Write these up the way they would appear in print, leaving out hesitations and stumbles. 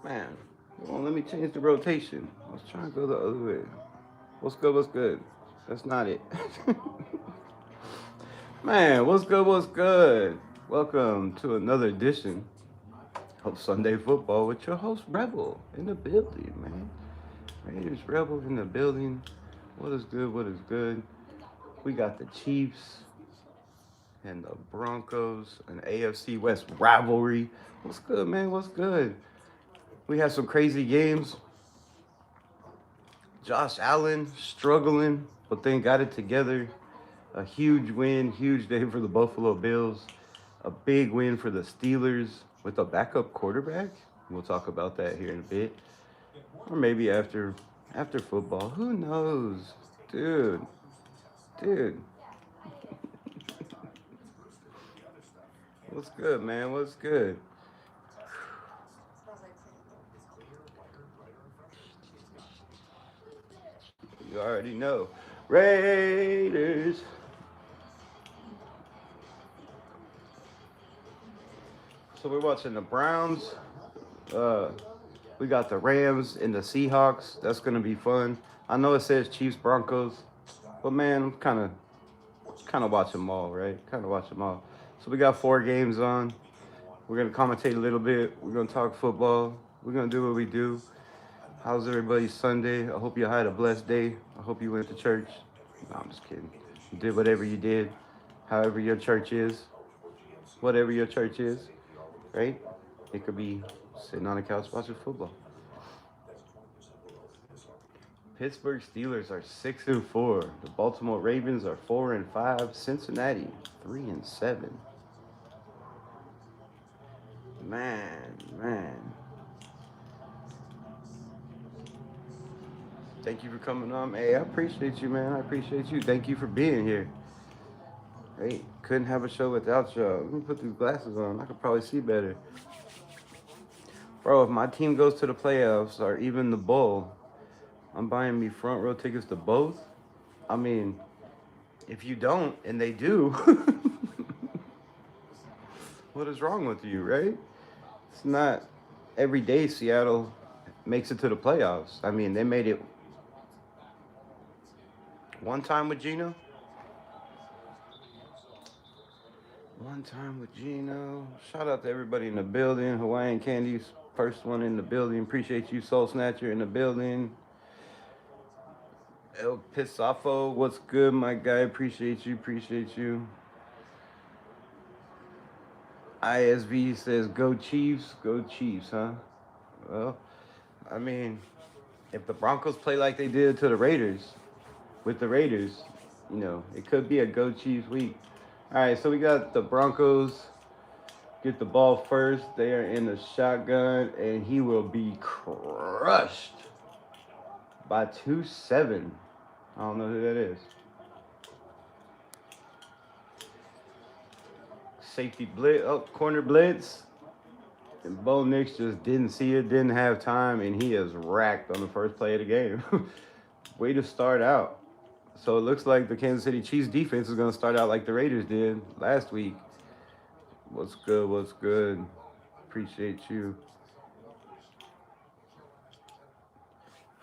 Man, it won't let me change the rotation. I was trying to go the other way. What's good? What's good? That's not it. Man, what's good? What's good? Welcome to another edition of Sunday Football with your host Rebel in the building, man. Raiders Rebel in the building. What is good? What is good? We got the Chiefs and the Broncos, an AFC West rivalry. What's good, man? What's good? We had some crazy games. Josh Allen struggling, but then got it together. A huge win, huge day for the Buffalo Bills. A big win for the Steelers with a backup quarterback. We'll talk about that here in a bit, or maybe after football. Who knows, dude? Dude, what's good, man? What's good? You already know, Raiders. So we're watching the Browns. Uh, we got the Rams and the Seahawks. That's gonna be fun. I know it says Chiefs Broncos, but man, kind of watch them all, right? Kind of watch them all. So we got 4 games on. We're gonna commentate a little bit. We're gonna talk football. We're gonna do what we do. How's everybody's Sunday? I hope you had a blessed day. I hope you went to church. No, I'm just kidding. You did whatever you did, however your church is, whatever your church is, right? It could be sitting on the couch watching football. Pittsburgh Steelers are 6-4. The Baltimore Ravens are 4-5. Cincinnati 3-7. Man. Thank you for coming on. Hey, I appreciate you, man. I appreciate you. Thank you for being here. Hey, couldn't have a show without y'all. Let me put these glasses on. I could probably see better. Bro, if my team goes to the playoffs or even the bowl, I'm buying me front row tickets to both. I mean, if you don't and they do, what is wrong with you, right? It's not every day Seattle makes it to the playoffs. I mean, they made it one time with Gino. One time with Gino. Shout out to everybody in the building. Hawaiian Candies, first one in the building. Appreciate you, Soul Snatcher, in the building. El Pisafo, what's good, my guy? Appreciate you. ISV says, go Chiefs, huh? Well, I mean, if the Broncos play like they did to the Raiders, with the Raiders, it could be a go Chiefs week. All right, so we got the Broncos get the ball first. They are in the shotgun, and he will be crushed by 2-7. I don't know who that is. Safety blitz, corner blitz. And Bo Nix just didn't see it, didn't have time, and he is racked on the first play of the game. Way to start out. So it looks like the Kansas City Chiefs defense is going to start out like the Raiders did last week. What's good? Appreciate you.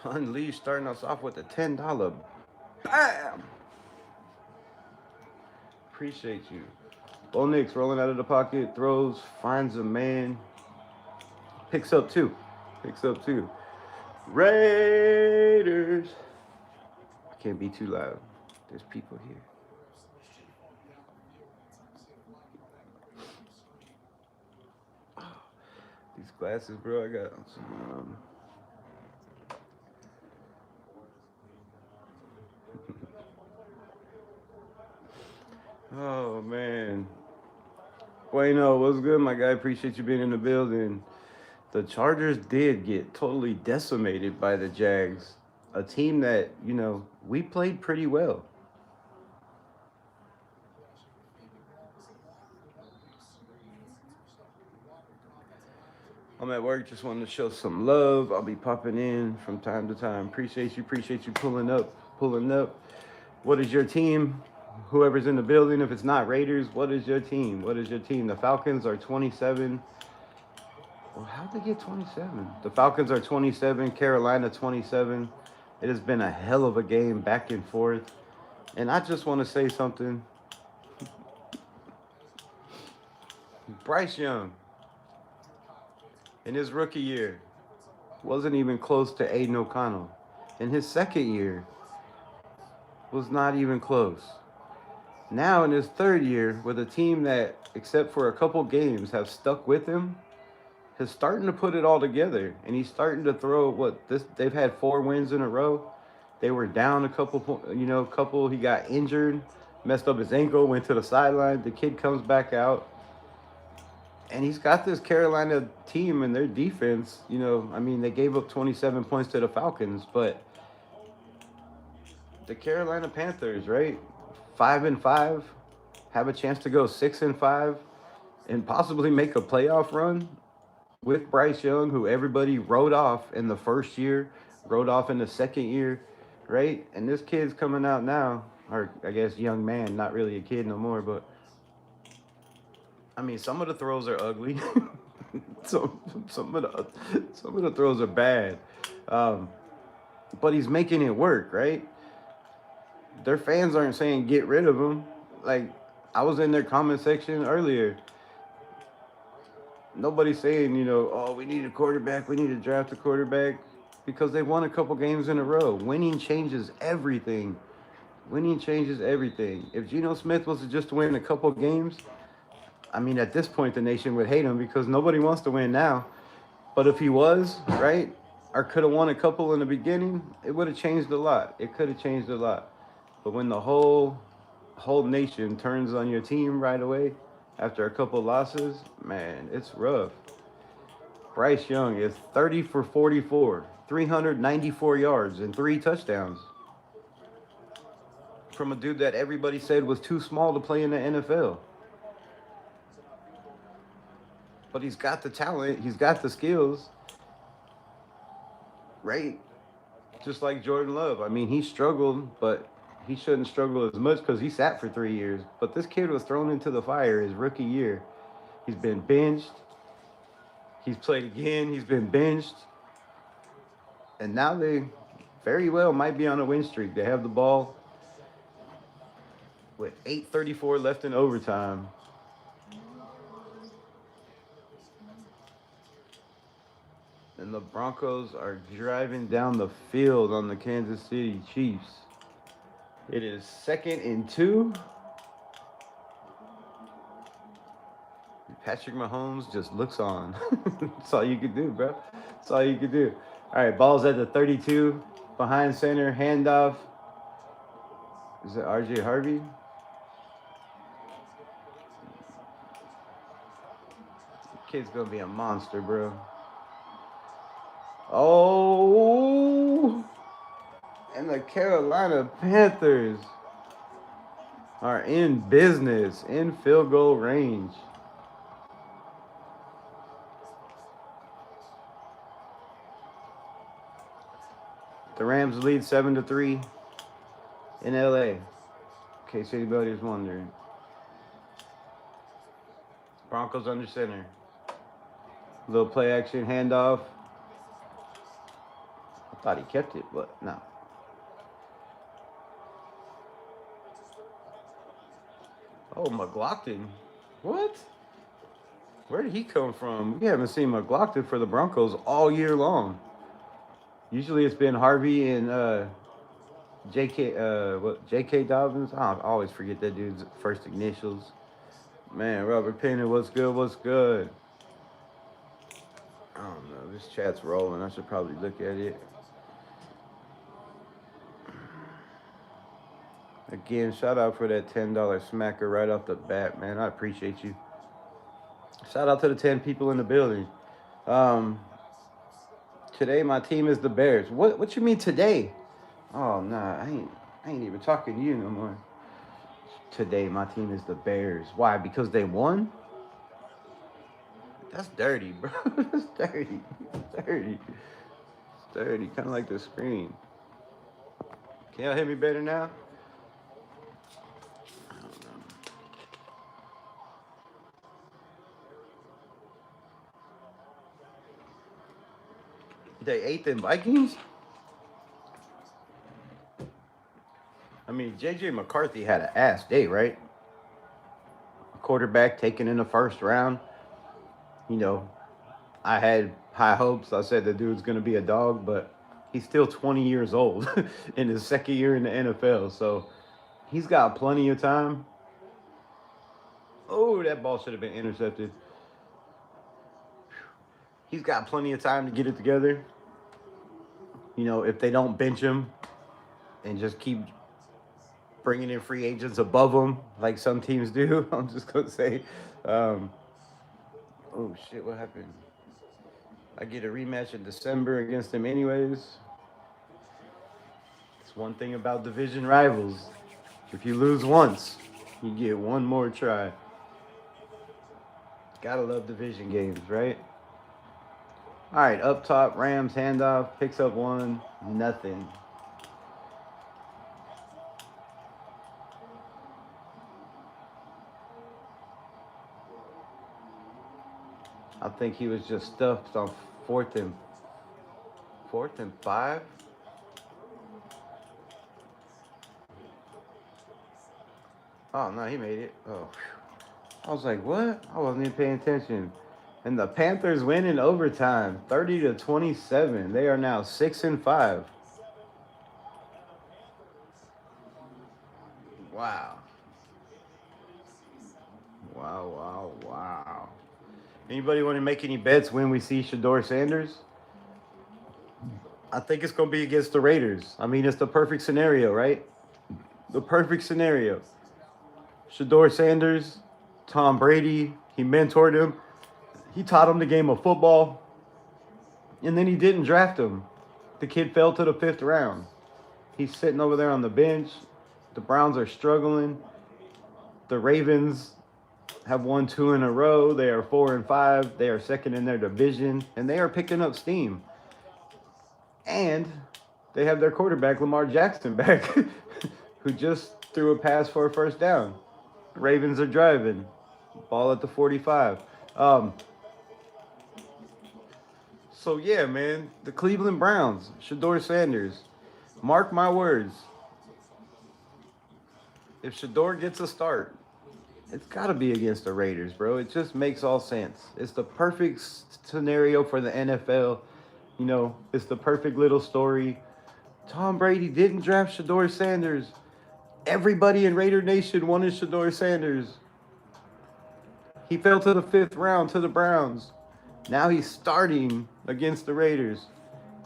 Unleash starting us off with a $10. Bam! Appreciate you. Bo Nix rolling out of the pocket, throws, finds a man. Picks up two. Raiders. I can't be too loud. There's people here. These glasses, bro, I got some. Oh, man. Bueno, what's good, my guy? Appreciate you being in the building. The Chargers did get totally decimated by the Jags, a team that, we played pretty well. I'm at work, just wanted to show some love. I'll be popping in from time to time. Appreciate you pulling up. What is your team? Whoever's in the building, if it's not Raiders, what is your team? The Falcons are 27. Well, how'd they get 27? The Falcons are 27, Carolina 27. It has been a hell of a game back and forth. And I just want to say something. Bryce Young, in his rookie year, wasn't even close to Aiden O'Connell. In his second year, was not even close. Now in his third year, with a team that, except for a couple games, have stuck with him, he's starting to put it all together, and he's starting to throw they've had 4 wins in a row. They were down a couple. He got injured, messed up his ankle, went to the sideline. The kid comes back out, and he's got this Carolina team and their defense. I mean, they gave up 27 points to the Falcons, but the Carolina Panthers, right? 5-5, have a chance to go 6-5, and possibly make a playoff run with Bryce Young, who everybody wrote off in the first year, wrote off in the second year, right? And this kid's coming out now, or I guess young man, not really a kid no more, but I mean, some of the throws are ugly. some of the throws are bad, but he's making it work, right? Their fans aren't saying get rid of him. Like, I was in their comment section earlier. Nobody's saying, oh, we need a quarterback, we need to draft a quarterback, because they won a couple games in a row. Winning changes everything. Winning changes everything. If Geno Smith was to just win a couple games, I mean, at this point, the nation would hate him because nobody wants to win now. But if he was, right, or could have won a couple in the beginning, it would have changed a lot. It could have changed a lot. But when the whole nation turns on your team right away after a couple losses, man, it's rough. Bryce Young is 30 for 44, 394 yards and 3 touchdowns from a dude that everybody said was too small to play in the NFL. But he's got the talent, he's got the skills, right? Just like Jordan Love. I mean, he struggled, but he shouldn't struggle as much because he sat for 3 years. But this kid was thrown into the fire his rookie year. He's been benched. He's played again. He's been benched. And now they very well might be on a win streak. They have the ball with 8:34 left in overtime. And the Broncos are driving down the field on the Kansas City Chiefs. It is 2nd and 2. Patrick Mahomes just looks on. That's all you can do, bro. That's all you can do. All right, ball's at the 32. Behind center, handoff. Is it RJ Harvey? Kid's going to be a monster, bro. Oh, and the Carolina Panthers are in business, in field goal range. The Rams lead 7-3 in LA, in case anybody is wondering. Broncos under center. Little play action handoff. I thought he kept it, but no. Oh, McLaughlin. What? Where did he come from? We haven't seen McLaughlin for the Broncos all year long. Usually it's been Harvey and J.K. Dobbins. I always forget that dude's first initials. Man, Robert Penny, what's good? What's good? I don't know. This chat's rolling. I should probably look at it. Again, shout out for that $10 smacker right off the bat, man. I appreciate you. Shout out to the 10 people in the building. Today my team is the Bears. What you mean today? Oh nah, I ain't even talking to you no more. Today my team is the Bears. Why? Because they won? That's dirty, bro. That's dirty. It's dirty. It's dirty. Kind of like the screen. Can y'all hear me better now? They ate them Vikings? I mean, J.J. McCarthy had an ass day, right? Quarterback taken in the first round. You know, I had high hopes. I said the dude's going to be a dog, but he's still 20 years old in his second year in the NFL. So he's got plenty of time. Oh, that ball should have been intercepted. He's got plenty of time to get it together. You know, if they don't bench him and just keep bringing in free agents above him, like some teams do, I'm just going to say, um, oh shit, what happened? I get a rematch in December against him, anyways. It's one thing about division rivals. If you lose once, you get one more try. Gotta love division games, right? All right, up top, Rams handoff, picks up one, nothing. I think he was just stuffed on fourth and 5. Oh no, he made it. Oh, I was like, what? I wasn't even paying attention. And the Panthers win in overtime, 30-27. They are now 6-5. Wow. Wow. Anybody want to make any bets when we see Shedeur Sanders? I think it's going to be against the Raiders. I mean, it's the perfect scenario, right? The perfect scenario. Shedeur Sanders, Tom Brady, he mentored him. He taught him the game of football. And then he didn't draft him. The kid fell to the 5th round. He's sitting over there on the bench. The Browns are struggling. The Ravens have won 2 in a row. They are 4-5. They are second in their division. And they are picking up steam. And they have their quarterback, Lamar Jackson, back, who just threw a pass for a first down. The Ravens are driving. Ball at the 45. So, yeah, man, the Cleveland Browns, Shedeur Sanders, mark my words. If Shedeur gets a start, it's got to be against the Raiders, bro. It just makes all sense. It's the perfect scenario for the NFL. You know, it's the perfect little story. Tom Brady didn't draft Shedeur Sanders. Everybody in Raider Nation wanted Shedeur Sanders. He fell to the 5th round to the Browns. Now he's starting against the Raiders.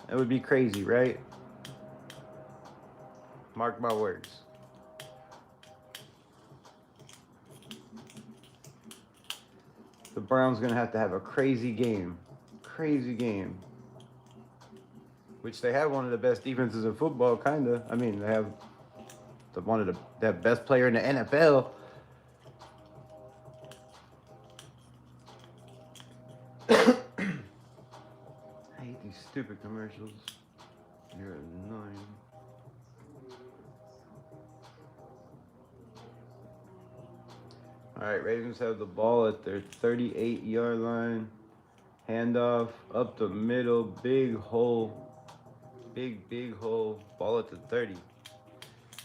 That would be crazy, right? Mark my words. The Browns going to have a crazy game. Crazy game. Which they have one of the best defenses in football, kind of. I mean, they have one of the best player in the NFL. I hate these stupid commercials. You're annoying. All right, Ravens have the ball at their 38-yard line. Handoff up the middle, big hole. Big hole. Ball at the 30.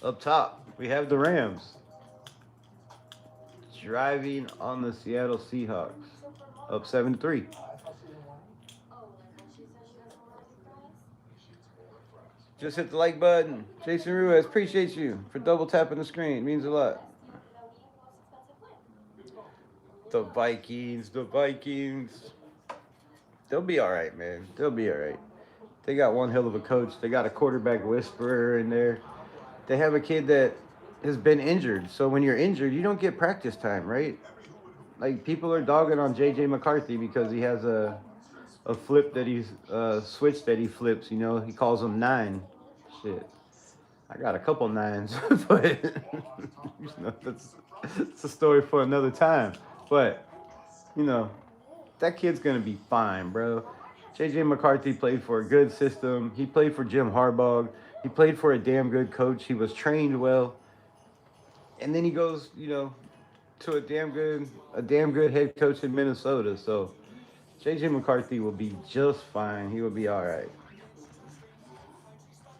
Up top, we have the Rams. Driving on the Seattle Seahawks. Up 7-3. Just hit the like button. Jason Ruiz, appreciate you for double tapping the screen. It means a lot. The Vikings. They'll be all right, man. They'll be all right. They got one hell of a coach. They got a quarterback whisperer in there. They have a kid that has been injured. So when you're injured, you don't get practice time, right? Like, people are dogging on J.J. McCarthy because he has a flip that he's switch that he flips. You know, he calls them 9. Shit, I got a couple 9s, but you know, that's a story for another time. But you know, that kid's gonna be fine, bro. J.J. McCarthy played for a good system. He played for Jim Harbaugh. He played for a damn good coach. He was trained well, and then he goes, you know, to a damn good head coach in Minnesota. So JJ McCarthy will be just fine. He will be all right.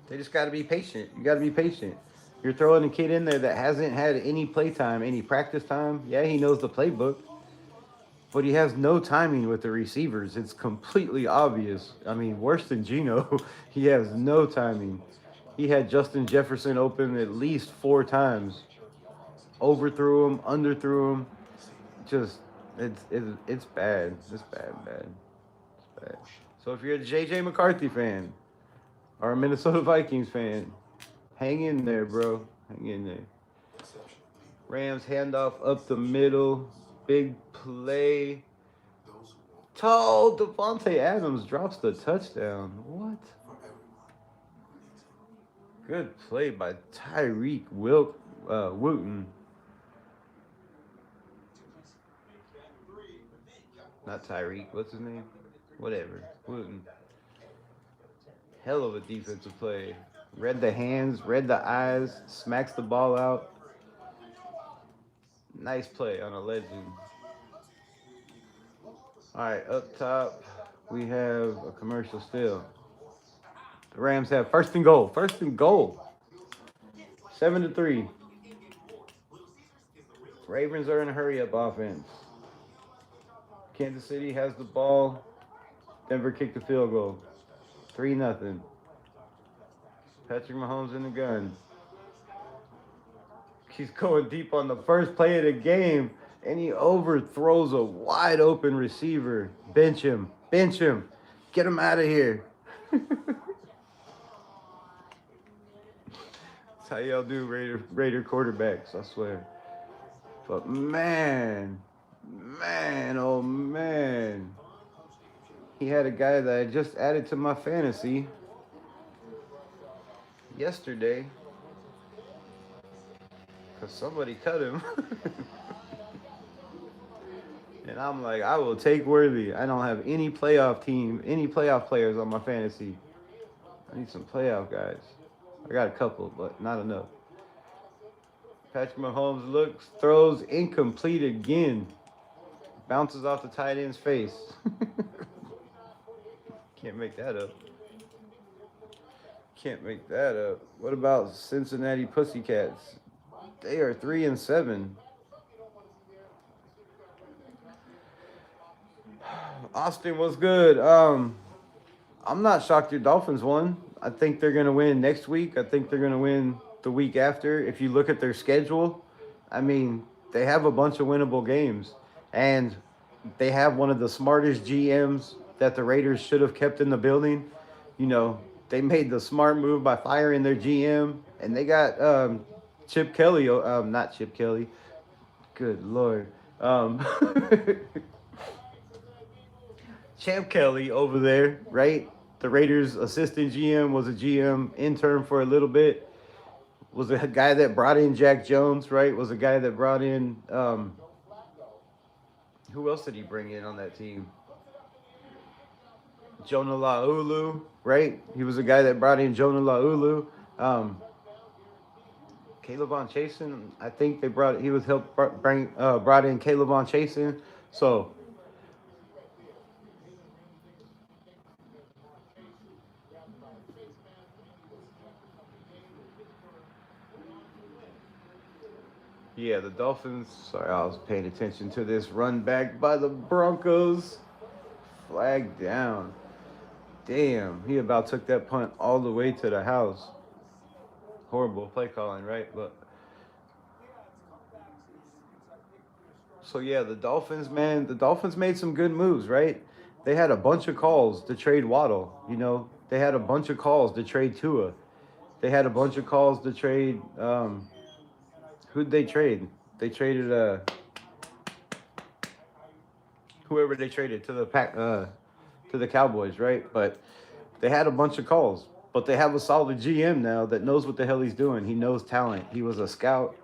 They just got to be patient. You got to be patient. You're throwing a kid in there that hasn't had any play time, any practice time. Yeah, he knows the playbook, but he has no timing with the receivers. It's completely obvious. I mean, worse than Geno, he has no timing. He had Justin Jefferson open at least 4 times. Overthrew him, underthrew him. Just, it's bad. It's bad, bad. It's bad. So if you're a JJ McCarthy fan or a Minnesota Vikings fan, hang in there, bro. Hang in there. Rams handoff up the middle. Big play. Tall Devontae Adams drops the touchdown. What? Good play by Tyreek Wooten. Not Tyreek. What's his name? Whatever. Wooten. Hell of a defensive play. Read the hands, read the eyes, smacks the ball out. Nice play on a legend. All right, up top, we have a commercial still. The Rams have first and goal. First and goal. 7-3. Ravens are in a hurry-up offense. Kansas City has the ball. Denver kicked the field goal. 3-0. Patrick Mahomes in the gun. He's going deep on the first play of the game, and he overthrows a wide open receiver. Bench him. Bench him. Get him out of here. That's how y'all do Raider quarterbacks, I swear. But man, oh man. He had a guy that I just added to my fantasy yesterday because somebody cut him. And I'm like, I will take Worthy. I don't have any playoff players on my fantasy. I need some playoff guys. I got a couple, but not enough. Patrick Mahomes looks, throws, incomplete again. Bounces off the tight end's face. Can't make that up. Can't make that up. What about Cincinnati Pussycats? They are 3-7. Austin, what's good? I'm not shocked your Dolphins won. I think they're going to win next week. I think they're going to win the week after. If you look at their schedule, I mean, they have a bunch of winnable games. And they have one of the smartest GMs that the Raiders should have kept in the building. You know, they made the smart move by firing their GM. And they got Chip Kelly. Not Chip Kelly. Good Lord. Champ Kelly over there, right? The Raiders' assistant GM was a GM intern for a little bit. Was a guy that brought in Jack Jones, right? Was a guy that brought in, who else did he bring in on that team? Jonah Laulu, right? He was a guy that brought in Jonah Laulu. Caleb Von Chasen, I think they brought in Caleb Von Chasen. So yeah, the Dolphins, sorry, I was paying attention to this run back by the Broncos. Flag down. Damn, he about took that punt all the way to the house. Horrible play calling, right? But so yeah, the Dolphins made some good moves, right? They had a bunch of calls to trade Waddle, you know. They had a bunch of calls to trade Tua. They had a bunch of calls to trade who'd they trade? They traded whoever they traded to the Cowboys, right? But they had a bunch of calls. But they have a solid GM now that knows what the hell he's doing. He knows talent. He was a scout.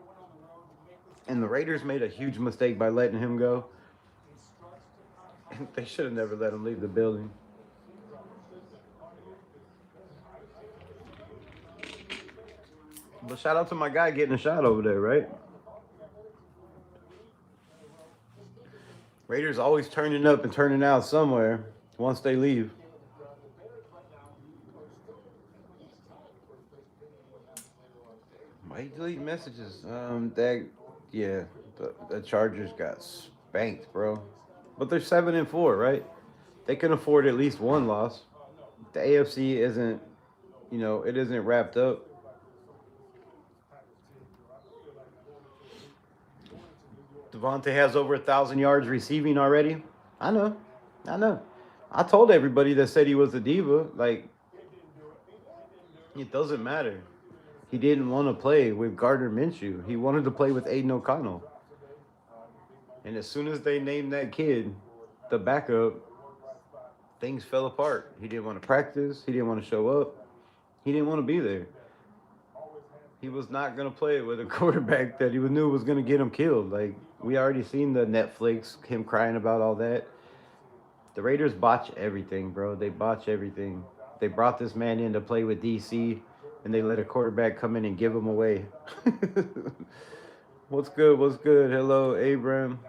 And the Raiders made a huge mistake by letting him go. They should have never let him leave the building. But shout out to my guy getting a shot over there, right? Raiders always turning up and turning out somewhere once they leave. Why you delete messages? Yeah, the Chargers got spanked, bro. But they're 7-4, right? They can afford at least one loss. The AFC isn't, it isn't wrapped up. Devontae has over 1,000 yards receiving already. I know, I know. I told everybody that said he was a diva, like, it doesn't matter. He didn't want to play with Gardner Minshew. He wanted to play with Aiden O'Connell. And as soon as they named that kid the backup, things fell apart. He didn't want to practice. He didn't want to show up. He didn't want to be there. He was not going to play with a quarterback that he knew was going to get him killed. Like, we already seen the Netflix, him crying about all that. The Raiders botch everything, bro. They botch everything. They brought this man in to play with DC, and they let a quarterback come in and give him away. What's good? What's good? Hello, Abram.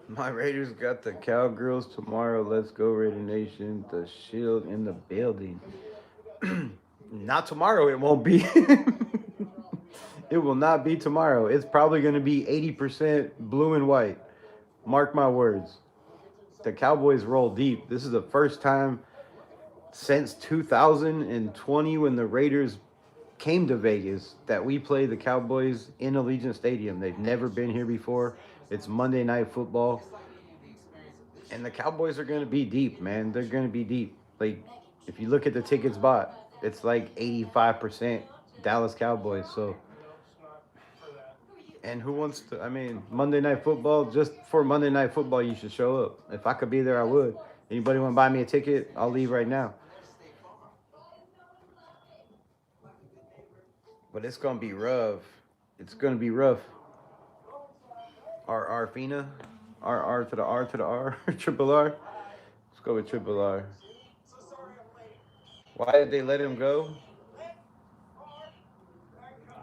My Raiders got the Cowgirls tomorrow. Let's go, Raider Nation. The Shield in the building. Not tomorrow. It won't be. It will not be tomorrow. It's probably going to be 80% blue and white. Mark my words. The Cowboys roll deep. This is the first time since 2020 when the Raiders came to Vegas that we play the Cowboys in Allegiant Stadium. They've never been here before. It's Monday Night Football. And the Cowboys are going to be deep, man. They're going to be deep. Like, if you look at the tickets bought, it's like 85% Dallas Cowboys. So, and who wants to, Monday Night Football, just for Monday Night Football, you should show up. If I could be there, I would. Anybody want to buy me a ticket? I'll leave right now. But it's going to be rough. It's going to be rough. R Fina. R to the R to the R. Triple R. Let's go with Triple R. Why did they let him go?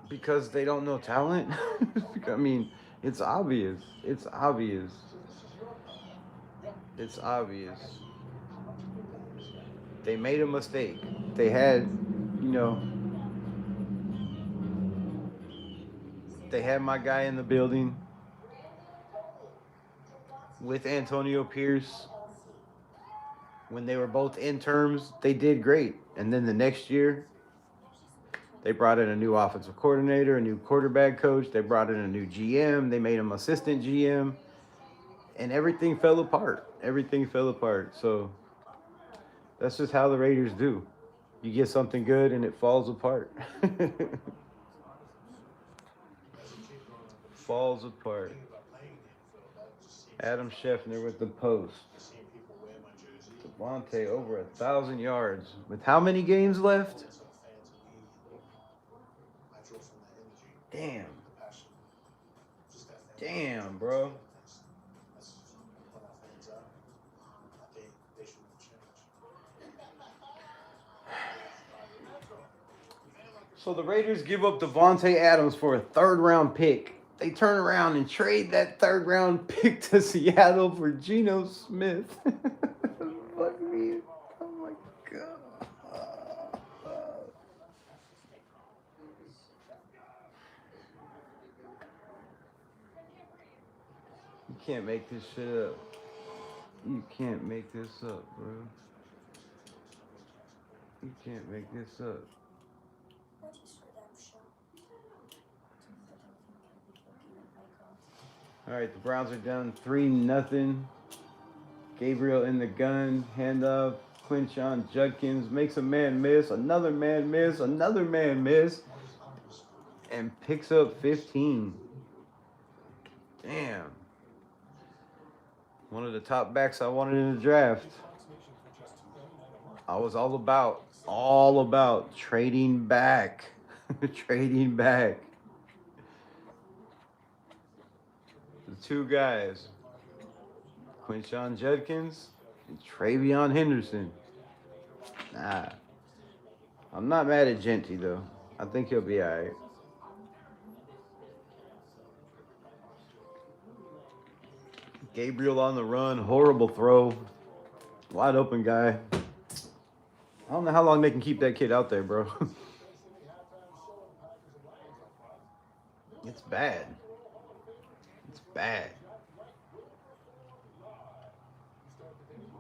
Because they don't know talent. It's obvious. It's obvious. It's obvious. They made a mistake. They had, they had my guy in the building with Antonio Pierce. When they were both interns, they did great. And then the next year, they brought in a new offensive coordinator, a new quarterback coach. They brought in a new GM. They made him assistant GM. And everything fell apart. Everything fell apart. So that's just how the Raiders do. You get something good and it falls apart. Falls apart. Adam Scheffner with the post. Devontae over 1,000 yards. With how many games left? Damn. Damn, bro. So the Raiders give up Devontae Adams for a third-round pick. They turn around and trade that third-round pick to Seattle for Geno Smith. Fuck me. Oh, my God. You can't make this shit up. You can't make this up, bro. You can't make this up. All right, the Browns are down 3-0. Gabriel in the gun, handoff. Quinshon Judkins makes a man miss, another man miss, another man miss, and picks up 15. Damn. One of the top backs I wanted in the draft. I was all about trading back. Trading back. The two guys, Quinshon Judkins and Travion Henderson. Nah. I'm not mad at Genty, though. I think he'll be all right. Gabriel on the run. Horrible throw. Wide open guy. I don't know how long they can keep that kid out there, bro. It's bad. It's bad.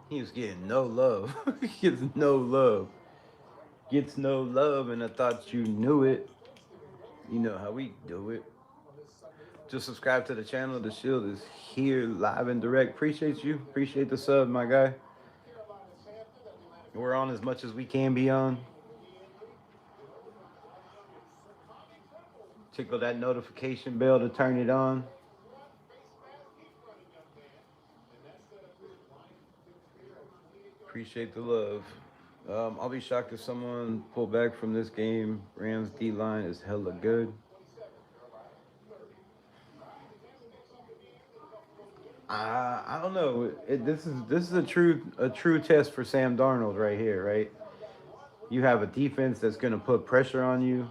He was getting no love. He gets no love. Gets no love, and I thought you knew it. You know how we do it. Just subscribe to the channel. The Shield is here live and direct. Appreciate you. Appreciate the sub, my guy. We're on as much as we can be on. Tickle that notification bell to turn it on. Appreciate the love. I'll be shocked if someone pull back from this game. Rams D-line is hella good. I don't know. This is a true test for Sam Darnold right here, right? You have a defense that's gonna put pressure on you.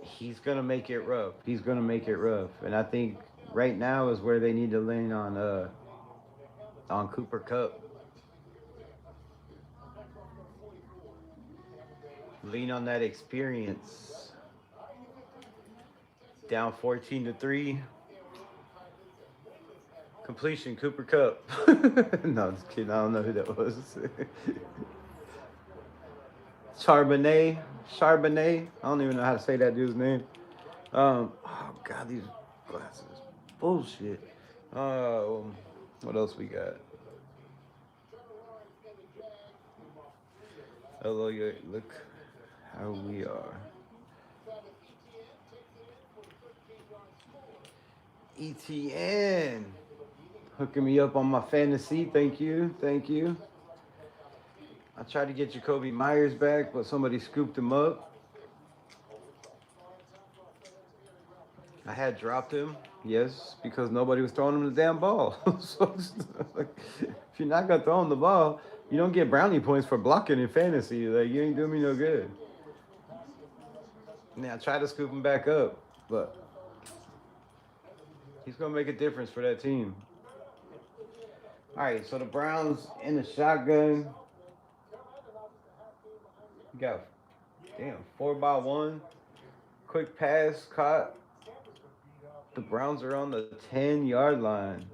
He's gonna make it rough. He's gonna make it rough, and I think right now is where they need to lean on Cooper Kupp. Lean on that experience. Down 14-3. Completion, Cooper Kupp. No, I'm just kidding. I don't know who that was. Charbonnet. I don't even know how to say that dude's name. Oh God, these glasses. Bullshit. What else we got? Hello, look how we are. ETN. Hooking me up on my fantasy. Thank you. I tried to get Jacoby Myers back, but somebody scooped him up. I had dropped him, yes, because nobody was throwing him the damn ball. So like, if you're not gonna throw him the ball, you don't get brownie points for blocking in fantasy. Like, you ain't doing me no good. Now I tried to scoop him back up, but he's gonna make a difference for that team. All right, so the Browns in the shotgun. You got 4-by-1. Quick pass caught. The Browns are on the 10-yard line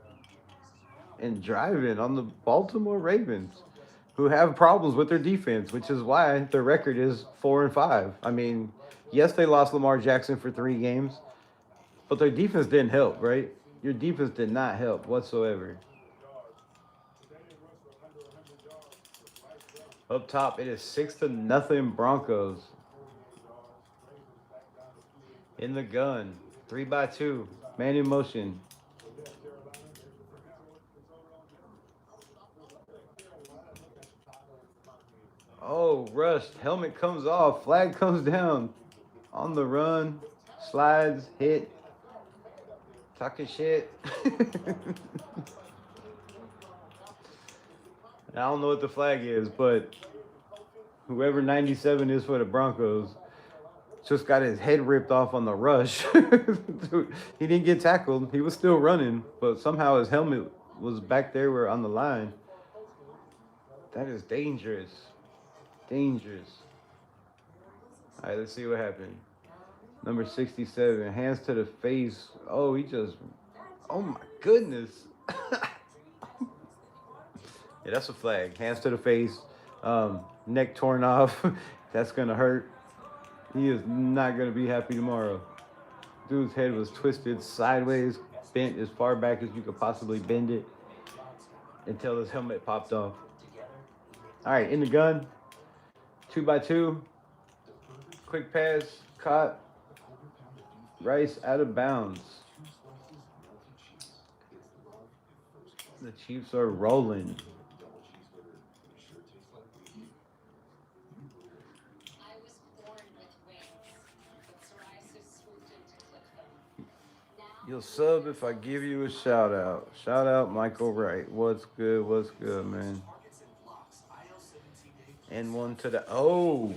and driving on the Baltimore Ravens, who have problems with their defense, which is why their record is 4-5. I mean, yes, they lost Lamar Jackson for 3 games, but their defense didn't help, right? Your defense did not help whatsoever. Up top, it is 6-0 Broncos. In the gun, 3-by-2, man in motion. Oh, rushed. Helmet comes off. Flag comes down. On the run. Slides. Hit. Talking shit. I don't know what the flag is, but whoever 97 is for the Broncos just got his head ripped off on the rush. He didn't get tackled. He was still running, but somehow his helmet was back there where on the line. That is dangerous. Dangerous. All right, let's see what happened. Number 67, hands to the face. Oh, oh my goodness. Yeah, that's a flag. Hands to the face. Neck torn off. That's going to hurt. He is not going to be happy tomorrow. Dude's head was twisted sideways, bent as far back as you could possibly bend it until his helmet popped off. All right, in the gun. 2-by-2. Quick pass. Caught. Rice out of bounds. The Chiefs are rolling. You'll sub if I give you a shout out. Shout out Michael Wright. What's good, man? And one to the oh.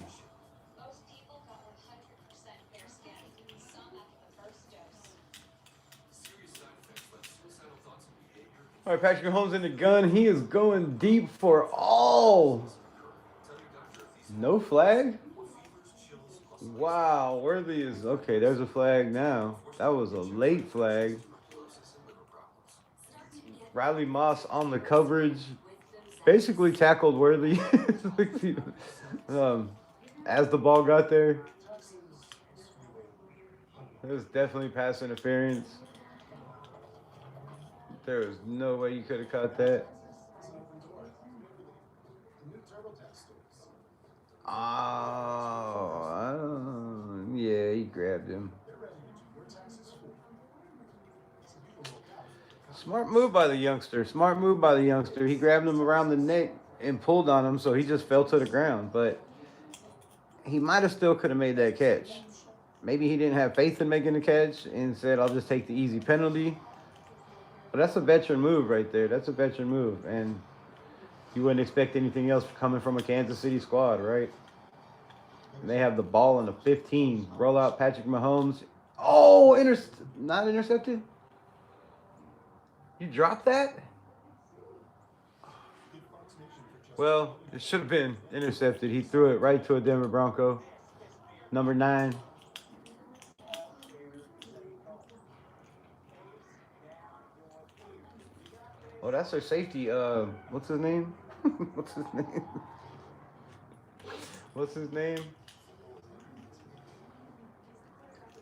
All right, Patrick Mahomes in the gun. He is going deep for all. No flag? Wow, Worthy is okay. There's a flag now. That was a late flag. Riley Moss on the coverage, basically tackled Worthy as the ball got there. It was definitely pass interference. There was no way you could have caught that. Oh, yeah, he grabbed him. Smart move by the youngster. Smart move by the youngster. He grabbed him around the neck and pulled on him, so he just fell to the ground. But he might have still could have made that catch. Maybe he didn't have faith in making the catch and said, I'll just take the easy penalty. But that's a veteran move right there. That's a veteran move. And you wouldn't expect anything else coming from a Kansas City squad, right? And they have the ball in the 15. Roll out Patrick Mahomes. Oh, not intercepted? You dropped that? Well, it should have been intercepted. He threw it right to a Denver Bronco. Number 9. Oh, that's our safety. What's his name? What's his name? What's his name?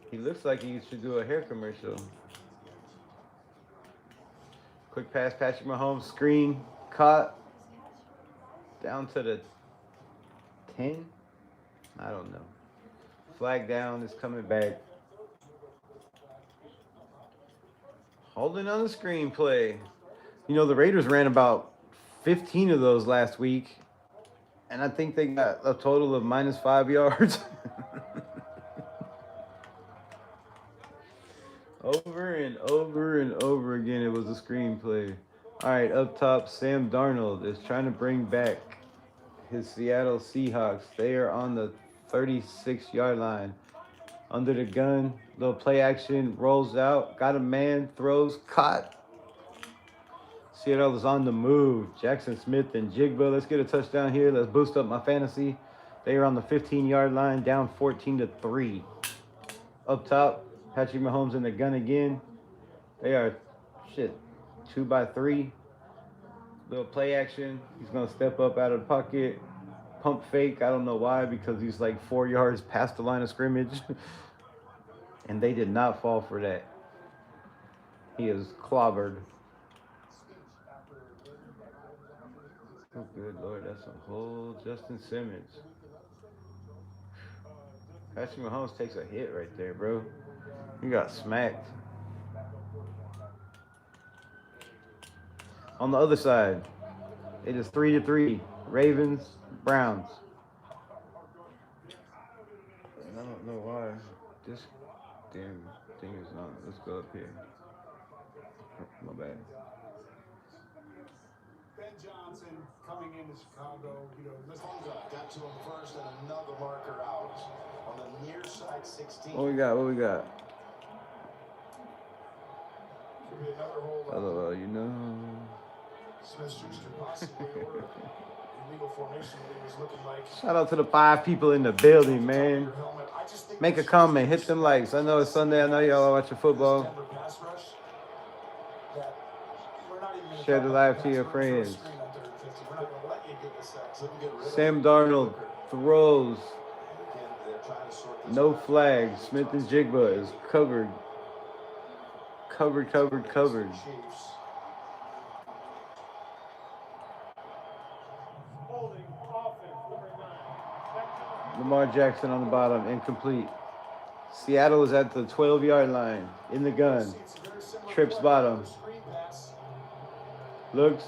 He looks like he should do a hair commercial. Quick pass, Patrick Mahomes, screen, caught. Down to the 10? I don't know. Flag down, is coming back. Holding on the screenplay. You know, the Raiders ran about 15 of those last week, and I think they got a total of -5 yards. Over and over and over again, it was a screenplay. All right, up top, Sam Darnold is trying to bring back his Seattle Seahawks. They are on the 36-yard line. Under the gun, little play action, rolls out, got a man, throws, caught. Seattle is on the move. Jackson Smith and Jigba. Let's get a touchdown here. Let's boost up my fantasy. They are on the 15-yard line, down 14-3. Up top, Patrick Mahomes in the gun again. They are, 2 by 3. Little play action. He's going to step up out of the pocket. Pump fake. I don't know why, because he's like 4 yards past the line of scrimmage. And they did not fall for that. He is clobbered. Oh, good Lord. That's a whole Justin Simmons. Patrick Mahomes takes a hit right there, bro. He got smacked. On the other side, it is 3-3. Ravens, Browns. And I don't know why this damn thing is not. Let's go up here. My bad. Ben Johnson coming into Chicago, this one's up. Got to him first and another marker out on the near side 16. What we got? Should be another hold up. Smith-Schuster possibly ordered illegal formation when he was looking like. Shout out to the 5 people in the building, man. Make a comment, hit them likes. I know it's Sunday. I know y'all are watching football. Share the live to your friends. Sam Darnold throws. No flag. Smith and Jigba is covered. Covered. Lamar Jackson on the bottom, incomplete. Seattle is at the 12-yard line, in the gun. Trips bottom. Looks.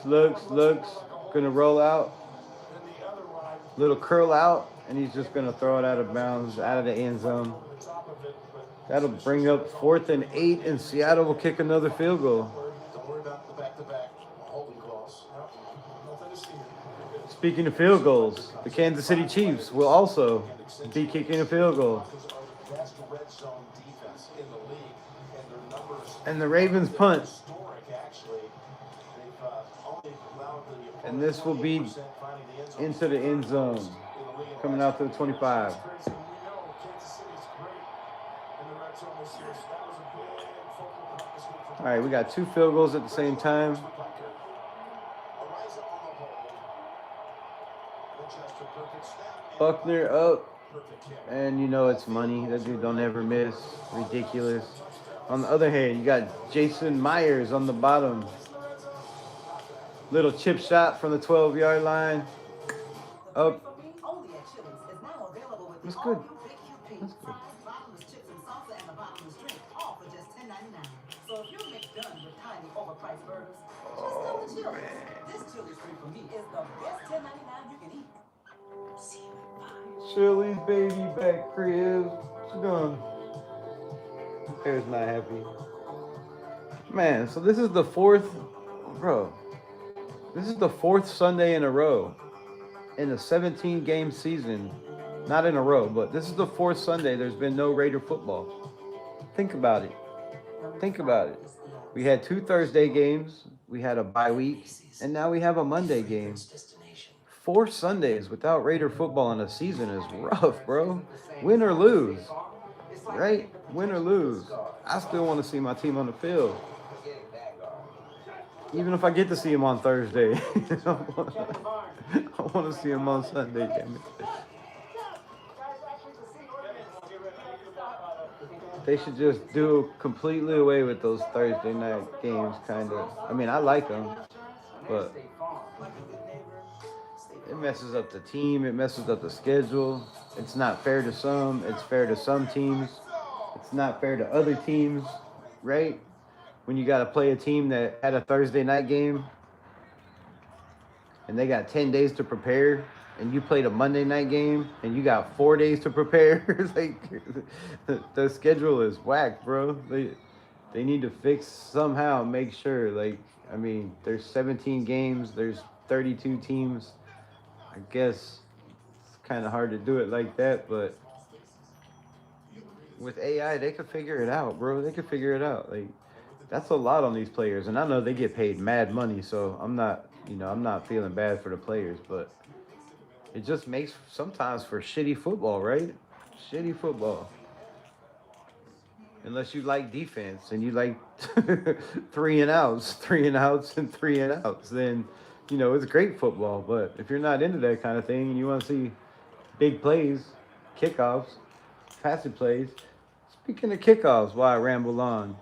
Gonna roll out. Little curl out, and he's just gonna throw it out of bounds, out of the end zone. That'll bring up 4th and 8, and Seattle will kick another field goal. Speaking of field goals, the Kansas City Chiefs will also be kicking a field goal. And the Ravens punt. And this will be into the end zone. Coming out to the 25. All right, we got 2 field goals at the same time. Buckner up. And you know it's money. That dude don't ever miss. Ridiculous. On the other hand, you got Jason Myers on the bottom. Little chip shot from the 12-yard line. Up. That's good. That's good. Oh, man. Shirley's baby back, Chris. What's going on? Claire's not happy. Man, so this is the 4th, bro. This is the 4th Sunday in a row in a 17-game season. Not in a row, but this is the 4th Sunday there's been no Raider football. Think about it. Think about it. We had 2 Thursday games. We had a bye week. And now we have a Monday game. 4 Sundays without Raider football in a season is rough, bro. Win or lose, right? Win or lose. I still want to see my team on the field. Even if I get to see him on Thursday. I want to see him on Sunday, damn it. They should just do completely away with those Thursday night games, kind of. I mean, I like them, but it messes up the team. It messes up the schedule. It's not fair to some. It's fair to some teams. It's not fair to other teams, right? When you got to play a team that had a Thursday night game and they got 10 days to prepare, and you played a Monday night game and you got 4 days to prepare, like the schedule is whack, bro. They need to fix somehow, make sure, like, I mean, there's 17 games, there's 32 teams. I guess it's kind of hard to do it like that, but with AI, they could figure it out, bro. They could figure it out. Like, that's a lot on these players, and I know they get paid mad money, so I'm not feeling bad for the players, but it just makes sometimes for shitty football, right? Shitty football. Unless you like defense and you like 3 and outs, then, you know, it's great football. But if you're not into that kind of thing and you want to see big plays, kickoffs, passing plays. Speaking of kickoffs, while I ramble on,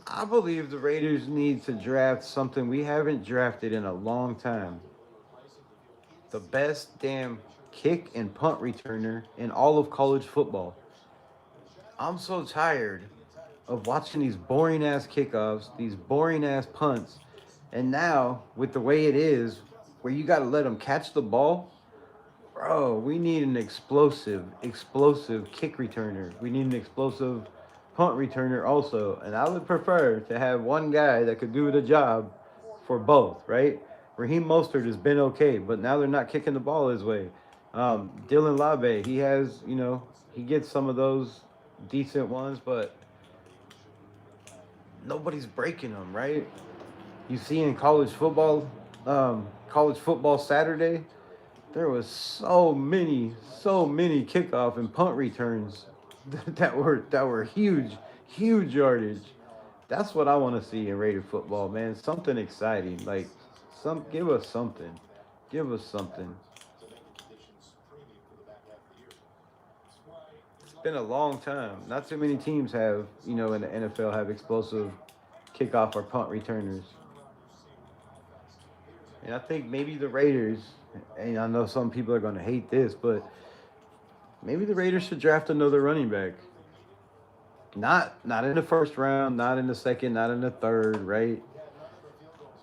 I believe the Raiders need to draft something we haven't drafted in a long time. The best damn kick and punt returner in all of college football. I'm so tired of watching these boring-ass kickoffs, these boring-ass punts, and now, with the way it is, where you got to let them catch the ball, bro, we need an explosive kick returner. We need an explosive punt returner also, and I would prefer to have one guy that could do the job for both, right? Raheem Mostert has been okay, but now they're not kicking the ball his way. Dylan Labe, he has, you know, he gets some of those decent ones, but nobody's breaking them, right? You see in college football Saturday, there was so many kickoff and punt returns that were huge yardage. That's what I want to see in Raider football, man. Something exciting, like give us something. It's been a long time. Not too many teams have, you know, in the NFL have explosive kickoff or punt returners. And I think maybe the Raiders, and I know some people are going to hate this, but maybe the Raiders should draft another running back. Not in the first round, not in the second, not in the third, right?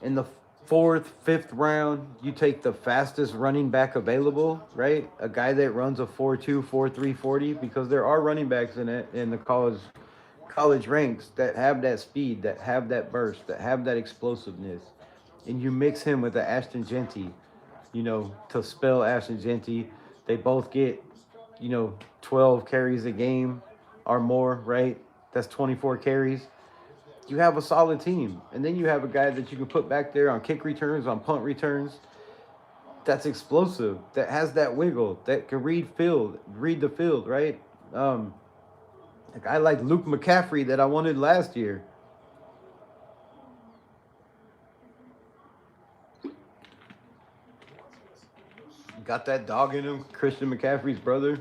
In the 4th, 5th round, you take the fastest running back available, right? A guy that runs a 4.2, 4.3 40, because there are running backs in the college ranks that have that speed, that have that burst, that have that explosiveness. And you mix him with the Ashton Genty, you know, to spell Ashton Genty. They both get, you know, 12 carries a game or more, right? That's 24 carries. you have a solid team. And then you have a guy that you can put back there on kick returns, on punt returns, that's explosive, that has that wiggle, that can read the field, right? Um, a guy like Luke McCaffrey that I wanted last year. Got that dog in him, Christian McCaffrey's brother.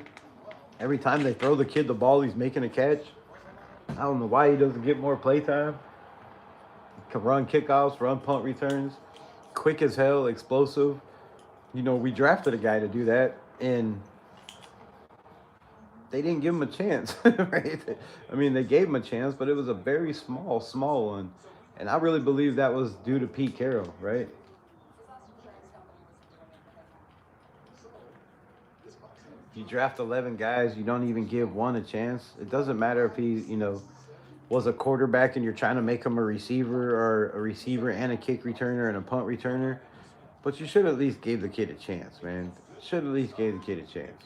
Every time they throw the kid the ball, he's making a catch. I don't know why he doesn't get more play time. Can run kickoffs, run punt returns, quick as hell, explosive. You know, we drafted a guy to do that, and they didn't give him a chance, right? I mean, they gave him a chance, but it was a very small one. And I really believe that was due to Pete Carroll, right? You draft 11 guys, you don't even give one a chance. It doesn't matter if he, was a quarterback and you're trying to make him a receiver, or a receiver and a kick returner and a punt returner. But you should at least give the kid a chance, man. Should at least give the kid a chance.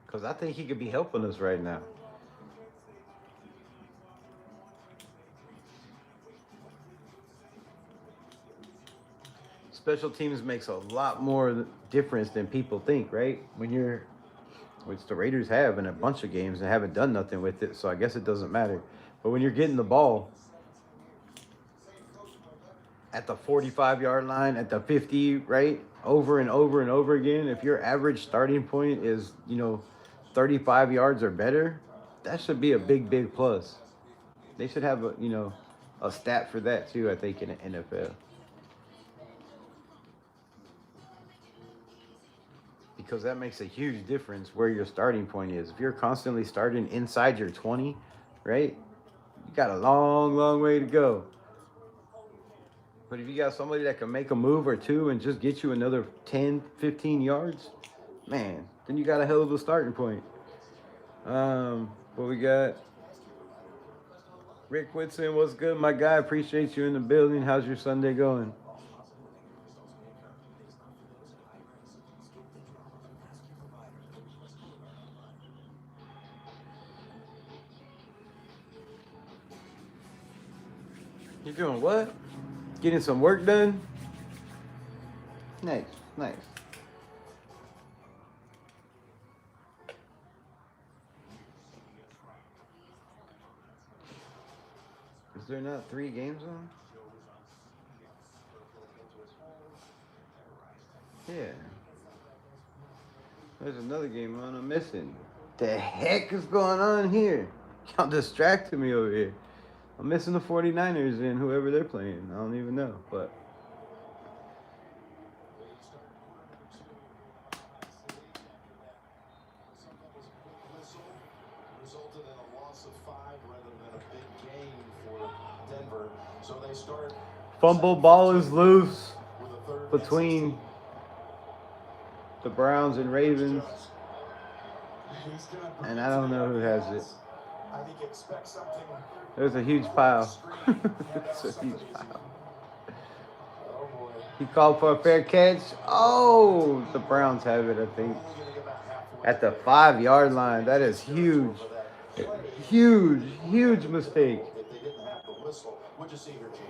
Because I think he could be helping us right now. Special teams makes a lot more difference than people think, right? Which the Raiders have in a bunch of games and haven't done nothing with it, so I guess it doesn't matter. But when you're getting the ball at the 45-yard line, at the 50, right, over and over and over again, if your average starting point is, 35 yards or better, that should be a big plus. They should have a stat for that too, I think, in the NFL. Because that makes a huge difference where your starting point is. If you're constantly starting inside your 20, right, you got a long way to go. But if you got somebody that can make a move or two and just get you another 10, 15 yards, man, then you got a hell of a starting point. What we got? Rick Whitson, what's good, my guy? Appreciate you in the building. How's your Sunday going? You doing what? Getting some work done? Nice. Is there not 3 games on? Yeah. There's another game on I'm missing. The heck is going on here? Y'all distracted me over here. I'm missing the 49ers and whoever they're playing. I don't even know, but resulted in a loss of 5 rather than a big gain for Denver. So they start. fumble ball is loose between the Browns and Ravens, and I don't know who has it. I think expect something. There's a huge pile. It's a huge pile. Oh boy. He called for a fair catch. Oh, the Browns have it, I think. At the 5-yard line. That is huge. Huge mistake. If they didn't have the whistle, what'd you see here, Gene?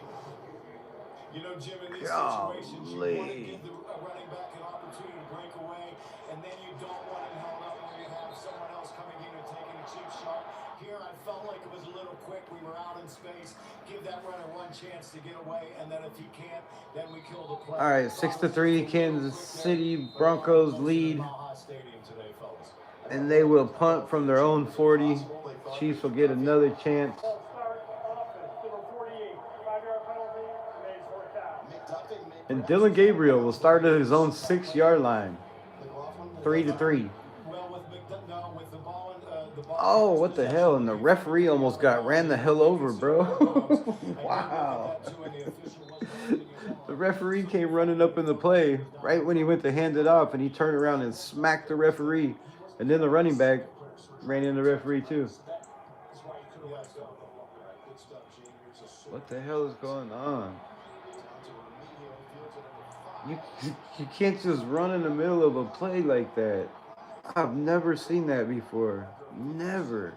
You know, Jim, in these situations, you want to give the running back an opportunity to break away, and then you don't want it held up where you have someone else coming in and taking a cheap shot. Here, I felt like it was a little quick. We were out in space. Give that runner one chance to get away, and then if he can't, then we kill the play. All right, 6-3, Kansas City Broncos lead. And they will punt from their own 40. Chiefs will get another chance. And Dylan Gabriel will start at his own 6-yard line. 3-3. Oh, what the hell? And the referee almost ran the hell over, bro. Wow. The referee came running up in the play right when he went to hand it off, and he turned around and smacked the referee. And then the running back ran into the referee too. What the hell is going on? You can't just run in the middle of a play like that. I've never seen that before. Never.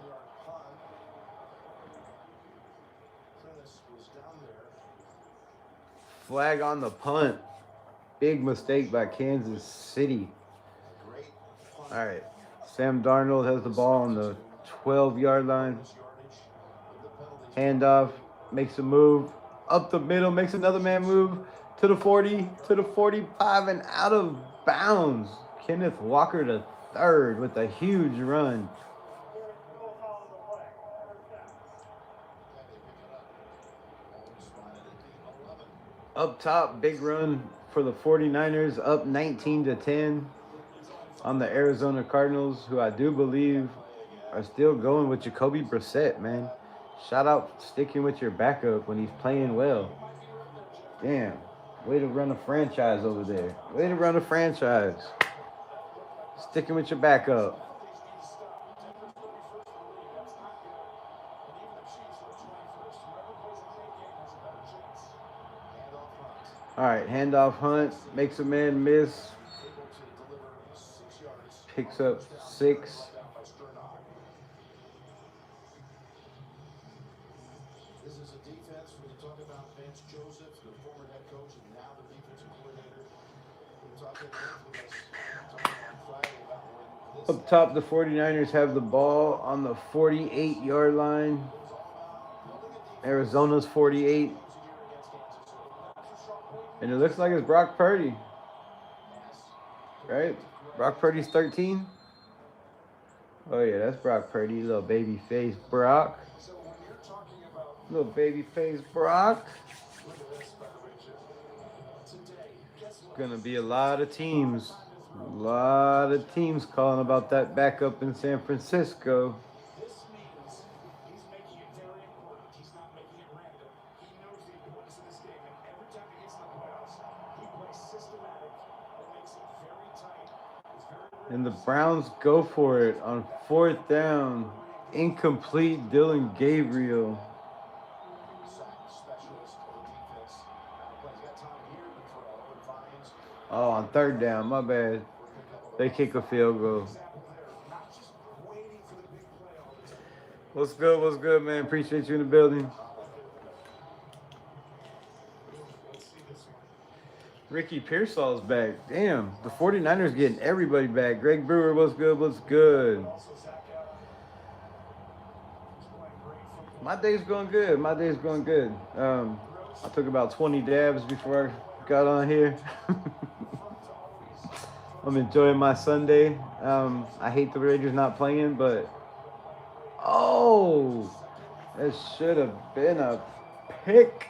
Flag on the punt. Big mistake by Kansas City. All right. Sam Darnold has the ball on the 12-yard line. Handoff. Makes a move. Up the middle. Makes another man move. To the 40. To the 45. And out of bounds. Kenneth Walker the third with a huge run. Up top, big run for the 49ers, up 19-10 on the Arizona Cardinals, who I do believe are still going with Jacoby Brissett, man. Shout out sticking with your backup when he's playing well. Damn, way to run a franchise over there. Way to run a franchise. Sticking with your backup. All right, handoff Hunt, makes a man miss. Picks up 6. This is a defense when you talk about Vance Joseph, the former head coach and now the defensive coordinator. We talked on Friday about when Up top, the 49ers have the ball on the 48-yard line. Arizona's 48. And it looks like it's Brock Purdy. Right? Brock Purdy's 13. Oh, yeah, that's Brock Purdy. Little baby face Brock. Little baby face Brock. Gonna be a lot of teams. A lot of teams calling about that backup in San Francisco. And the Browns go for it on 4th down. Incomplete Dylan Gabriel. Oh, on 3rd down, my bad. They kick a field goal. What's good, man? Appreciate you in the building. Ricky Pearsall's back. Damn, the 49ers getting everybody back. Greg Brewer, what's good? My day's going good. I took about 20 dabs before I got on here. I'm enjoying my Sunday. I hate the Raiders not playing, but that should have been a pick.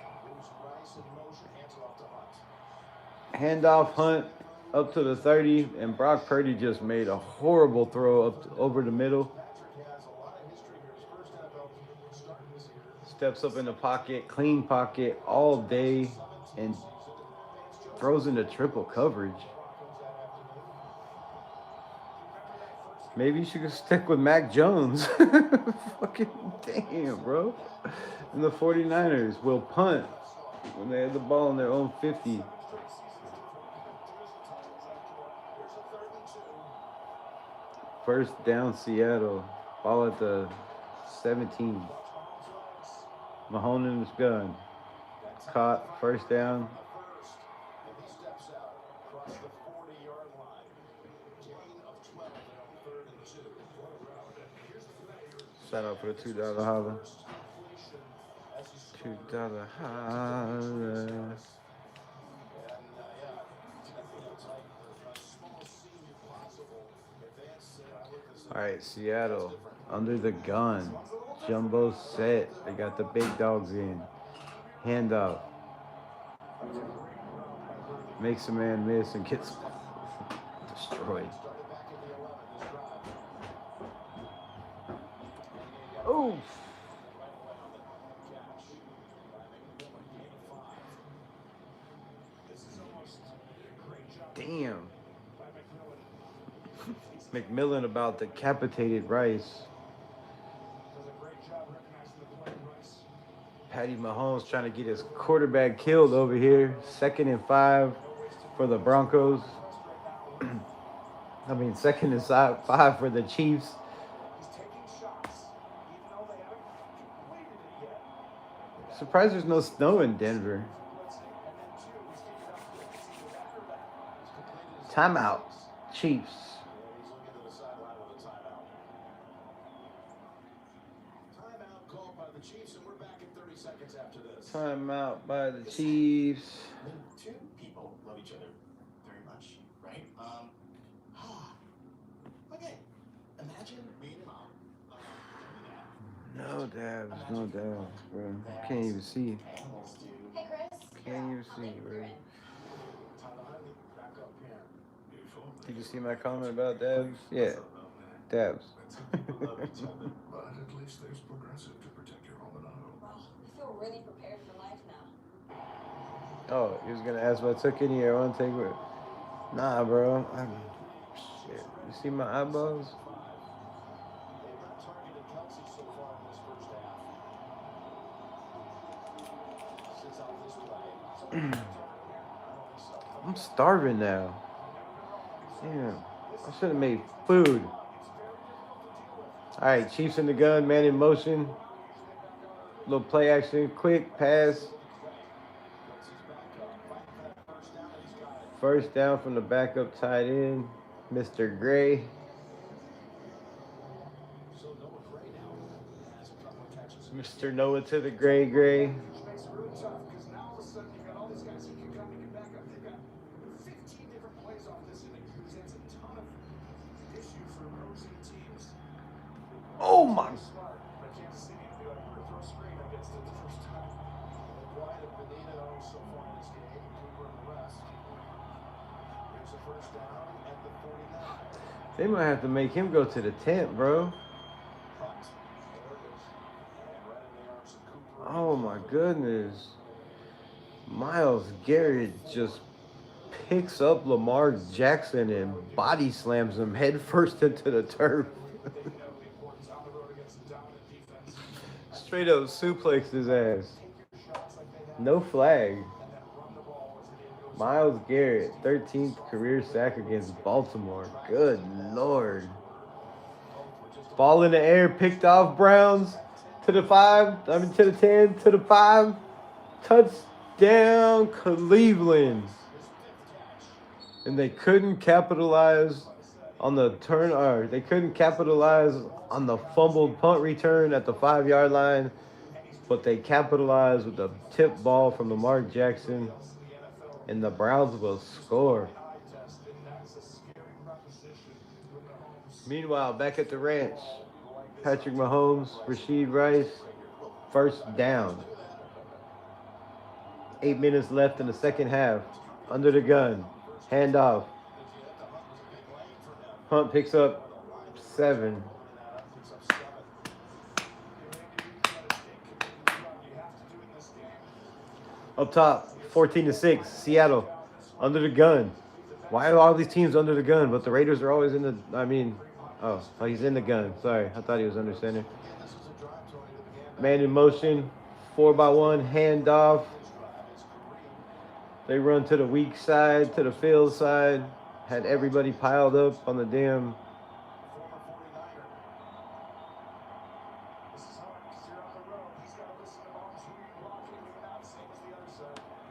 Handoff Hunt up to the 30, and Brock Purdy just made a horrible throw over the middle. Steps up in the pocket, clean pocket all day, and throws into triple coverage. Maybe you should stick with Mac Jones. Fucking damn, bro. And the 49ers will punt when they have the ball on their own 50. First down, Seattle. Ball at the 17. Mahone in his gun. Caught. First down. Shout out for the $2 holler. $2 holler. All right, Seattle under the gun. Jumbo set. They got the big dogs in. Handoff. Makes a man miss and gets destroyed. Oh. Damn. McMillan about decapitated Rice. Patty Mahomes trying to get his quarterback killed over here. 2nd and 5 for the Broncos. 2nd and 5 for the Chiefs. Surprised there's no snow in Denver. Timeout. Chiefs. Timeout by the Chiefs. Two people love each other very much, right? Okay. Imagine being a mom. No dabs, no dabs, bro. Can't even see. Hey, Chris. Can't even see, bro. Did you see my comment about dabs? Yeah, dabs. But at least there's Progressive to protect your home and auto. Well, I feel really prepared for life now. Oh, he was gonna ask if I took any or one take with. Nah, bro. Shit. You see my eyeballs? I'm starving now. Damn. I should have made food. All right, Chiefs in the gun, man in motion. Little play action, quick pass. First down from the backup tight end, Mr. Gray. Mr. Noah to the Gray. Oh my. They might have to make him go to the tent, bro. Oh my goodness. Miles Garrett just picks up Lamar Jackson and body slams him head first into the turf. Straight up suplexed his ass. No flag. Miles Garrett, 13th career sack against Baltimore. Good Lord. Ball in the air, picked off Browns to the 5, to the 10, to the 5. Touchdown, Cleveland. And they couldn't capitalize on the turn, or they couldn't capitalize on the fumbled punt return at the 5-yard line, but they capitalized with the tip ball from Lamar Jackson, and the Browns will score. Meanwhile, back at the ranch, Patrick Mahomes, Rashid Rice, first down. 8 minutes left in the second half. Under the gun, handoff. Hunt picks up 7. Up top, 14-6, Seattle, under the gun. Why are all these teams under the gun? But the Raiders are always in the, oh, he's in the gun. Sorry, I thought he was under center. Man in motion, 4x1, handoff. They run to the weak side, to the field side. Had everybody piled up on the damn.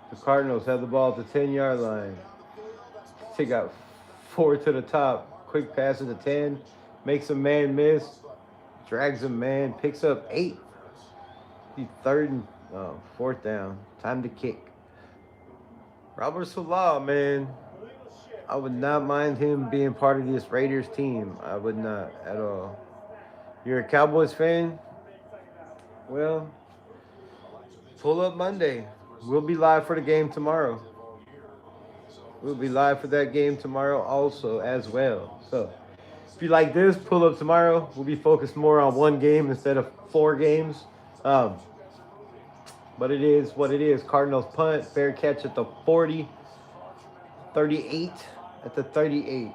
The Cardinals have the ball at the 10-yard line. They got 4 to the top. Quick pass to the 10. Makes a man miss. Drags a man. Picks up 8. He's 4th down. Time to kick. Robert Salah, man. I would not mind him being part of this Raiders team. I would not at all. You're a Cowboys fan? Well, pull up Monday. We'll be live for the game tomorrow. We'll be live for that game tomorrow also as well. So if you like this, pull up tomorrow. We'll be focused more on one game instead of 4 games. But it is what it is. Cardinals punt. Fair catch at the 40. 38 at the 38.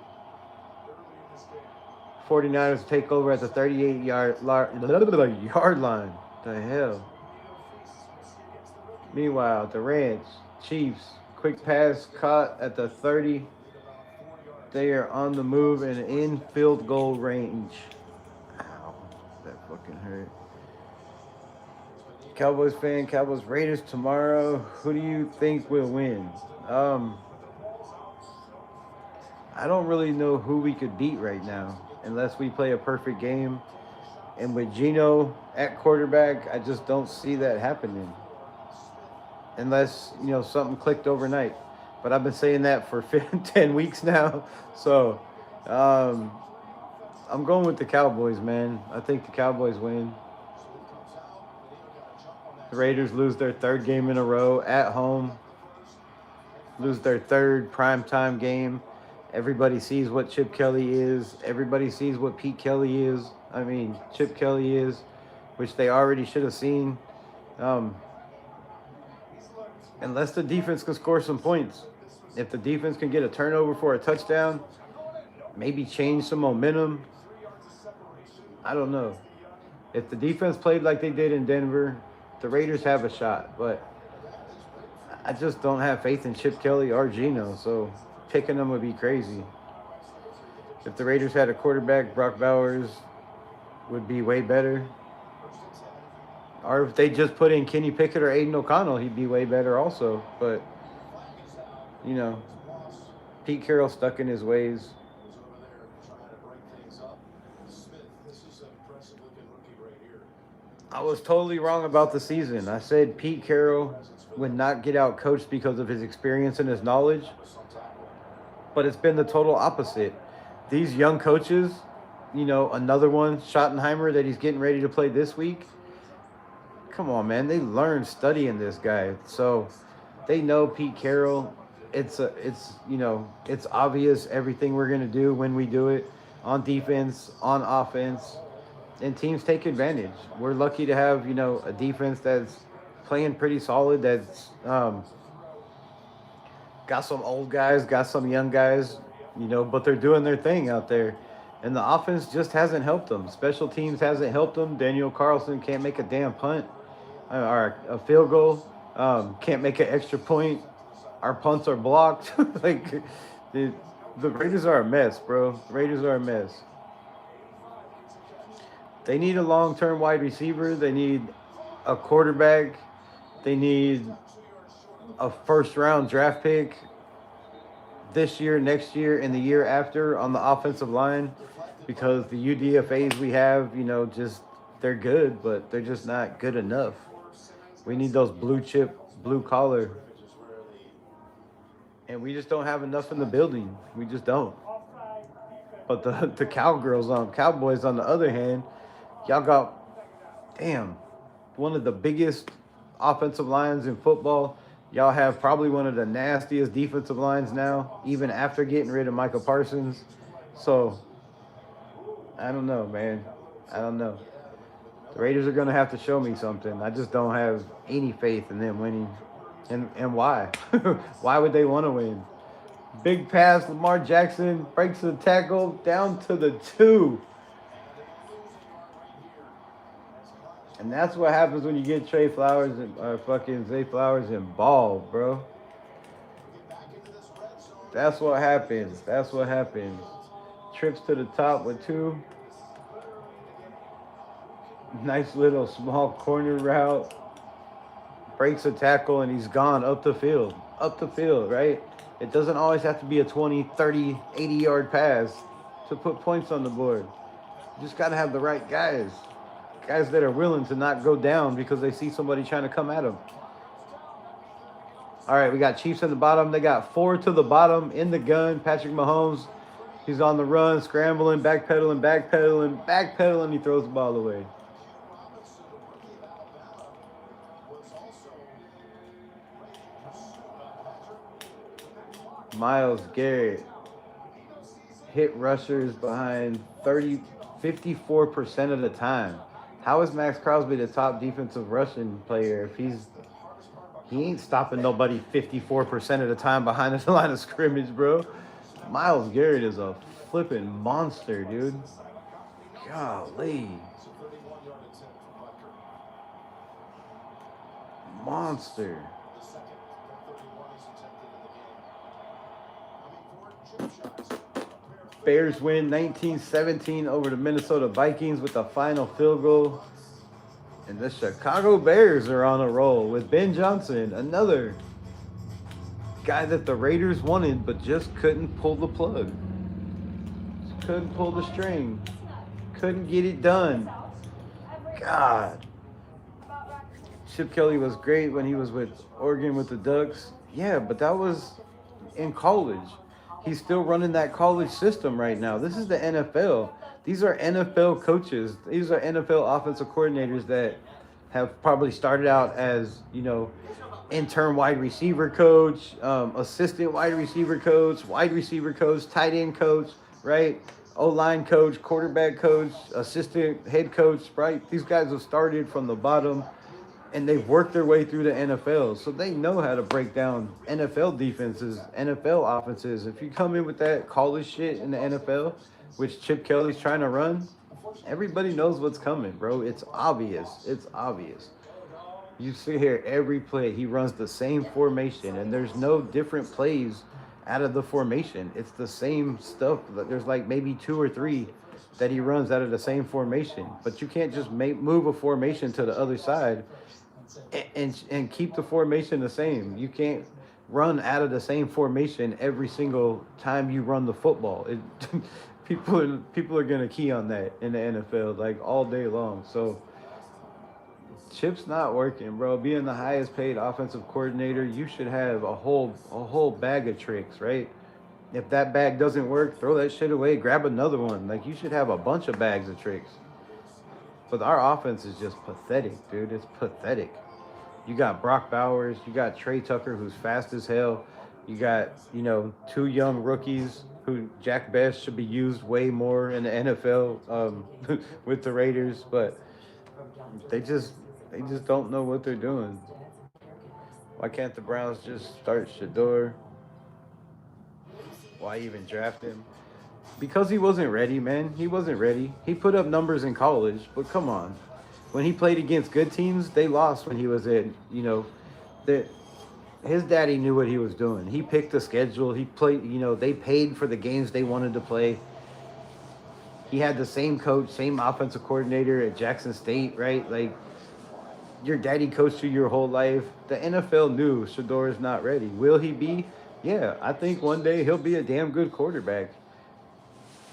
49ers take over at the 38-yard line. The hell? Meanwhile, the Ranch, Chiefs, quick pass caught at the 30. They are on the move and in field goal range. Ow, that fucking hurt. Cowboys fan, Cowboys Raiders tomorrow. Who do you think will win? I don't really know who we could beat right now unless we play a perfect game. And with Geno at quarterback, I just don't see that happening. Unless, something clicked overnight. But I've been saying that for 10 weeks now. So I'm going with the Cowboys, man. I think the Cowboys win. The Raiders lose their third game in a row at home. Lose their third primetime game. Everybody sees what Chip Kelly is. Everybody sees what Chip Kelly is, which they already should have seen. Unless the defense can score some points. If the defense can get a turnover for a touchdown, maybe change some momentum. I don't know. If the defense played like they did in Denver, the Raiders have a shot. But I just don't have faith in Chip Kelly or Geno, so picking them would be crazy. If the Raiders had a quarterback, Brock Bowers would be way better. Or if they just put in Kenny Pickett or Aiden O'Connell, he'd be way better also. But, Pete Carroll stuck in his ways. I was totally wrong about the season. I said Pete Carroll would not get out coached because of his experience and his knowledge. But it's been the total opposite. These young coaches, another one, Schottenheimer, that he's getting ready to play this week. Come on, man. They learned studying this guy. So they know Pete Carroll. It's obvious everything we're going to do when we do it on defense, on offense, and teams take advantage. We're lucky to have, a defense that's playing pretty solid, that's got some old guys, got some young guys, but they're doing their thing out there. And the offense just hasn't helped them. Special teams hasn't helped them. Daniel Carlson can't make a damn punt or a field goal. Can't make an extra point. Our punts are blocked. The Raiders are a mess, bro. The Raiders are a mess. They need a long-term wide receiver. They need a quarterback. They need a first-round draft pick this year, next year, and the year after on the offensive line, because the UDFAs we have, they're good, but they're just not good enough. We need those blue chip, blue collar, and we just don't have enough in the building. We just don't. But the Cowboys on the other hand, y'all got, one of the biggest offensive lines in football. Y'all have probably one of the nastiest defensive lines now, even after getting rid of Micah Parsons. So, I don't know, man. I don't know. The Raiders are going to have to show me something. I just don't have any faith in them winning. And why? Why would they want to win? Big pass, Lamar Jackson breaks the tackle down to the 2. And that's what happens when you get Trey Flowers and fucking Zay Flowers and Ball, bro. That's what happens. That's what happens. Trips to the top with 2. Nice little small corner route. Breaks a tackle and he's gone up the field. Up the field, right? It doesn't always have to be a 20, 30, 80-yard pass to put points on the board. You just got to have the right guys. Guys that are willing to not go down because they see somebody trying to come at them. All right, we got Chiefs in the bottom. They got 4 to the bottom in the gun. Patrick Mahomes, he's on the run, scrambling, backpedaling. He throws the ball away. Myles Garrett hit rushers behind 54% of the time. How is Max Crosby the top defensive rushing player if he ain't stopping nobody 54% of the time behind the line of scrimmage, bro? Myles Garrett is a flipping monster, dude. Golly. Monster. Bears win 19-17 over the Minnesota Vikings with the final field goal. And the Chicago Bears are on a roll with Ben Johnson, another guy that the Raiders wanted but just couldn't pull the plug. Couldn't pull the string. Couldn't get it done. God. Chip Kelly was great when he was with Oregon with the Ducks. Yeah, but that was in college. He's still running that college system right now. This is the NFL. These are NFL coaches. These are NFL offensive coordinators that have probably started out as, intern wide receiver coach, assistant wide receiver coach, tight end coach, right? O-line coach, quarterback coach, assistant head coach, right? These guys have started from the bottom and they've worked their way through the NFL. So they know how to break down NFL defenses, NFL offenses. If you come in with that college shit in the NFL, which Chip Kelly's trying to run, everybody knows what's coming, bro. It's obvious. It's obvious. You see here every play, he runs the same formation, and there's no different plays out of the formation. It's the same stuff. There's like maybe 2 or 3 that he runs out of the same formation. But you can't just move a formation to the other side and keep the formation the same. You can't run out of the same formation every single time you run the football. People are gonna key on that in the NFL like all day long. So Chip's not working, bro. Being the highest paid offensive coordinator, you should have a whole bag of tricks, right? If that bag doesn't work, throw that shit away, grab another one. Like, you should have a bunch of bags of tricks. But our offense is just pathetic, dude. It's pathetic. You got Brock Bowers, you got Trey Tucker, who's fast as hell. You got, 2 young rookies who Jack Best should be used way more in the NFL with the Raiders, but they just don't know what they're doing. Why can't the Browns just start Shador? Why even draft him? Because he wasn't ready, man. He wasn't ready. He put up numbers in college, but come on. When he played against good teams, they lost when he was in, his daddy knew what he was doing. He picked the schedule. He played, they paid for the games they wanted to play. He had the same coach, same offensive coordinator at Jackson State, right? Like, your daddy coached you your whole life. The NFL knew Shador is not ready. Will he be? Yeah, I think one day he'll be a damn good quarterback.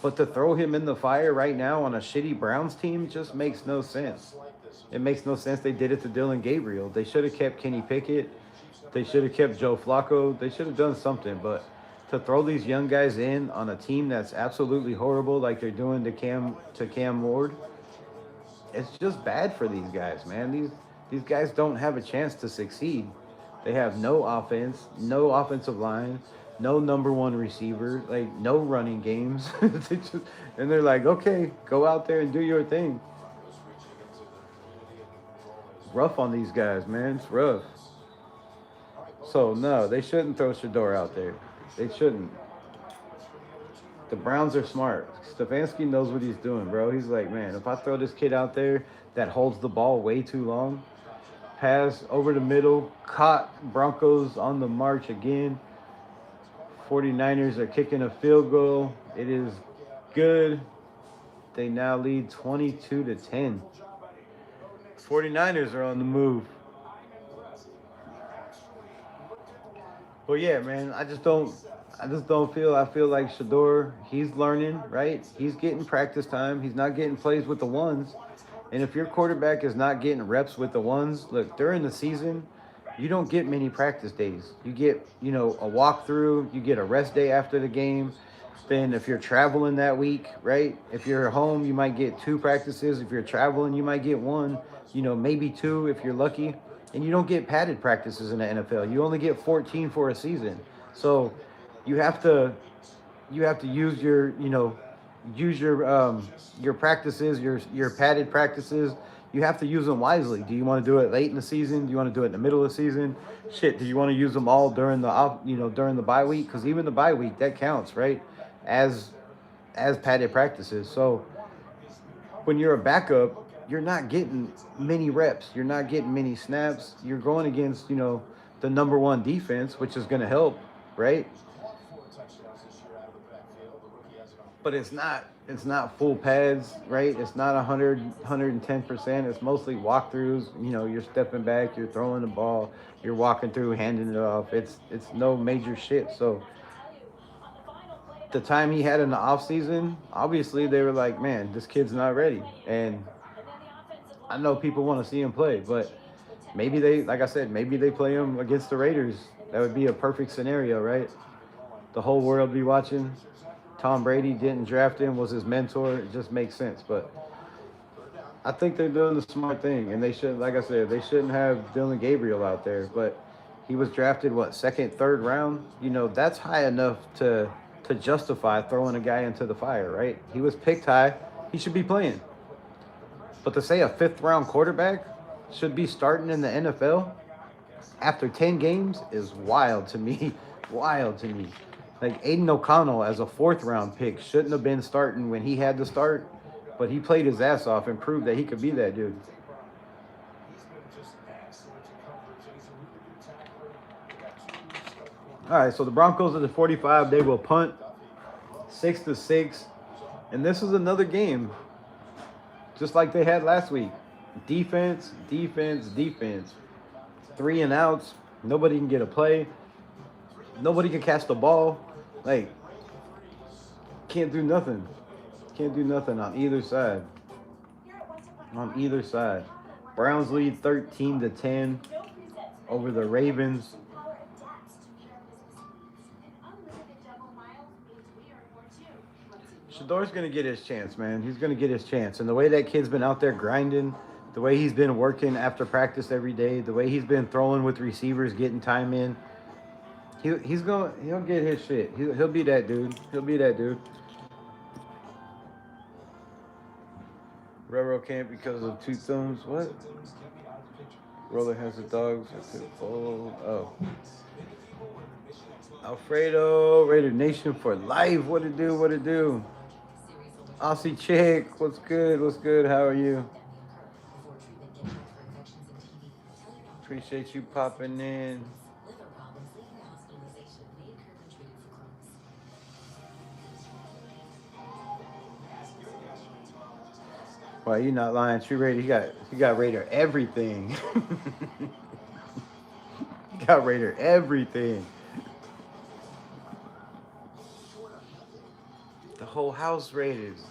But to throw him in the fire right now on a shitty Browns team just makes no sense. It makes no sense they did it to Dylan Gabriel. They should have kept Kenny Pickett. They should have kept Joe Flacco. They should have done something. But to throw these young guys in on a team that's absolutely horrible like they're doing to Cam Ward, it's just bad for these guys, man. These guys don't have a chance to succeed. They have no offense, no offensive line, no number one receiver, like no running games. And they're like, okay, go out there and do your thing. Rough on these guys, man. It's rough. So, no, they shouldn't throw Shador out there. They shouldn't. The Browns are smart. Stefanski knows what he's doing, bro. He's like, man, if I throw this kid out there that holds the ball way too long, pass over the middle, caught Broncos on the march again. 49ers are kicking a field goal. It is good. They now lead 22-10. 49ers are on the move. But yeah, man, I feel like Shador, he's learning, right? He's getting practice time. He's not getting plays with the ones. And if your quarterback is not getting reps with the ones, look, during the season, you don't get many practice days. You get, a walkthrough. You get a rest day after the game. Then if you're traveling that week, right? If you're home, you might get 2 practices. If you're traveling, you might get 1, maybe 2 if you're lucky. And you don't get padded practices in the NFL. You only get 14 for a season. So you have to use your practices, your padded practices. You have to use them wisely. Do you want to do it late in the season? Do you want to do it in the middle of the season? Shit, do you want to use them all during the bye week? Because even the bye week, that counts, right? As padded practices. So when you're a backup, you're not getting many reps. You're not getting many snaps. You're going against, the number one defense, which is going to help, right? but it's not full pads, right? It's not 110%. It's mostly walkthroughs. You know, you're stepping back, you're throwing the ball, you're walking through, handing it off. It's no major shit. So the time he had in the off season, obviously they were like, man, this kid's not ready. And I know people want to see him play, but maybe they, like I said, maybe they play him against the Raiders. That would be a perfect scenario, right? The whole world be watching. Tom Brady didn't draft him, was his mentor. It just makes sense. But I think they're doing the smart thing, and they should, like I said, they shouldn't have Dylan Gabriel out there. But he was drafted what, second, third round? You know, that's high enough to justify throwing a guy into the fire, right? He was picked high. He should be playing. But to say a fifth round quarterback should be starting in the NFL after 10 games is wild to me. Wild to me. Like Aiden O'Connell as a fourth round pick shouldn't have been starting when he had to start, but he played his ass off and proved that he could be that dude. All right, so the Broncos at the 45, they will punt 6-6. And this is another game, just like they had last week. Defense, defense, defense. 3 and outs. Nobody can get a play. Nobody can catch the ball. Like, can't do nothing. Can't do nothing on either side. On either side. Browns lead 13-10 over the Ravens. Shador's going to get his chance, man. He's going to get his chance. And the way that kid's been out there grinding, the way he's been working after practice every day, the way he's been throwing with receivers, getting time in, he'll get his shit. He'll be that dude. He'll be that dude. Railroad can't because of 2 thumbs. What? Roller has the dogs. Oh. Alfredo, Raider Nation for life. What it do? What it do? Aussie chick, what's good? What's good? How are you? Appreciate you popping in. Well, you're not lying. True Raider, he got Raider everything. He got Raider everything. The whole house Raiders.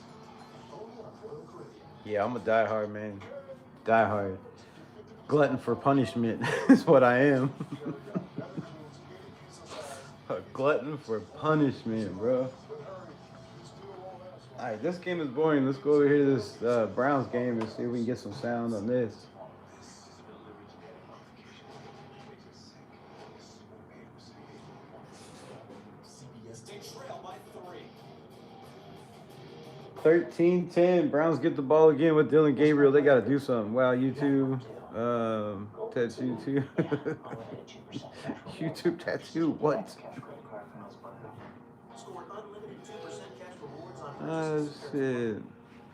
Yeah, I'm a diehard, man. Diehard. Glutton for punishment is what I am. A glutton for punishment, bro. All right, this game is boring. Let's go over here to this Browns game and see if we can get some sound on this. They trail by 3. 13-10. Browns get the ball again with Dylan Gabriel. They got to do something. Wow, YouTube. Tattoo too. YouTube tattoo. What? Oh shit.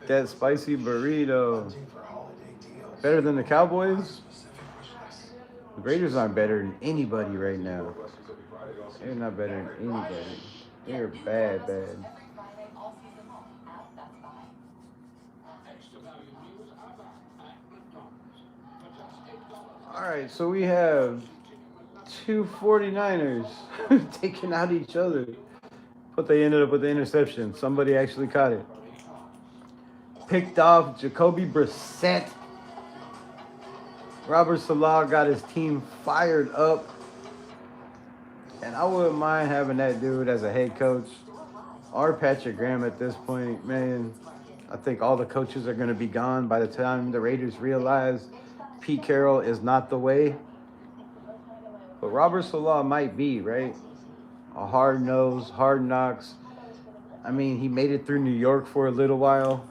That spicy burrito. Better than the Cowboys? The Raiders aren't better than anybody right now. They're not better than anybody. They're bad. All right, so we have 2 49ers taking out each other. But they ended up with the interception. Somebody actually caught it. Picked off Jacoby Brissett. Robert Saleh got his team fired up. And I wouldn't mind having that dude as a head coach. Or Patrick Graham at this point, man. I think all the coaches are going to be gone by the time the Raiders realize Pete Carroll is not the way. But Robert Saleh might be, right? A hard nose, hard knocks. I mean, he made it through New York for a little while.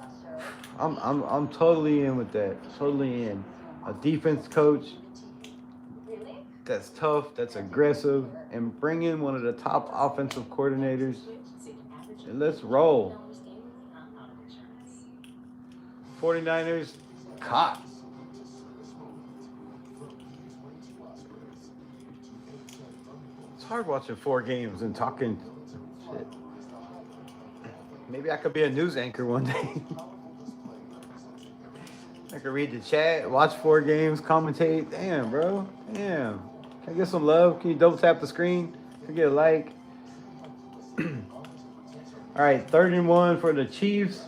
I'm totally in with that. Totally in. A defense coach that's tough, that's aggressive, and bring in one of the top offensive coordinators. And let's roll. 49ers caught. It's hard watching 4 games and talking shit. Maybe I could be a news anchor one day. I could read the chat, watch 4 games, commentate. Damn, bro. Damn. Can I get some love? Can you double tap the screen? Can I get a like? All right, 3rd and 1 for the Chiefs.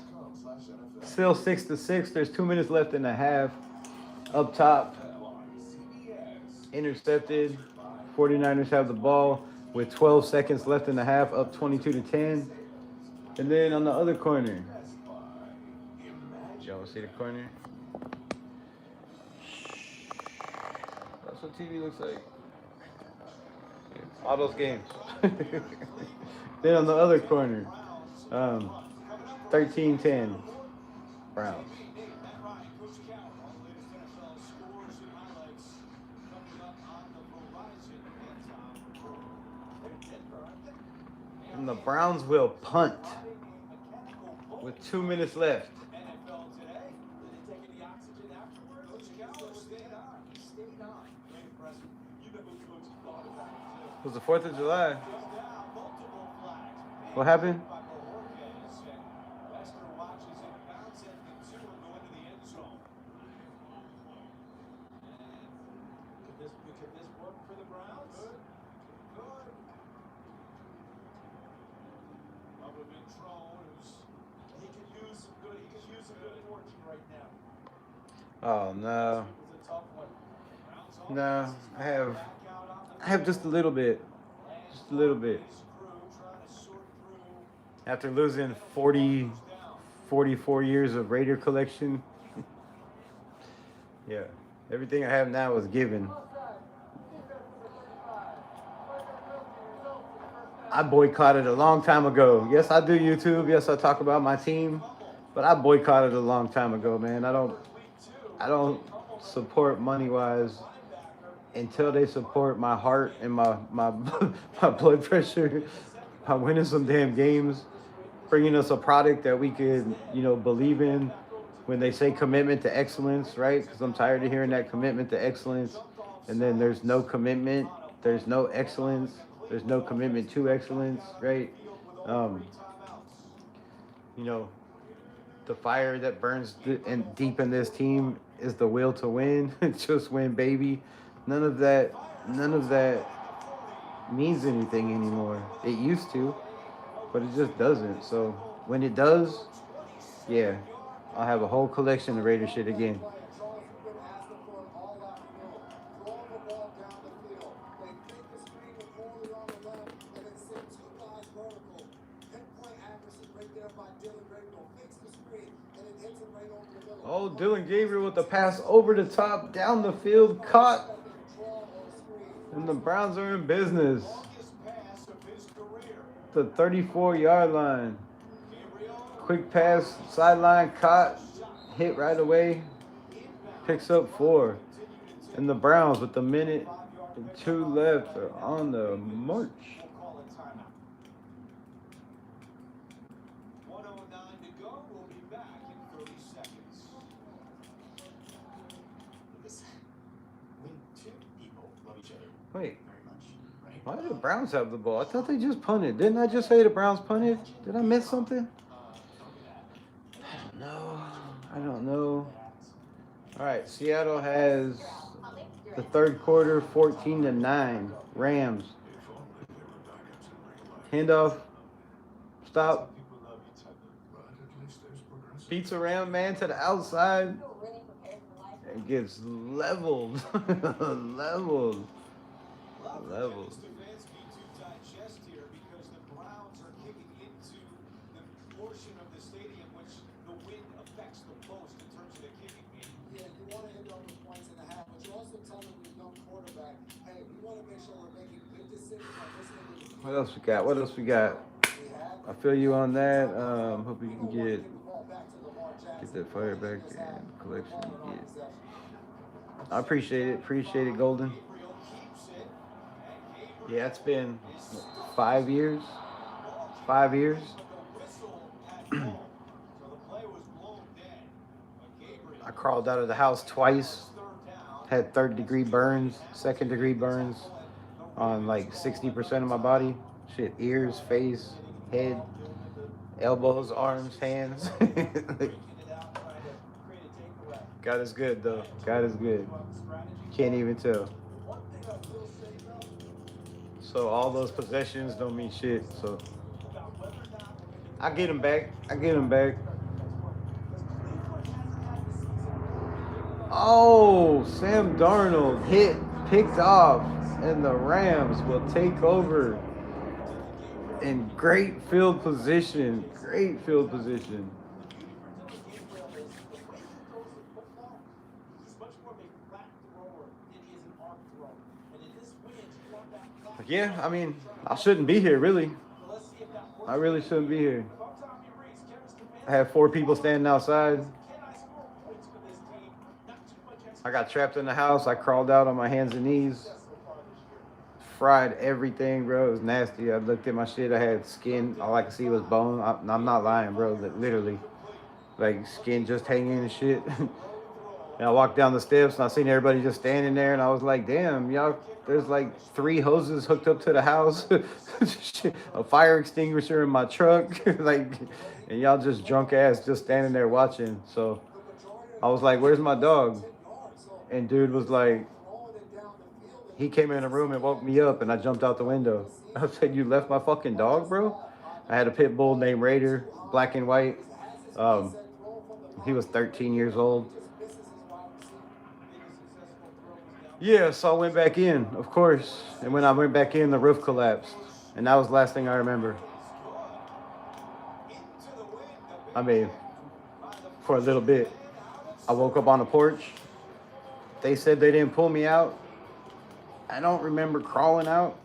Still 6-6. There's 2 minutes left in the half. Up top, intercepted. 49ers have the ball with 12 seconds left in the half, up 22-10. And then on the other corner, y'all see the corner? That's what TV looks like. All those games. Then on the other corner, 13-10, Browns. And the Browns will punt with 2 minutes left. It was the 4th of July. What happened? Oh no. No, I have just a little bit. Just a little bit. After losing 44 years of Raider collection. Yeah. Everything I have now is given. I boycotted a long time ago. Yes, I do YouTube. Yes, I talk about my team. But I boycotted a long time ago, man. I don't support money-wise until they support my heart and my my blood pressure by winning some damn games, bringing us a product that we could, believe in. When they say commitment to excellence, right? Because I'm tired of hearing that commitment to excellence, and then there's no commitment, there's no excellence, there's no commitment to excellence, right? The fire that burns deep in this team is the will to win. Just win, baby. None of that means anything anymore. It used to, but it just doesn't. So when it does, yeah, I'll have a whole collection of Raider shit again. Oh, Dylan Gabriel with the pass over the top, down the field, caught. And the Browns are in business. The 34-yard line. Quick pass, sideline, caught, hit right away. Picks up 4. And the Browns with the 1:02 left are on the march. Wait, why did the Browns have the ball? I thought they just punted. Didn't I just say the Browns punted? Did I miss something? I don't know. All right, Seattle has the 3rd quarter, 14-9. Rams. Handoff. Stop. Beats a Ram man to the outside. And gets leveled. Leveled. What else we got? I feel you on that. Hope you can get that fire back and collection. I appreciate it, Golden. Yeah, it's been 5 years. 5 years. I crawled out of the house twice. Had 3rd-degree burns, 2nd-degree burns on like 60% of my body. Shit, ears, face, head. Elbows, arms, hands. God is good, though. God is good. Can't even tell. So all those possessions don't mean shit. So I get him back. I get him back. Oh, Sam Darnold picked off, and the Rams will take over in great field position. Great field position. Yeah, I mean, I shouldn't be here, really. I really shouldn't be here. I had 4 people standing outside. I got trapped in the house. I crawled out on my hands and knees. Fried everything, bro. It was nasty. I looked at my shit. I had skin. All I could see was bone. I'm not lying, bro. Literally. Like, skin just hanging and shit. And I walked down the steps and I seen everybody just standing there. And I was like, damn, y'all, there's like 3 hoses hooked up to the house. A fire extinguisher in my truck. Like, and y'all just drunk ass just standing there watching. So I was like, where's my dog? And dude was like, he came in the room and woke me up, and I jumped out the window. I said, you left my fucking dog, bro? I had a pit bull named Raider, black and white. He was 13 years old. Yeah, so I went back in, of course. And when I went back in, the roof collapsed. And that was the last thing I remember. I mean, for a little bit. I woke up on the porch. They said they didn't pull me out. I don't remember crawling out,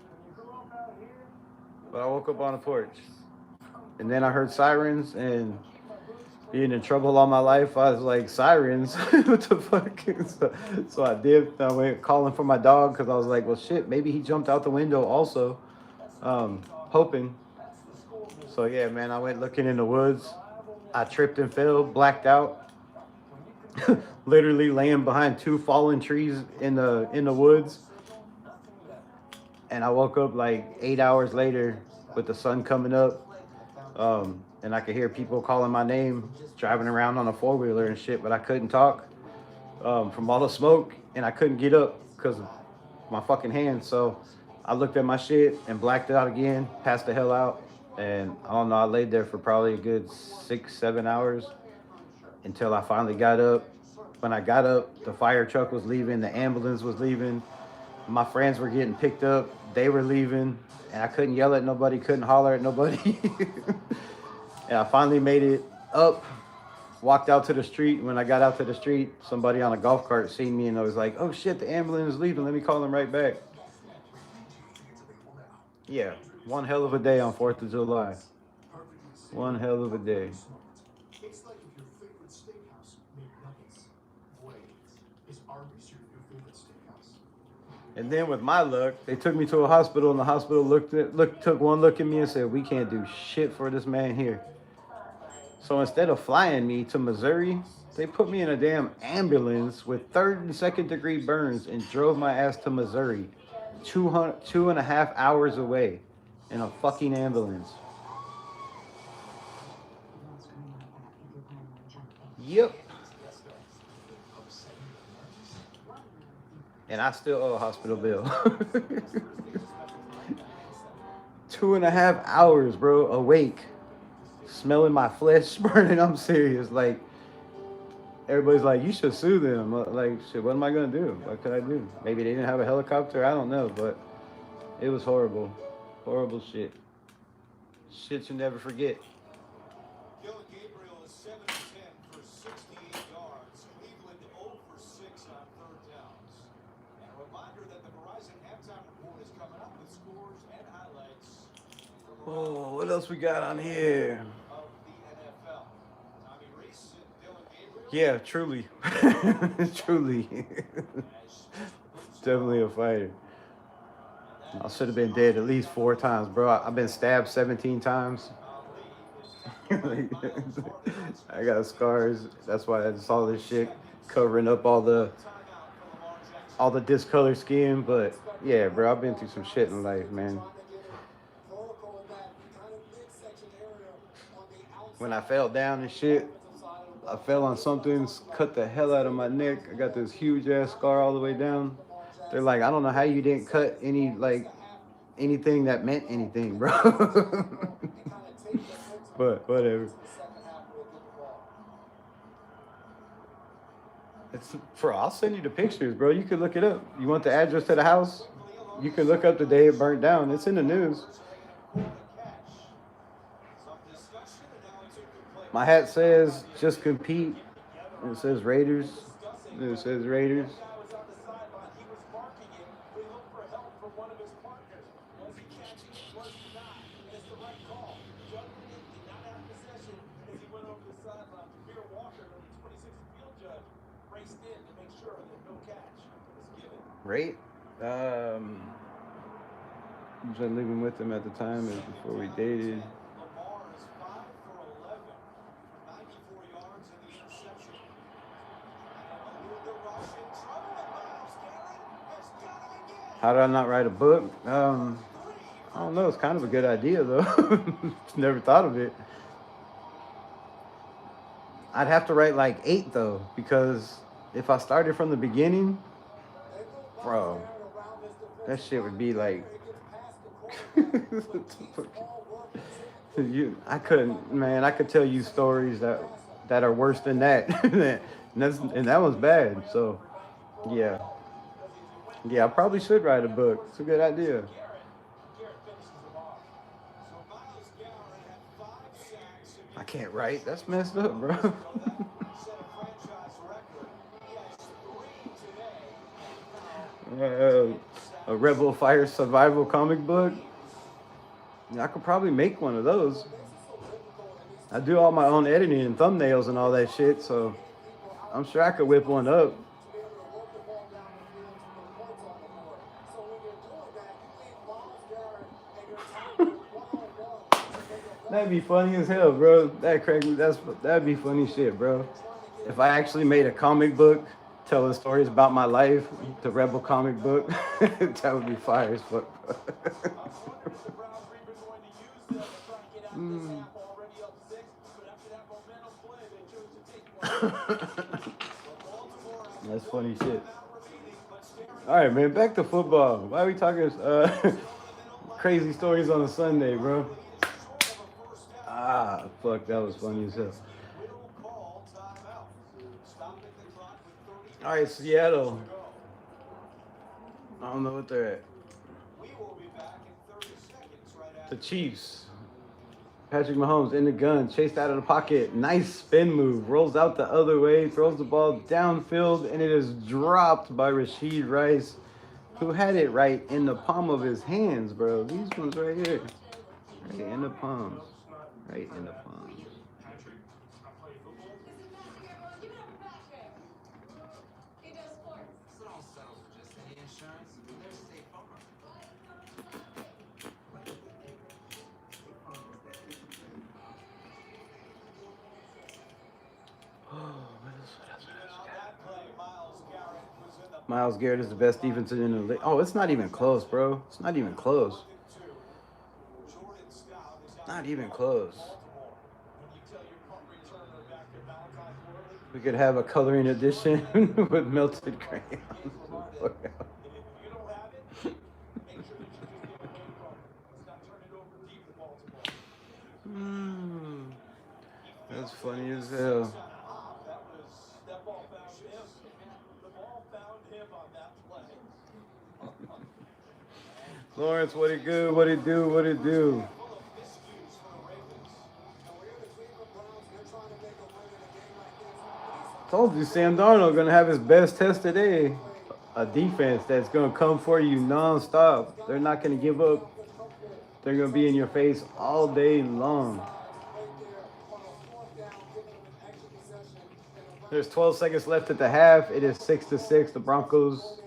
but I woke up on the porch. And then I heard sirens, and being in trouble all my life, I was like, sirens? What the fuck? So I dipped. I went calling for my dog because I was like, well, shit, maybe he jumped out the window also, hoping. So, yeah, man, I went looking in the woods. I tripped and fell, blacked out. Literally laying behind 2 fallen trees in the woods. And I woke up like 8 hours later with the sun coming up. And I could hear people calling my name, driving around on a 4-wheeler and shit, but I couldn't talk from all the smoke, and I couldn't get up because of my fucking hands. So I looked at my shit and blacked out again, passed the hell out. And I don't know, I laid there for probably a good 6-7 hours until I finally got up. When I got up, the fire truck was leaving, the ambulance was leaving. My friends were getting picked up. They were leaving. And I couldn't yell at nobody, couldn't holler at nobody. And I finally made it up, walked out to the street. When I got out to the street, somebody on a golf cart seen me and I was like, oh shit, the ambulance is leaving. Let me call them right back. Yeah, one hell of a day on 4th of July. One hell of a day. It's like if your favorite steakhouse made nuggets. Wait, is Arby's your favorite steakhouse? And then with my luck, they took me to a hospital, and the hospital took one look at me and said, we can't do shit for this man here. So instead of flying me to Missouri, they put me in a damn ambulance with 3rd and 2nd degree burns and drove my ass to Missouri, 2.5 hours away in a fucking ambulance. Yep. And I still owe a hospital bill. 2.5 hours, bro, awake. Smelling my flesh burning. I'm serious. Like, everybody's like, you should sue them. Like, shit, what am I going to do? What could I do? Maybe they didn't have a helicopter. I don't know. But it was horrible. Horrible shit. Shit you never forget. Oh, what else we got on here? Yeah, truly. Truly. Definitely a fighter. I should have been dead at least 4 times, bro. I've been stabbed 17 times. I got scars. That's why I saw this shit covering up all the discolored skin. But yeah, bro, I've been through some shit in life, man. when I fell down and shit. I fell on something, cut the hell out of my neck. I got this huge ass scar all the way down. They're like, I don't know how you didn't cut anything that meant anything, bro. But whatever. I'll send you the pictures, bro. You can look it up. You want the address to the house? You can look up the day it burnt down. It's in the news. My hat says just compete. It says Raiders. It says Raiders. Rate? I was living with him at the time before we dated. How did I not write a book? I don't know. It's kind of a good idea, though. Never thought of it. I'd have to write like 8, though, because if I started from the beginning, bro, that shit would be like... I could tell you stories that are worse than that. and that was bad, so, yeah. Yeah, I probably should write a book. It's a good idea. I can't write. That's messed up, bro. A Rebel Fire survival comic book. I could probably make one of those. I do all my own editing and thumbnails and all that shit, so I'm sure I could whip one up. That'd be funny as hell, bro. That'd be funny shit, bro. If I actually made a comic book telling stories about my life, the Rebel comic book, that would be fire as fuck. That's funny shit. All right, man, back to football. Why are we talking crazy stories on a Sunday, bro? Fuck, that was funny as hell. All right, Seattle. I don't know what they're at. The Chiefs. Patrick Mahomes in the gun, chased out of the pocket. Nice spin move. Rolls out the other way, throws the ball downfield, and it is dropped by Rashid Rice, who had it right in the palm of his hands, bro. These ones right here. Right in the palms. Right in the palms. Myles Garrett is the best defense in the league. Oh, it's not even close, bro. It's not even close. Not even close. We could have a coloring edition with melted crayons. That's funny as hell. Lawrence, what it do? What it do? What it do? Told you Sam Darnold gonna have his best test today. A defense that's gonna come for you nonstop. They're not gonna give up. They're gonna be in your face all day long. There's 12 seconds left at the half. It is 6-6. The Broncos.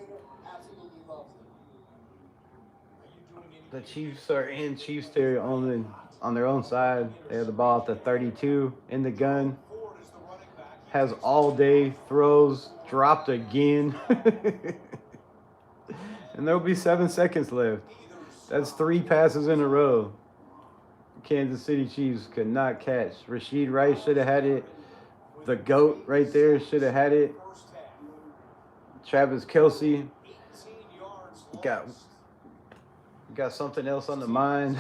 The Chiefs are in Chiefs territory on their own side. They have the ball at the 32 in the gun. Has all day, throws, dropped again. And there'll be 7 seconds left. That's 3 passes in a row. Kansas City Chiefs could not catch. Rashid Rice should have had it. The GOAT right there should have had it. Travis Kelce got something else on the mind.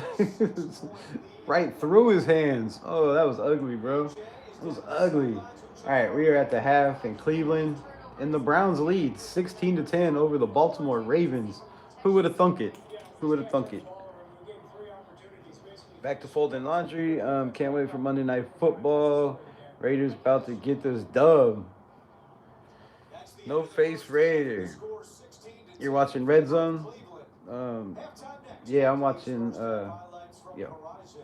Right through his hands. Oh, that was ugly, bro. It was ugly. All right, we are at the half in Cleveland, and the Browns lead 16-10 over the Baltimore Ravens. Who would have thunk it? Who would have thunk it? Back to folding laundry. Can't wait for Monday Night Football. Raiders about to get this dub. No face Raider. You're watching Red Zone? Yeah, I'm watching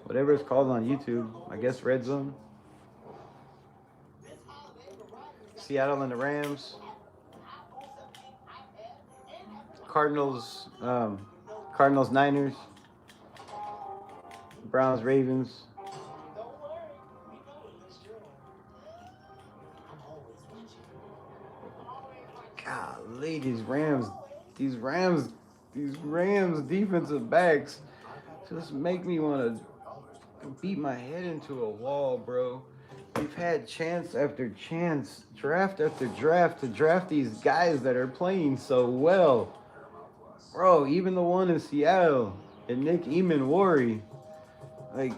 whatever it's called on YouTube. I guess Red Zone. Seattle and the Rams. Cardinals, Niners. Browns, Ravens. Golly, these Rams defensive backs just make me want to beat my head into a wall, bro. We've had chance after chance, draft after draft to draft these guys that are playing so well. Bro, even the one in Seattle and Nick Eamon-Worry. Like,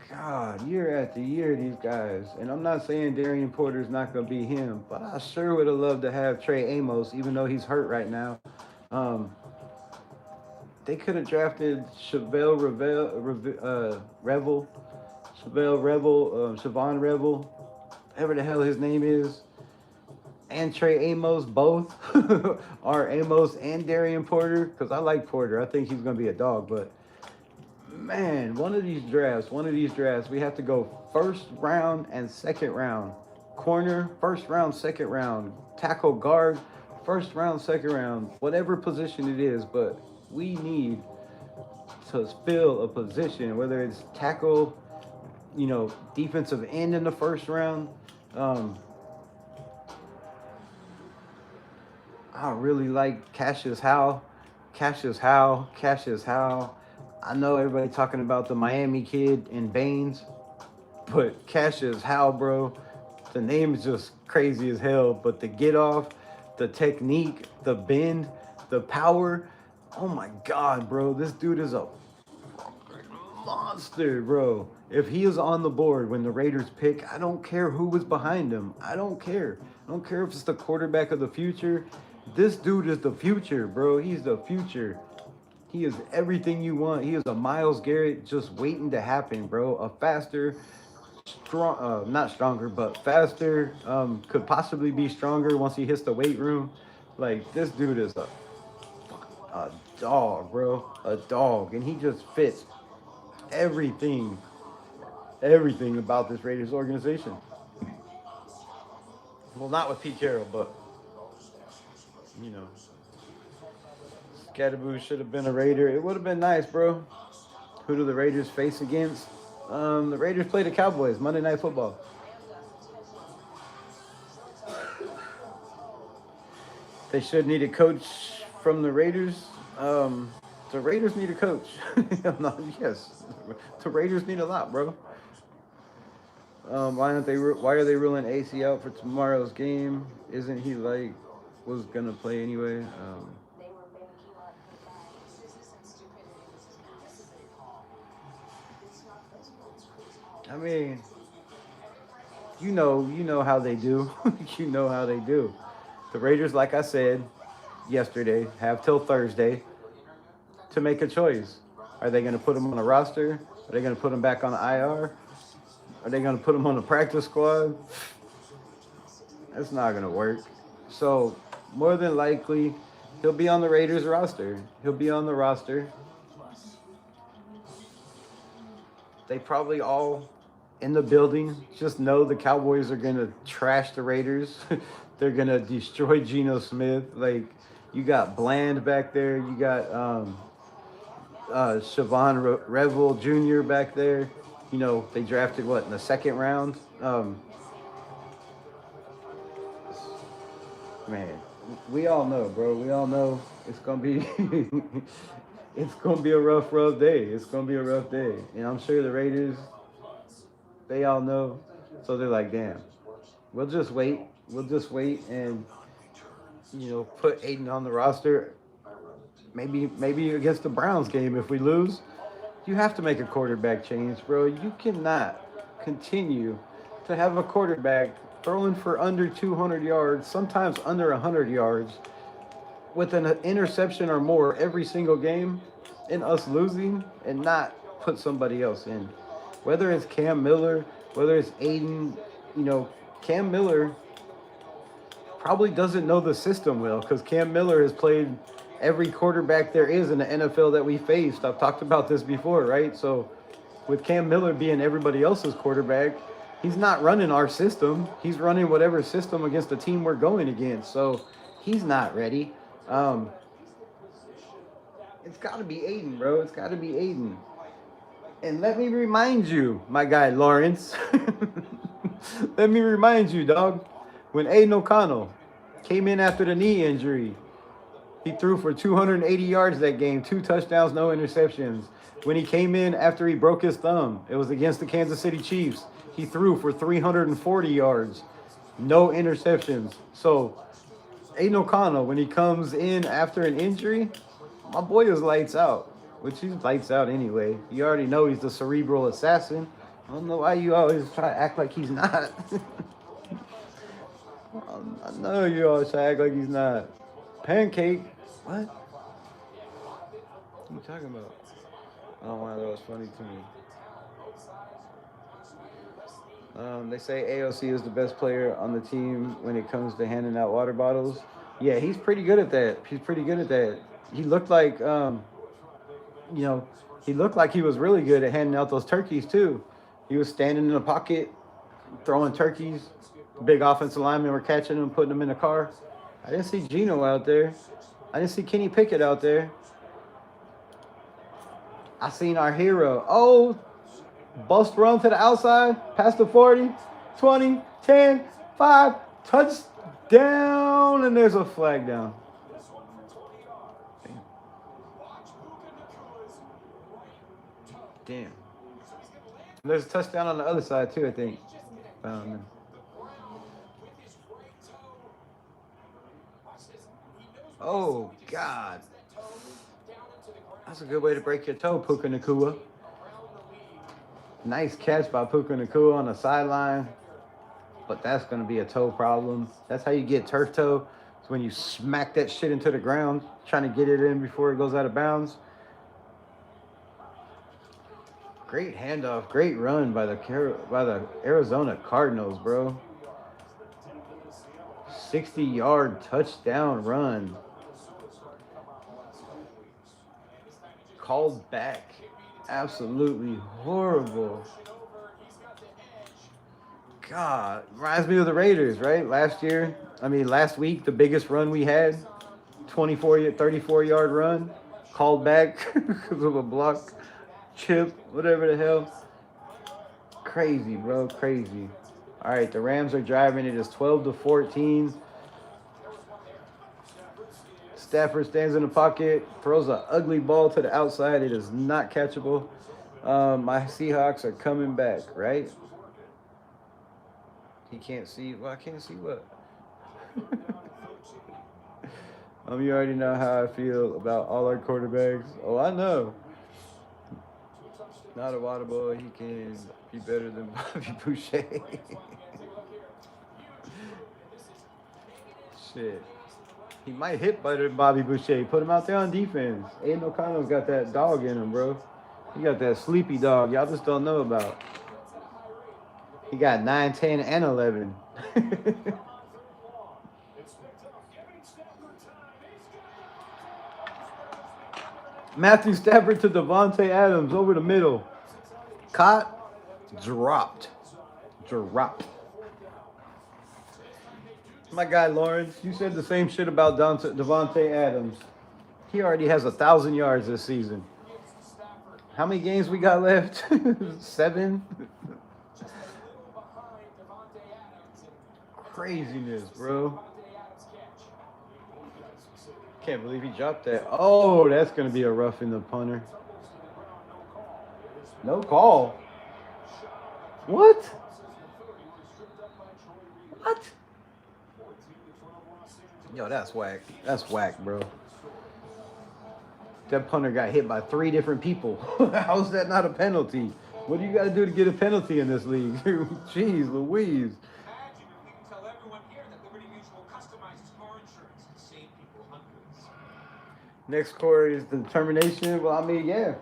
God, year after year, these guys. And I'm not saying Darian Porter's not going to be him, but I sure would have loved to have Trey Amos, even though he's hurt right now. They could have drafted Siobhan Revel, whatever the hell his name is, and Trey Amos, both, or Amos and Darian Porter, because I like Porter. I think he's going to be a dog, but man, one of these drafts, we have to go first round and second round. Corner, first round, second round. Tackle, guard, first round, second round. Whatever position it is, but we need to fill a position, whether it's tackle, defensive end in the first round. I really like Cassius Howe. I know everybody talking about the Miami kid in Baines, but Cassius Howe, bro, the name is just crazy as hell. But the get off, the technique, the bend, the power, oh my God, bro, this dude is a monster, bro. If he is on the board when the Raiders pick, I don't care who was behind him. I don't care if it's the quarterback of the future. This dude is the future, bro. He's the future. He is everything you want. He is a Myles Garrett just waiting to happen, bro. A faster, not stronger, but faster, could possibly be stronger once he hits the weight room. Like, this dude is a dog, bro. A dog. And he just fits everything about this Raiders organization. Well, not with Pete Carroll, but, Scatterboo should have been a Raider. It would have been nice, bro. Who do the Raiders face against? The Raiders play the Cowboys, Monday Night Football. They should need a coach from the Raiders. The Raiders need a coach. Yes, the Raiders need a lot, bro. Why are they ruling AC out for tomorrow's game? Isn't he was gonna play anyway? I mean, you know how they do. You know how they do. The Raiders, like I said yesterday, have till Thursday to make a choice. Are they going to put him on a roster? Are they going to put him back on the IR? Are they going to put him on the practice squad? That's not going to work. So, more than likely, he'll be on the Raiders roster. They probably all in the building just know the Cowboys are going to trash the Raiders. They're going to destroy Geno Smith. Like, you got Bland back there. You got Siobhan Revel Jr. back there. They drafted, in the second round? Man, we all know, bro. We all know it's going to be It's gonna be a rough day. It's gonna be a rough day, and I'm sure the Raiders, they all know. So they're like, damn, we'll just wait. We'll just wait and put Aiden on the roster. Maybe against the Browns game if we lose, you have to make a quarterback change, bro. You cannot continue to have a quarterback throwing for under 200 yards, sometimes under 100 yards, with an interception or more every single game, and us losing and not put somebody else in. Whether it's Cam Miller, whether it's Aiden, Cam Miller probably doesn't know the system well because Cam Miller has played every quarterback there is in the NFL that we faced. I've talked about this before, right? So with Cam Miller being everybody else's quarterback, he's not running our system. He's running whatever system against the team we're going against. So he's not ready. It's got to be Aiden, bro. It's got to be Aiden. And let me remind you, my guy Lawrence. Let me remind you, dog. When Aiden O'Connell came in after the knee injury, he threw for 280 yards that game, 2 touchdowns, no interceptions. When he came in after he broke his thumb, it was against the Kansas City Chiefs. He threw for 340 yards, no interceptions. So Aiden O'Connell, when he comes in after an injury, my boy is lights out, which he's lights out anyway. You already know he's the cerebral assassin. I don't know why you always try to act like he's not. I know you always try to act like he's not. Pancake? What? What are you talking about? I don't know why that was funny to me. They say AOC is the best player on the team when it comes to handing out water bottles. Yeah, he's pretty good at that. He looked like, he looked like he was really good at handing out those turkeys too. He was standing in the pocket, throwing turkeys. Big offensive linemen were catching them, putting them in the car. I didn't see Geno out there. I didn't see Kenny Pickett out there. I seen our hero. Oh, bust run to the outside, past the 40, 20, 10, 5, touchdown, and there's a flag down. Damn. There's a touchdown on the other side too, I think. Oh, God. That's a good way to break your toe, Puka Nacua. Nice catch by Puka Nacua on the sideline. But that's going to be a toe problem. That's how you get turf toe. It's when you smack that shit into the ground, trying to get it in before it goes out of bounds. Great handoff, great run by the Arizona Cardinals, bro. 60-yard touchdown run. Called back. Absolutely horrible. God, reminds me of the Raiders, right? Last week, the biggest run we had, 34-yard run, called back because of a block, chip, whatever the hell. Crazy, bro, crazy. All right, the Rams are driving. It is 12-14. Stafford stands in the pocket, throws an ugly ball to the outside. It is not catchable. My Seahawks are coming back, right? He can't see. Well, I can't see what. You already know how I feel about all our quarterbacks. Oh, I know. Not a water boy. He can be better than Bobby Boucher. Shit. He might hit better than Bobby Boucher. Put him out there on defense. Aiden O'Connell's got that dog in him, bro. He got that sleepy dog y'all just don't know about. He got 9, 10, and 11. Matthew Stafford to Devontae Adams over the middle. Caught, dropped. My guy Lawrence, you said the same shit about Devontae Adams. He already has 1,000 yards this season. How many games we got left? 7? Craziness, bro. Can't believe he dropped that. Oh, that's going to be a rough in the punter. No call. What? What? Yo, that's whack. That's whack, bro. That punter got hit by 3 different people. How's that not a penalty? What do you got to do to get a penalty in this league? Jeez Louise. Next quarter is the determination. Well, I mean, yeah.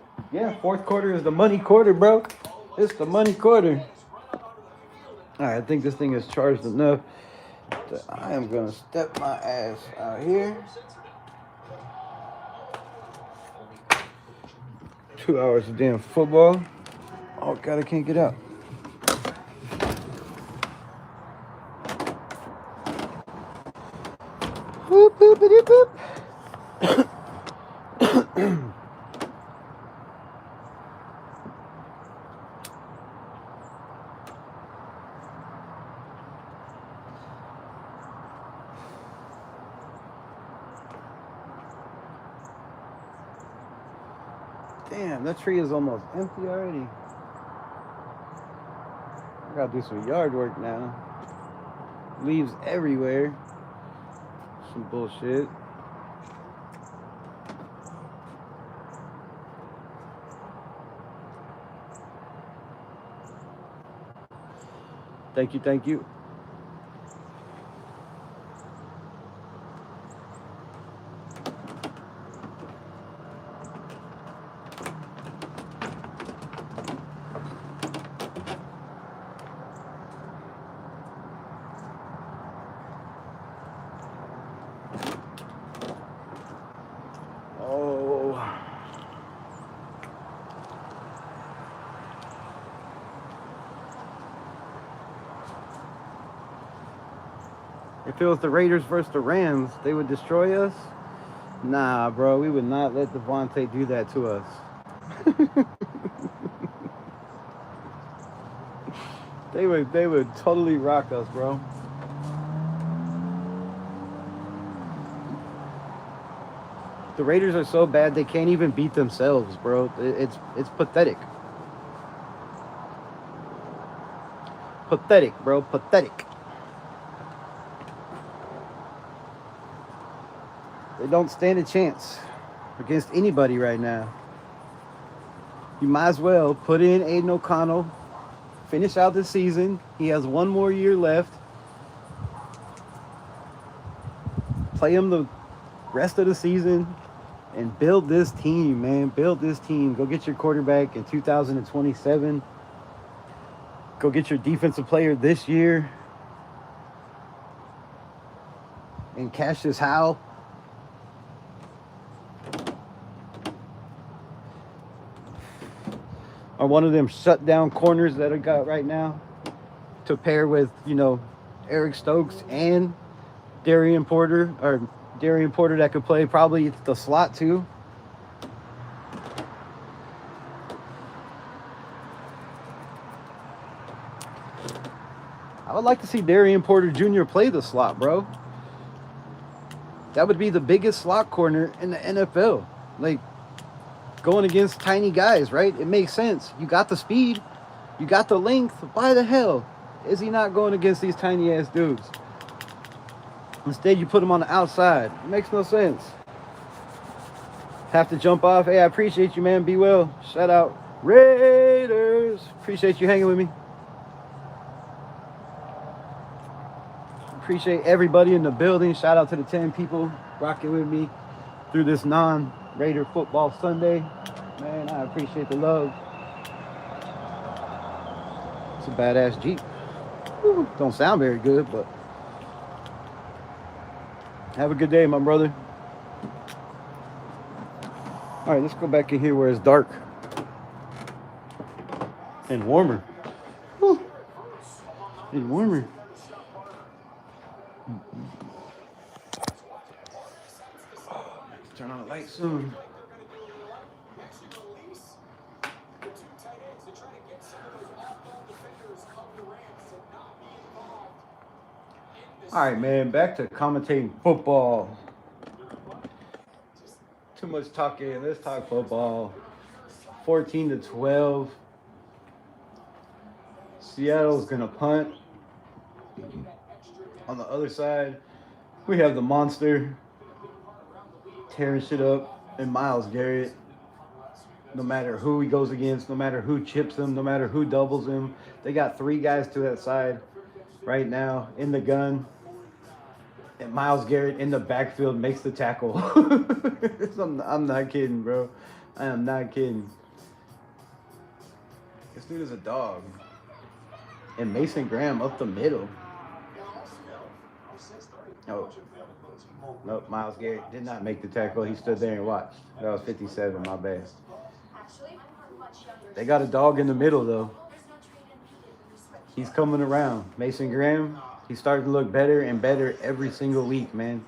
Fourth quarter is the money quarter, bro. It's the money quarter. All right, I think this thing is charged enough that I am going to step my ass out here. 2 hours of damn football. Oh, God, I can't get out. Boop, boopity, boop. Damn, that tree is almost empty already. I gotta do some yard work now. Leaves everywhere. Some bullshit. Thank you, thank you. If it was the Raiders versus the Rams, they would destroy us? Nah, bro, we would not let Devontae do that to us. They would totally rock us, bro. The Raiders are so bad they can't even beat themselves, bro. It's pathetic. Pathetic, bro. Pathetic. They don't stand a chance against anybody right now. You might as well put in Aiden O'Connell, finish out the season. He has 1 more year left. Play him the rest of the season and build this team, man. Build this team. Go get your quarterback in 2027. Go get your defensive player this year. And Cassius Howell. Or one of them shutdown corners that I got right now to pair with, Eric Stokes and Darian Porter that could play probably the slot too. I would like to see Darian Porter Jr. play the slot, bro. That would be the biggest slot corner in the NFL. Like, going against tiny guys, right? It makes sense. You got the speed. You got the length. Why the hell is he not going against these tiny-ass dudes? Instead, you put him on the outside. It makes no sense. Have to jump off. Hey, I appreciate you, man. Be well. Shout out Raiders. Appreciate you hanging with me. Appreciate everybody in the building. Shout out to the 10 people rocking with me through this non-Raider football Sunday. Man, I appreciate the love. It's a badass Jeep. Whew, don't sound very good, but have a good day, my brother. All right, let's go back in here where it's dark and warmer. Whew. And warmer. Turn on the light soon. All right, man, back to commentating football. too much talking. Let's talk football. 14-12. Seattle's gonna punt. On the other side, we have the monster tearing shit up, and Myles Garrett. No matter who he goes against, no matter who chips him, no matter who doubles him, they got 3 guys to that side right now in the gun. And Myles Garrett in the backfield makes the tackle. I'm not kidding, bro. I am not kidding. This dude is a dog. And Mason Graham up the middle. Oh. Nope, Myles Garrett did not make the tackle. He stood there and watched. That was 57, my bad. They got a dog in the middle, though. He's coming around. Mason Graham, he's starting to look better and better every single week, man.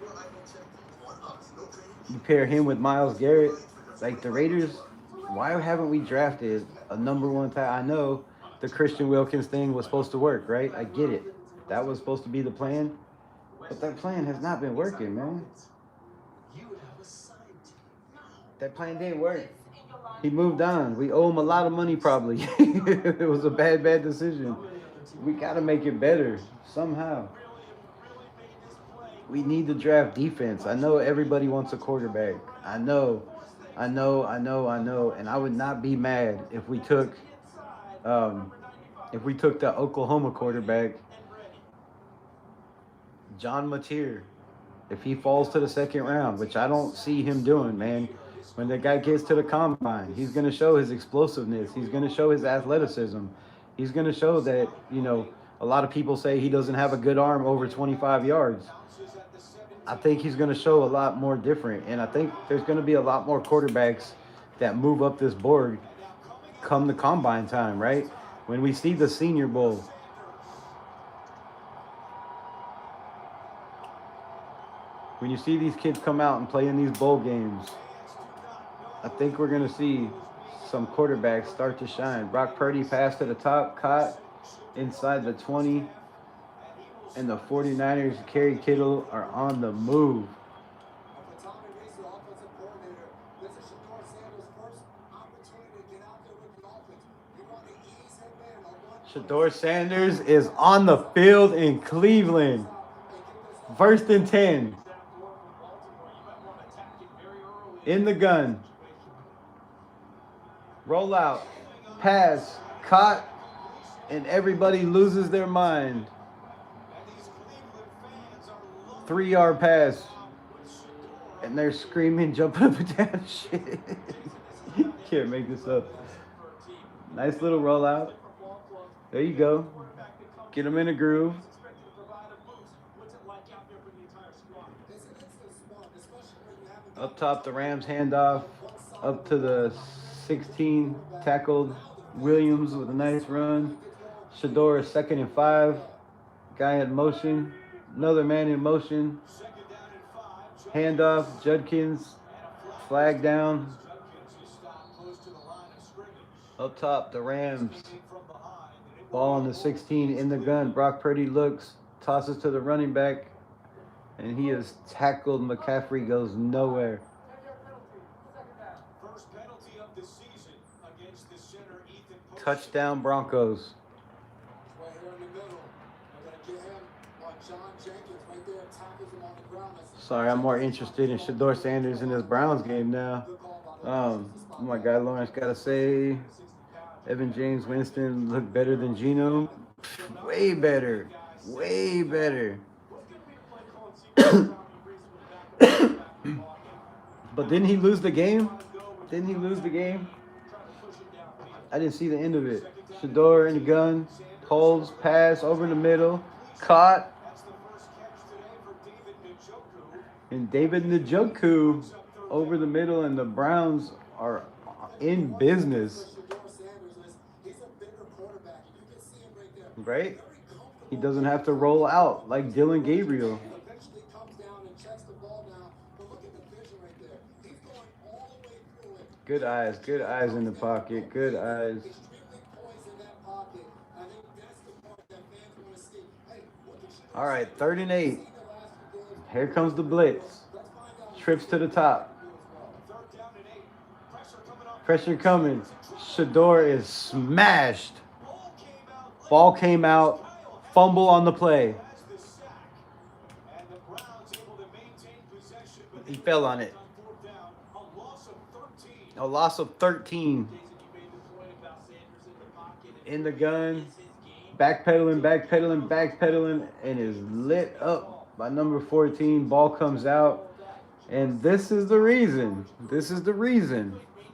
You pair him with Myles Garrett, like the Raiders, why haven't we drafted a number 1 tight? I know the Christian Wilkins thing was supposed to work, right? I get it. That was supposed to be the plan. But that plan has not been working, man. That plan didn't work. He moved on. We owe him a lot of money, probably. It was a bad decision. We got to make it better somehow. We need to draft defense. I know everybody wants a quarterback. I know. And I would not be mad if we took the Oklahoma quarterback, John Mateer, if he falls to the 2nd round, which I don't see him doing, man. When the guy gets to the combine, he's going to show his explosiveness. He's going to show his athleticism. He's going to show that, a lot of people say he doesn't have a good arm over 25 yards. I think he's going to show a lot more different. And I think there's going to be a lot more quarterbacks that move up this board come the combine time, right? When we see the Senior Bowl. When you see these kids come out and play in these bowl games, I think we're going to see some quarterbacks start to shine. Brock Purdy passed to the top, caught inside the 20. And the 49ers, Kerry Kittle, are on the move. Shador Sanders is on the field in Cleveland. 1st and 10. In the gun. Roll out. Pass. Caught. And everybody loses their mind. 3-yard pass. And they're screaming, jumping up and down. Shit. Can't make this up. Nice little rollout. There you go. Get them in a groove. Up top, the Rams handoff. Up to the 16. Tackled Williams with a nice run. Shador 2nd and 5. Guy in motion. Another man in motion. Handoff. Judkins. Flag down. Up top, the Rams. Ball on the 16 in the gun. Brock Purdy looks. Tosses to the running back. And he is tackled. McCaffrey goes nowhere. Touchdown Broncos. Sorry, I'm more interested in Shador Sanders in this Browns game now. My guy Lawrence got to say, Evan James Winston looked better than Geno. Way better. Way better. But didn't he lose the game? Didn't he lose the game? I didn't see the end of it. Shador in the gun. Holds, pass over the middle. Caught. And David Njoku over the middle, and the Browns are in business. Right? He doesn't have to roll out like Dylan Gabriel. Good eyes in the pocket, good eyes. All right, 3rd and 8. Here comes the blitz. Trips to the top. Pressure coming. Shador is smashed. Ball came out. Fumble on the play. He fell on it. A loss of 13. In the gun. Backpedaling, and is lit up by number 14. Ball comes out. And this is the reason.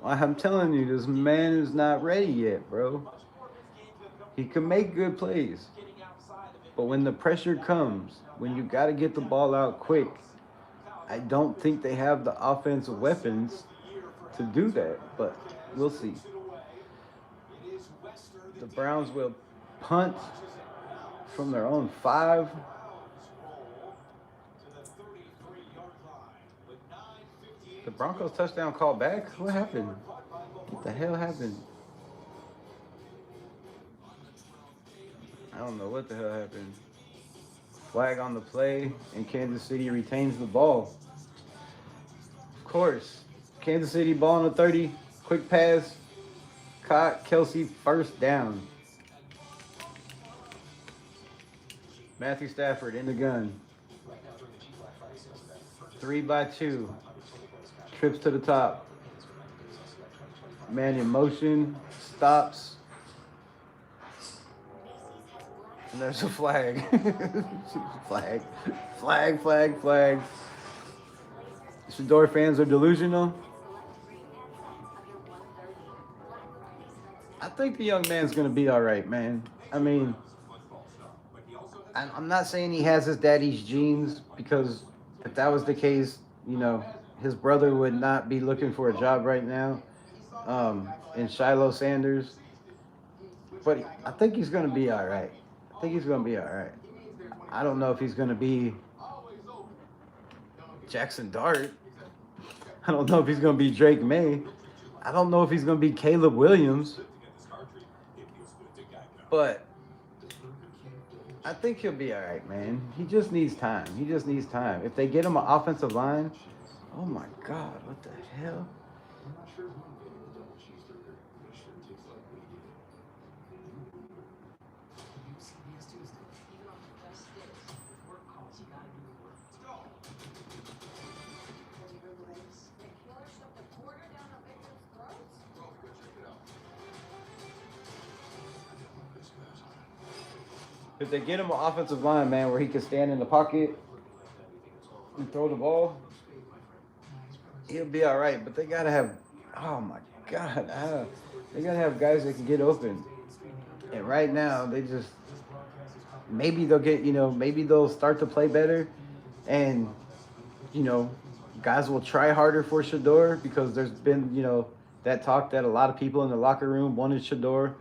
I'm telling you, this man is not ready yet, bro. He can make good plays. But when the pressure comes, when you got to get the ball out quick, I don't think they have the offensive weapons to do that. But we'll see. The Browns will punt from their own 5. The Broncos touchdown call back? What happened? What the hell happened? I don't know what the hell happened. Flag on the play, and Kansas City retains the ball. Of course. Kansas City ball on the 30. Quick pass. Caught. Kelsey first down. Matthew Stafford in the gun. 3-by-2. Trips to the top. Man in motion. Stops. And there's a flag. Flag. Shador fans are delusional. I think the young man's going to be all right, man. I mean, I'm not saying he has his daddy's genes, because if that was the case, you know, his brother would not be looking for a job right now in Shiloh Sanders. But I think he's going to be all right. I don't know if he's going to be Jackson Dart. I don't know if he's going to be Drake May. I don't know if he's going to be Caleb Williams. But I think he'll be all right, man. He just needs time. If they get him an offensive line, oh my God, what the hell? If they get him an offensive line, man, where he can stand in the pocket and throw the ball, he'll be all right. But they got to have, oh my God, they got to have guys that can get open. And right now, they just, maybe they'll get, maybe they'll start to play better. And, guys will try harder for Shador, because there's been, that talk that a lot of people in the locker room wanted Shador.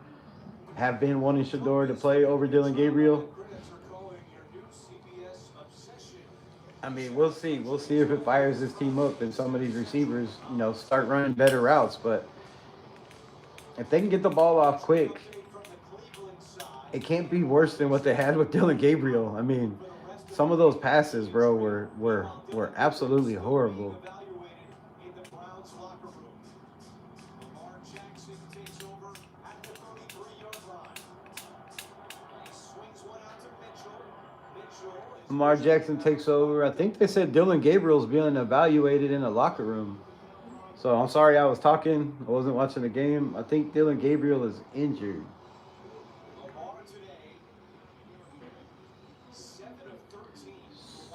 Have been wanting Shador to play over Dylan Gabriel. I mean, we'll see. We'll see if it fires this team up and some of these receivers, start running better routes. But if they can get the ball off quick, it can't be worse than what they had with Dylan Gabriel. I mean, some of those passes, bro, were absolutely horrible. Lamar Jackson takes over. I think they said Dylan Gabriel's being evaluated in the locker room. So I'm sorry I was talking. I wasn't watching the game. I think Dylan Gabriel is injured.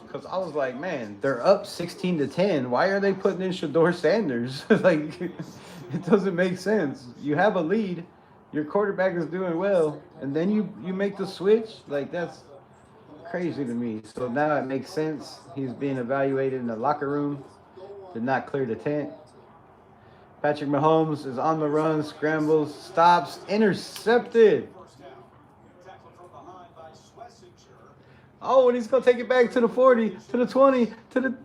Because I was like, man, they're up 16-10. Why are they putting in Shador Sanders? Like, it doesn't make sense. You have a lead. Your quarterback is doing well. And then you make the switch. Like, that's crazy to me. So now it makes sense. He's being evaluated in the locker room. Did not clear the tent. Patrick Mahomes is on the run, scrambles, stops, intercepted. Oh, and he's going to take it back to the 40, to the 20, to the...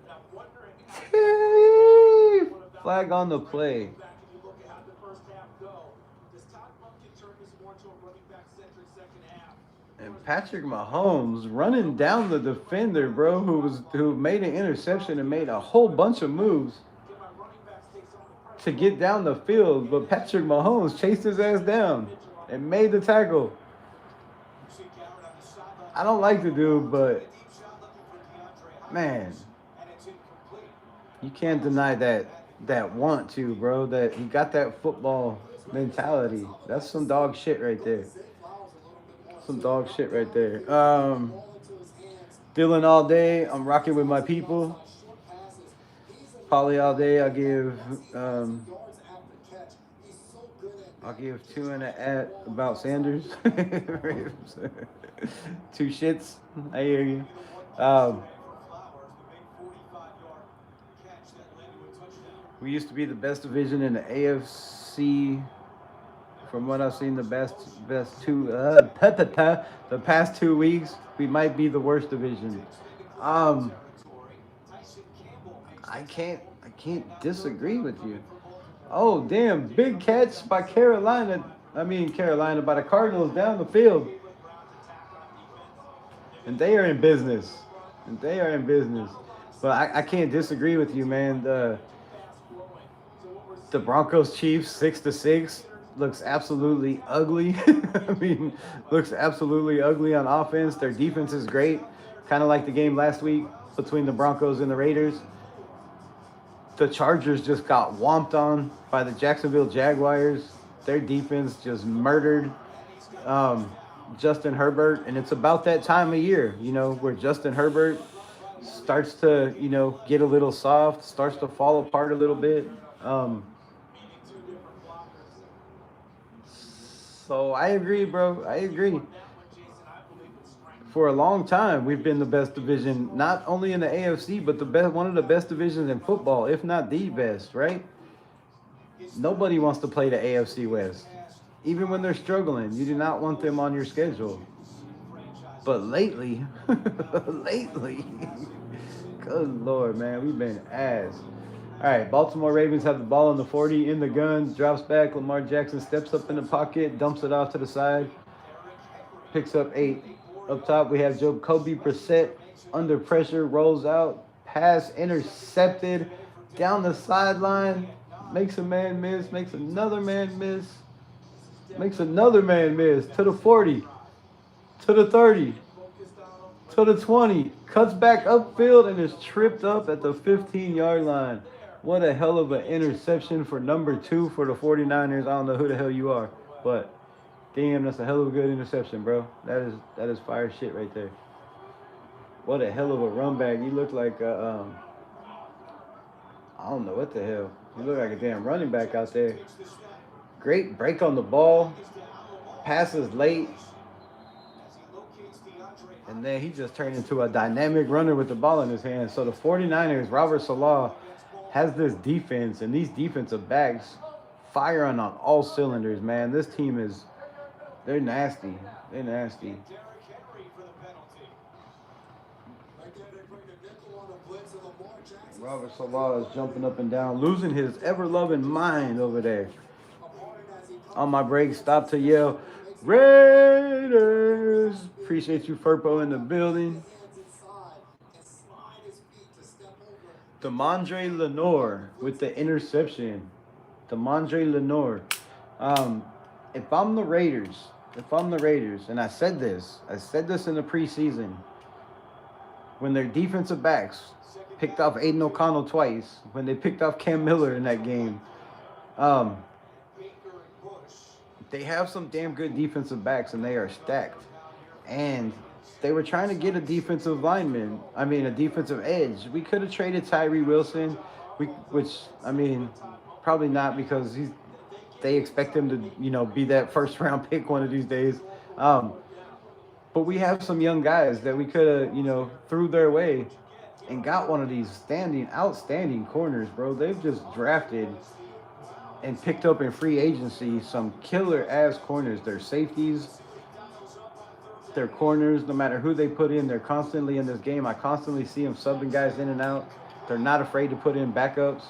Flag on the play. And Patrick Mahomes running down the defender, bro, who made an interception and made a whole bunch of moves. to get down the field, but Patrick Mahomes chased his ass down and made the tackle. I don't like the dude, but man, you can't deny that want to, bro. That he got that football mentality. That's some dog shit right there. Some dog shit right there. Dylan all day. I'm rocking with my people. Polly all day. I'll give 2 and a at about Sanders. 2 shits. I hear you. We used to be the best division in the AFC. From what I've seen, the past 2 weeks, we might be the worst division. I can't disagree with you. Oh damn! Big catch by Carolina by the Cardinals down the field, and they are in business. But I can't disagree with you, man. The Broncos Chiefs 6-6 looks absolutely ugly. Looks absolutely ugly on offense. Their defense is great, kind of like the game last week between the Broncos and the Raiders. The Chargers just got whomped on by the Jacksonville Jaguars. Their defense just murdered Justin Herbert, and it's about that time of year, where Justin Herbert starts to, get a little soft, starts to fall apart a little bit. So I agree, bro. I agree. For a long time, we've been the best division, not only in the AFC, but one of the best divisions in football, if not the best, right? Nobody wants to play the AFC West. Even when they're struggling, you do not want them on your schedule. But lately, good Lord, man, we've been ass. All right, Baltimore Ravens have the ball on the 40, in the gun, drops back. Lamar Jackson steps up in the pocket, dumps it off to the side, picks up 8. Up top, we have Jacoby Brissett under pressure, rolls out, pass intercepted, down the sideline, makes a man miss, makes another man miss, to the 40, to the 30, to the 20, cuts back upfield and is tripped up at the 15-yard line. What a hell of an interception for number 2 for the 49ers. I don't know who the hell you are, but damn, that's a hell of a good interception, bro. That is fire shit right there. What a hell of a run back. You look like I don't know what the hell. You look like a damn running back out there. Great break on the ball. Passes late. And then he just turned into a dynamic runner with the ball in his hands. So the 49ers, Robert Saleh, has this defense, and these defensive backs firing on all cylinders, man. This team they're nasty. They're nasty. Robert Saleh is jumping up and down, losing his ever-loving mind over there. On my break, stop to yell, Raiders! Appreciate you, Furpo, in the building. Demondre Lenore with the interception. Demondre Lenore. If I'm the Raiders, and I said this in the preseason, when their defensive backs picked off Aiden O'Connell twice, when they picked off Cam Miller in that game, they have some damn good defensive backs, and they are stacked. And they were trying to get a defensive edge. We could have traded Tyree Wilson, probably not, because they expect him to, be that first round pick one of these days. But we have some young guys that we could have, threw their way and got one of these outstanding corners, bro. They've just drafted and picked up in free agency some killer ass corners. Their safeties, their corners, no matter who they put in, they're constantly in this game. I constantly see them subbing guys in and out. They're not afraid to put in backups.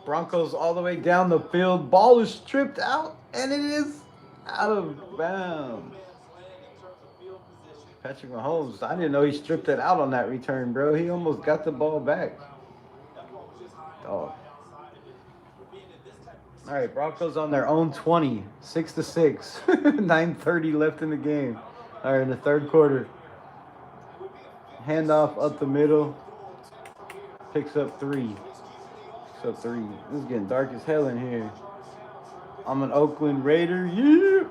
Broncos all the way down the field. Ball is stripped out, and it is out of bounds. Patrick Mahomes, I didn't know he stripped it out on that return, bro. He almost got the ball back. Oh. All right, Broncos on their own 20, 6-6, 9:30 left in the game. All right, in the third quarter. Handoff up the middle. Picks up 3. This is getting dark as hell in here. I'm an Oakland Raider. Yeah.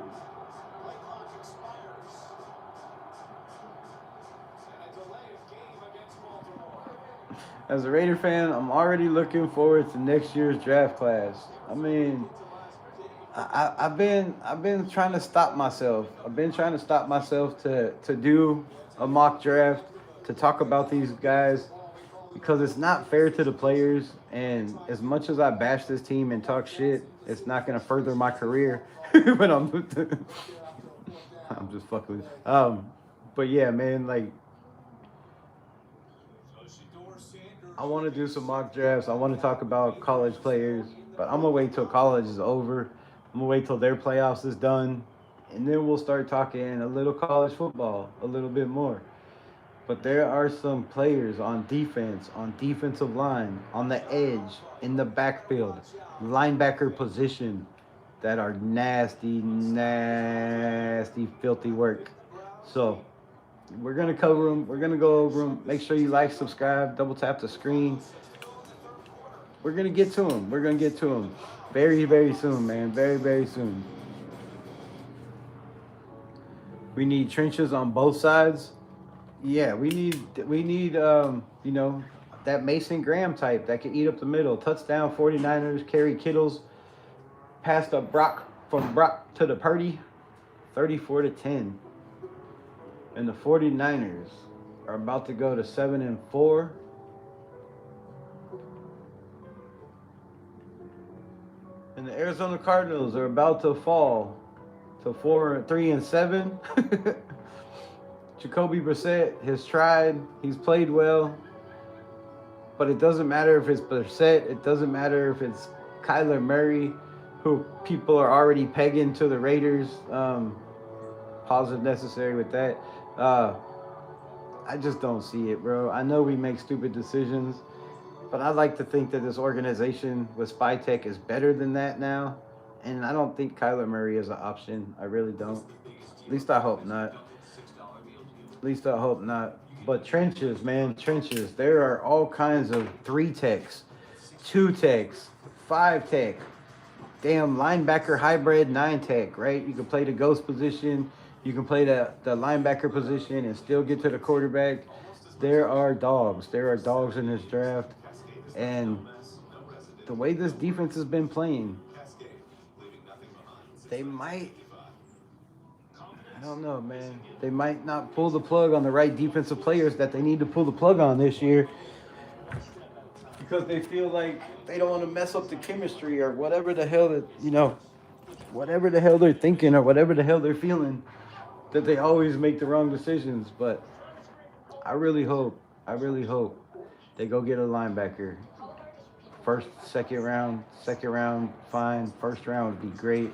As a Raider fan, I'm already looking forward to next year's draft class. I mean, I've been trying to stop myself. I've been trying to stop myself to do a mock draft, to talk about these guys, because it's not fair to the players. And as much as I bash this team and talk shit, it's not going to further my career. But I'm just fucking with but yeah, man, like, I want to do some mock drafts. I want to talk about college players, but I'm going to wait till college is over. I'm going to wait till their playoffs is done, and then we'll start talking a little college football, a little bit more. But there are some players on defense, on defensive line, on the edge, in the backfield, linebacker position, that are nasty, filthy work. So we're going to cover them. We're going to go over them. Make sure you like, subscribe, double tap the screen. We're going to get to them. Very, very soon, man. Very, very soon. We need trenches on both sides. Yeah, we need that Mason Graham type that can eat up the middle. Touchdown 49ers, carry Kittles. Passed up from Brock to the Purdy. 34-10. And the 49ers are about to go to 7-4. And the Arizona Cardinals are about to fall to 3-7. Jacoby Brissett has tried. He's played well. But it doesn't matter if it's Brissett. It doesn't matter if it's Kyler Murray, who people are already pegging to the Raiders. Pause if necessary with that. I just don't see it, bro. I know we make stupid decisions, but I like to think that this organization with Spy Tech is better than that now. And I don't think Kyler Murray is an option. I really don't. At least I hope not. But trenches, man, trenches. There are all kinds of 3 techs, 2 techs, 5 tech, damn linebacker hybrid 9 tech, right? You can play the ghost position. You can play the linebacker position and still get to the quarterback. There are dogs. In this draft. And the way this defense has been playing, they might, I don't know, man. They might not pull the plug on the right defensive players that they need to pull the plug on this year, because they feel like they don't want to mess up the chemistry or whatever the hell whatever the hell they're thinking or whatever the hell they're feeling, that they always make the wrong decisions. But I really hope they go get a linebacker. Second round, fine. First round would be great.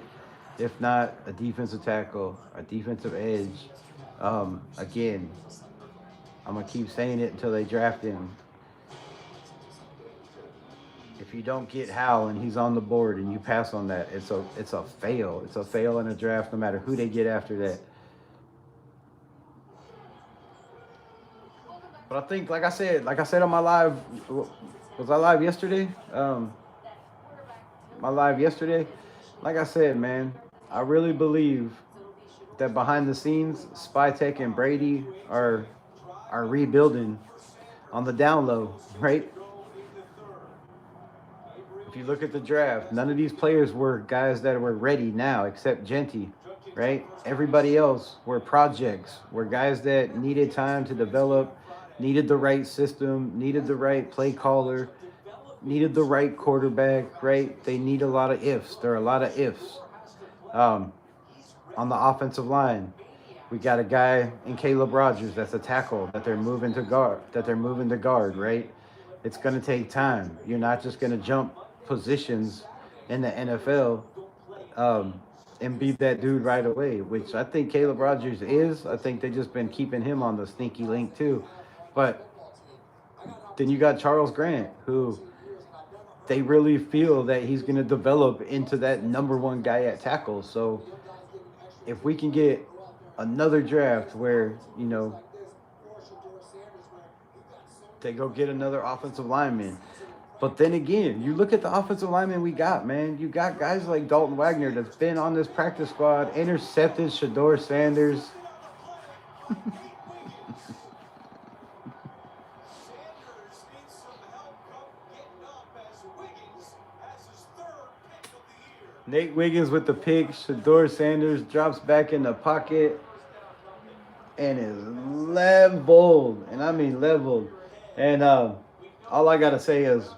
If not, a defensive tackle, a defensive edge. Again, I'm going to keep saying it until they draft him. If you don't get Hal and he's on the board and you pass on that, it's a fail. It's a fail in a draft no matter who they get after that. But I think, like I said on my live, was I live yesterday? My live yesterday, like I said, man, I really believe that behind the scenes, Spytek and Brady are rebuilding on the down low, right? If you look at the draft, none of these players were guys that were ready now, except Genty, right? Everybody else were projects, were guys that needed time to develop, needed the right system, needed the right play caller, needed the right quarterback, right? They need a lot of ifs. There are a lot of ifs. On the offensive line, we got a guy in Caleb Rogers that's a tackle that they're moving to guard, right? It's going to take time. You're not just going to jump positions in the NFL and be that dude right away, which I think Caleb Rogers is. I think they just been keeping him on the sneaky link too. But then you got Charles Grant, who they really feel that he's going to develop into that number one guy at tackle. So if we can get another draft where, you know, they go get another offensive lineman. But then again, you look at the offensive lineman we got, man. You got guys like Dalton Wagner that's been on this practice squad, intercepted Shador Sanders. Nate Wiggins with the pick. Shador Sanders drops back in the pocket and is leveled. And I mean leveled. And all I got to say is,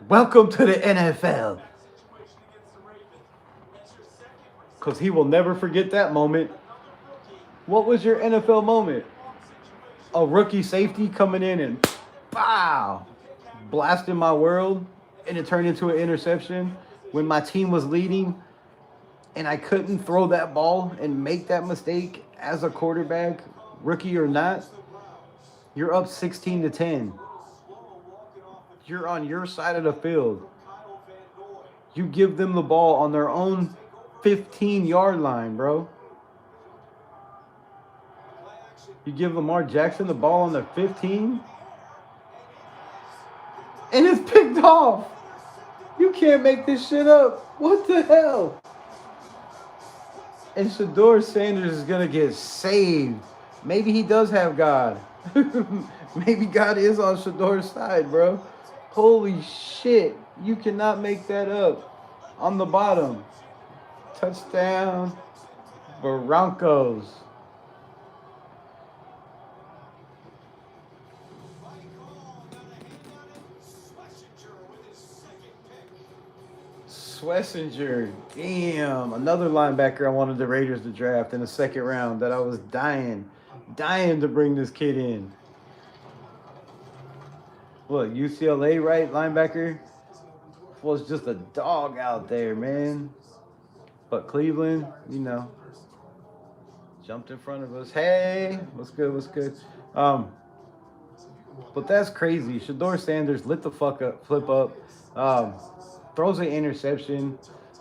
welcome to the NFL. Because he will never forget that moment. What was your NFL moment? A rookie safety coming in and, wow, blasting my world. And it turned into an interception when my team was leading. And I couldn't throw that ball and make that mistake as a quarterback, rookie or not. You're up 16-10. You're on your side of the field. You give them the ball on their own 15-yard line, bro. You give Lamar Jackson the ball on the 15, and it's picked off. You can't make this shit up. What the hell? And Shador Sanders is going to get saved. Maybe he does have God. Maybe God is on Shador's side, bro. Holy shit. You cannot make that up. On the bottom. Touchdown. Broncos. Schlesinger. Damn. Another linebacker I wanted the Raiders to draft in the second round that I was dying to bring this kid in. Look, UCLA, right? Linebacker was just a dog out there, man. But Cleveland, you know, jumped in front of us. Hey, what's good? What's good? But that's crazy. Shador Sanders lit the fuck up, flip up, throws an interception.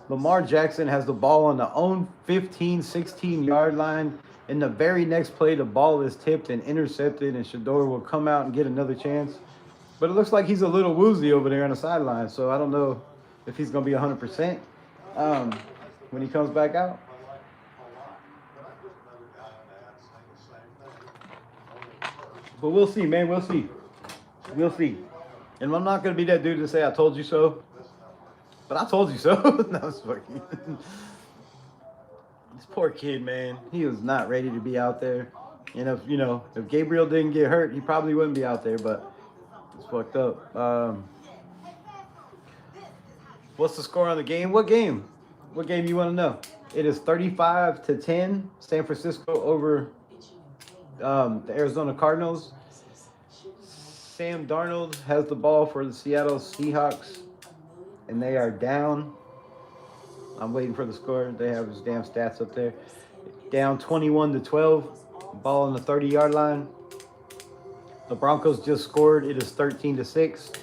Lamar Jackson has the ball on the own 15, 16-yard line. In the very next play, the ball is tipped and intercepted, and Shador will come out and get another chance. But it looks like he's a little woozy over there on the sideline, so I don't know if he's going to be 100% when he comes back out. But we'll see, man. We'll see. We'll see. And I'm not going to be that dude to say I told you so. But I told you so. No, it's fucking. This poor kid, man. He was not ready to be out there. And if Gabriel didn't get hurt, he probably wouldn't be out there. But it's fucked up. What's the score on the game? What game? What game you want to know? It is 35-10. San Francisco over the Arizona Cardinals. Sam Darnold has the ball for the Seattle Seahawks, and they are down. I'm waiting for the score. They have his damn stats up there. Down 21-12. Ball on the 30-yard line. The Broncos just scored. It is 13-6.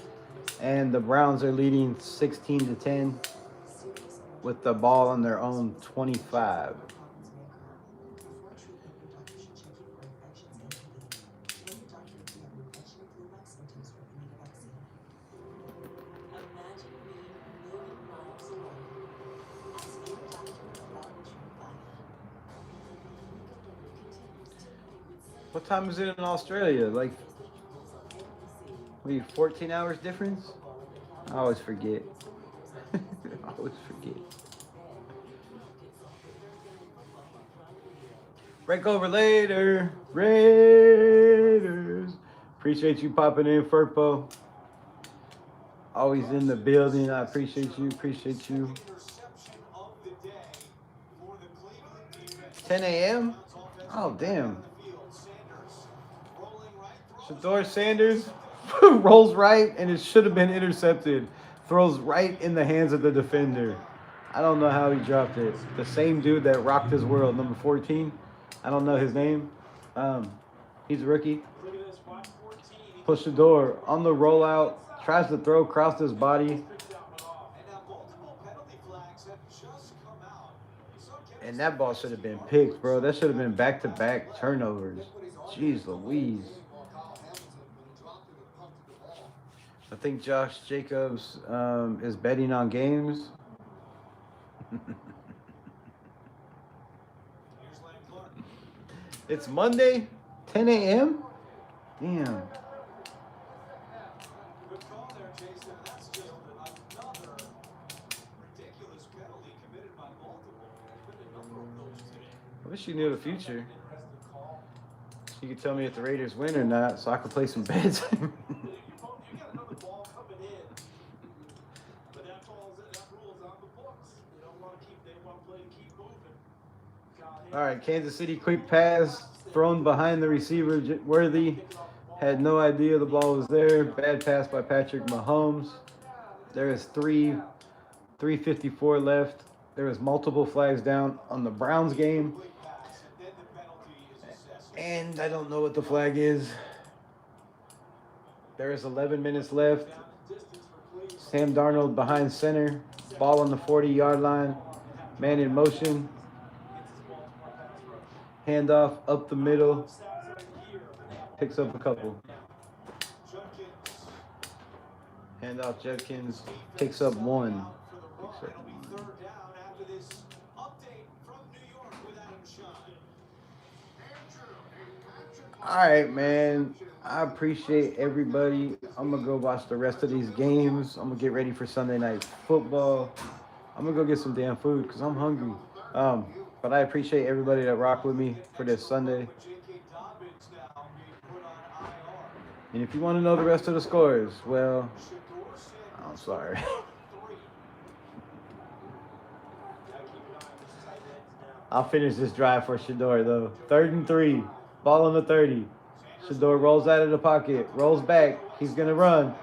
And the Browns are leading 16-10 with the ball on their own 25. What time is it in Australia? Like, 14 hours difference? I always forget. I always forget. Break over later, Raiders. Appreciate you popping in, Furpo. Always in the building. I appreciate you. 10 a.m.? Oh, damn. Shador Sanders rolls right, and it should have been intercepted. Throws right in the hands of the defender. I don't know how he dropped it. The same dude that rocked his world, number 14. I don't know his name. He's a rookie. Push the door on the rollout. Tries to throw across his body. And that ball should have been picked, bro. That should have been back-to-back turnovers. Jeez Louise. I think Josh Jacobs is betting on games. It's Monday, 10 a.m.? Damn. Good call there, Jason. That's just another ridiculous penalty committed by Baltimore. A number of those today. I wish you knew the future. You could tell me if the Raiders win or not, so I could play some bets. You got another ball coming in, but that rule is on the books. They want to play to keep moving. All right, Kansas City quick pass thrown behind the receiver. Worthy had no idea the ball was there. Bad pass by Patrick Mahomes. There is 3:54 left. There is multiple flags down on the Browns game. And I don't know what the flag is. There is 11 minutes left. Sam Darnold behind center. Ball on the 40-yard line. Man in motion. Handoff up the middle. Picks up a couple. Handoff Judkins. Picks up one. All right, man. I appreciate everybody. I'm going to go watch the rest of these games. I'm going to get ready for Sunday night football. I'm going to go get some damn food because I'm hungry. But I appreciate everybody that rocked with me for this Sunday. And if you want to know the rest of the scores, well, I'm sorry. I'll finish this drive for Shador, though. 3rd and 3. Ball on the 30. Shador rolls out of the pocket. Rolls back. He's going to run.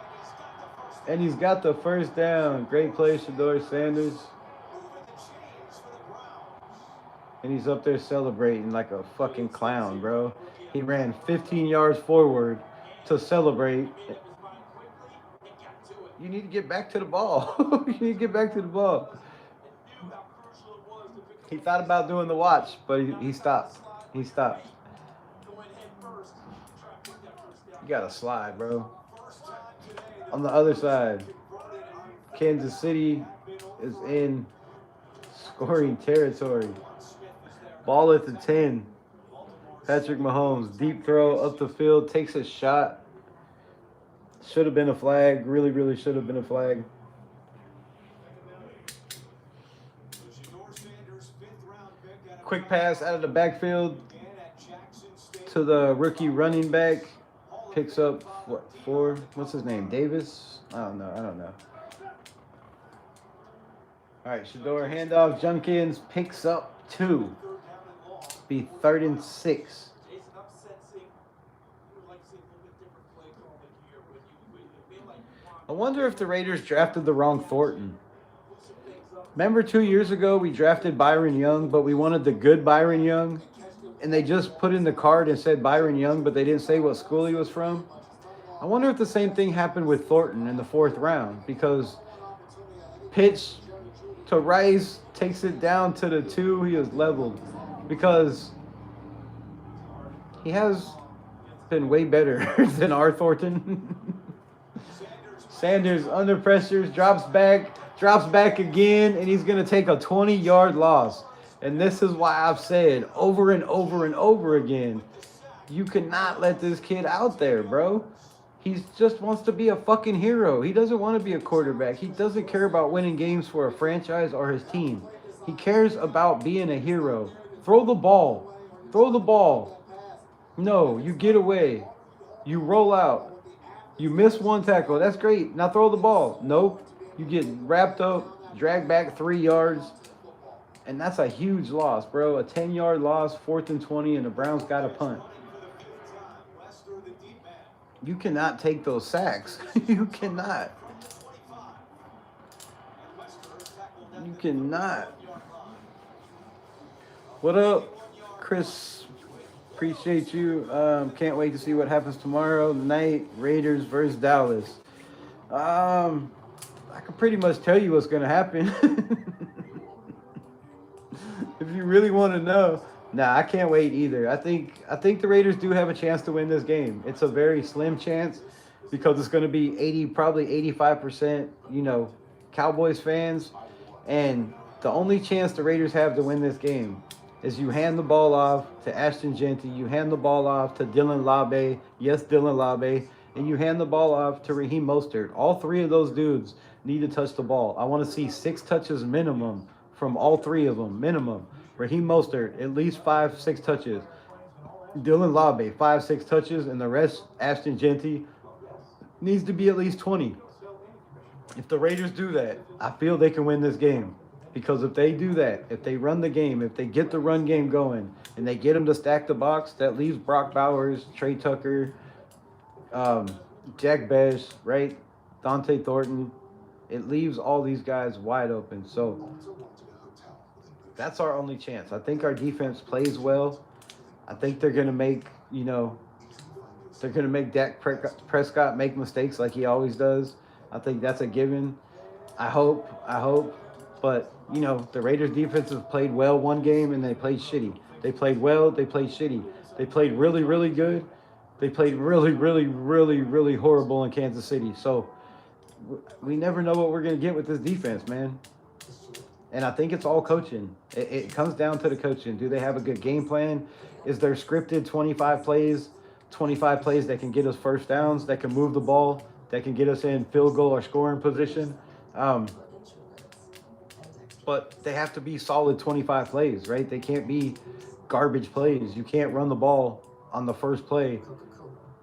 And he's got the first down. Great play, Shador Sanders. And he's up there celebrating like a fucking clown, bro. He ran 15 yards forward to celebrate. You need to get back to the ball. You need to get back to the ball. He thought about doing the watch, but he stopped. He stopped. You got to slide, bro. On the other side, Kansas City is in scoring territory. Ball at the 10. Patrick Mahomes, deep throw up the field, takes a shot. Should have been a flag. Really, really should have been a flag. Quick pass out of the backfield to the rookie running back. Picks up, what's his name? Davis? I don't know. All right, Shador handoff. Junkins picks up 2. Be 3rd and 6. I wonder if the Raiders drafted the wrong Thornton. Remember 2 years ago we drafted Byron Young, but we wanted the good Byron Young? And they just put in the card and said Byron Young, but they didn't say what school he was from? I wonder if the same thing happened with Thornton in the 4th round, because pitch to Rice takes it down to the 2. He is leveled because he has been way better than our Thornton. Sanders under pressure, drops back again, and he's going to take a 20-yard loss. And this is why I've said over and over and over again, you cannot let this kid out there, bro. He just wants to be a fucking hero. He doesn't want to be a quarterback. He doesn't care about winning games for a franchise or his team. He cares about being a hero. Throw the ball. Throw the ball. No, you get away. You roll out. You miss one tackle. That's great. Now throw the ball. Nope. You get wrapped up, dragged back 3 yards. And that's a huge loss, bro. A 10-yard loss, 4th and 20, and the Browns got a punt. You cannot take those sacks. You cannot. fucking not. What up, Chris? Appreciate you. Can't wait to see what happens tomorrow night. Raiders versus Dallas. I can pretty much tell you what's gonna happen. If you really want to know. Nah, I can't wait either. I think the Raiders do have a chance to win this game. It's a very slim chance because it's going to be 80, probably 85%, Cowboys fans. And the only chance the Raiders have to win this game is you hand the ball off to Ashton Genty, you hand the ball off to Dylan Labe, yes, Dylan Labe, and you hand the ball off to Raheem Mostert. All three of those dudes need to touch the ball. I want to see 6 touches minimum from all three of them, minimum. Raheem Mostert, at least 5-6 touches. Dylan Labe, 5-6 touches, and the rest, Ashton Genty, needs to be at least 20. If the Raiders do that, I feel they can win this game. Because if they do that, if they run the game, if they get the run game going, and they get them to stack the box, that leaves Brock Bowers, Trey Tucker, Jack Besh, right? Dante Thornton. It leaves all these guys wide open. So that's our only chance. I think our defense plays well. I think they're going to make, they're going to make Dak Prescott make mistakes like he always does. I think that's a given. I hope. But, the Raiders defense has played well one game and they played shitty. They played well. They played shitty. They played really, really good. They played really, really, really, really horrible in Kansas City. So we never know what we're going to get with this defense, man. And I think it's all coaching. It comes down to the coaching. Do they have a good game plan? Is there scripted 25 plays that can get us first downs, that can move the ball, that can get us in field goal or scoring position? But they have to be solid 25 plays, right? They can't be garbage plays. You can't run the ball on the first play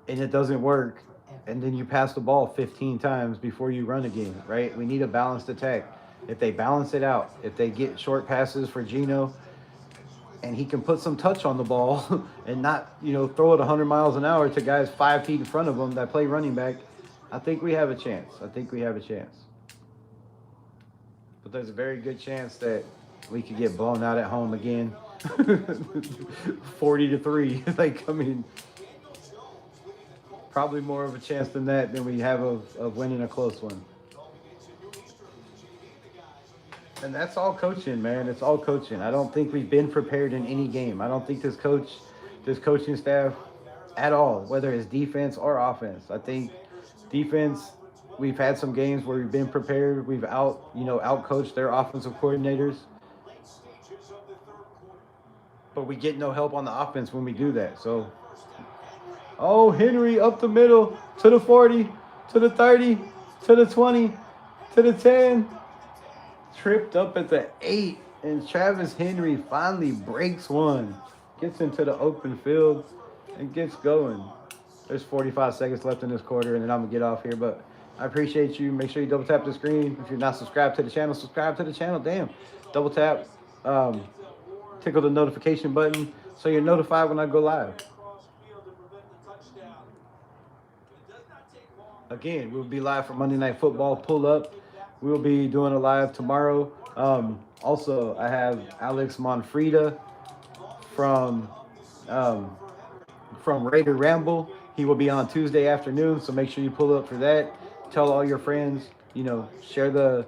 and it doesn't work, and then you pass the ball 15 times before you run again, right? We need a balanced attack. If they balance it out, if they get short passes for Geno and he can put some touch on the ball and not, throw it 100 miles an hour to guys 5 feet in front of him that play running back, I think we have a chance. But there's a very good chance that we could get blown out at home again. 40-3. Probably more of a chance than that than we have of winning a close one. And that's all coaching, man. It's all coaching. I don't think we've been prepared in any game. I don't think this coaching staff at all, whether it's defense or offense. I think defense, we've had some games where we've been prepared. We've out-coached their offensive coordinators. But we get no help on the offense when we do that. So, Henry up the middle to the 40, to the 30, to the 20, to the 10. Tripped up at the 8, and Travis Henry finally breaks one. Gets into the open field and gets going. There's 45 seconds left in this quarter, and then I'm going to get off here. But I appreciate you. Make sure you double tap the screen. If you're not subscribed to the channel, subscribe to the channel. Damn. Double tap. Tickle the notification button so you're notified when I go live. Again, we'll be live for Monday Night Football. Pull up. We'll be doing a live tomorrow. Also, I have Alex Monfrida from Raider Ramble. He will be on Tuesday afternoon, so make sure you pull up for that. Tell all your friends, share the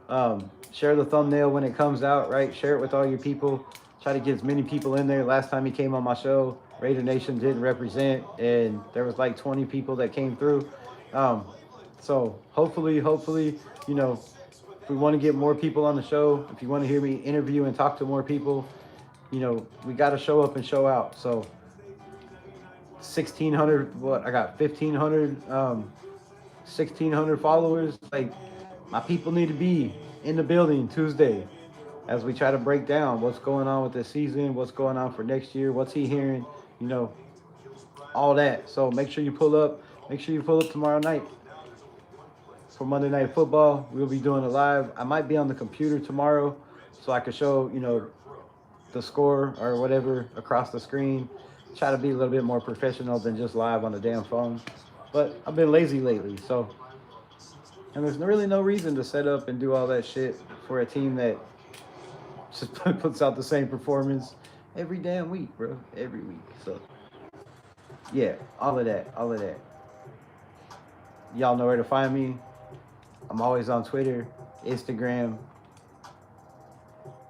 thumbnail when it comes out, right? Share it with all your people. Try to get as many people in there. Last time he came on my show, Raider Nation didn't represent, and there was like 20 people that came through. So hopefully, if we want to get more people on the show, if you want to hear me interview and talk to more people, we got to show up and show out. So 1,600, I got 1,500, 1,600 followers. Like, my people need to be in the building Tuesday as we try to break down what's going on with this season, what's going on for next year, what's he hearing, all that. So make sure you pull up. Make sure you pull up tomorrow night for Monday Night Football. We'll be doing a live. I might be on the computer tomorrow so I can show, the score or whatever across the screen. Try to be a little bit more professional than just live on the damn phone. But I've been lazy lately, and there's really no reason to set up and do all that shit for a team that just puts out the same performance every damn week, bro. Every week. So, yeah, all of that. All of that. Y'all know where to find me. I'm always on Twitter, Instagram.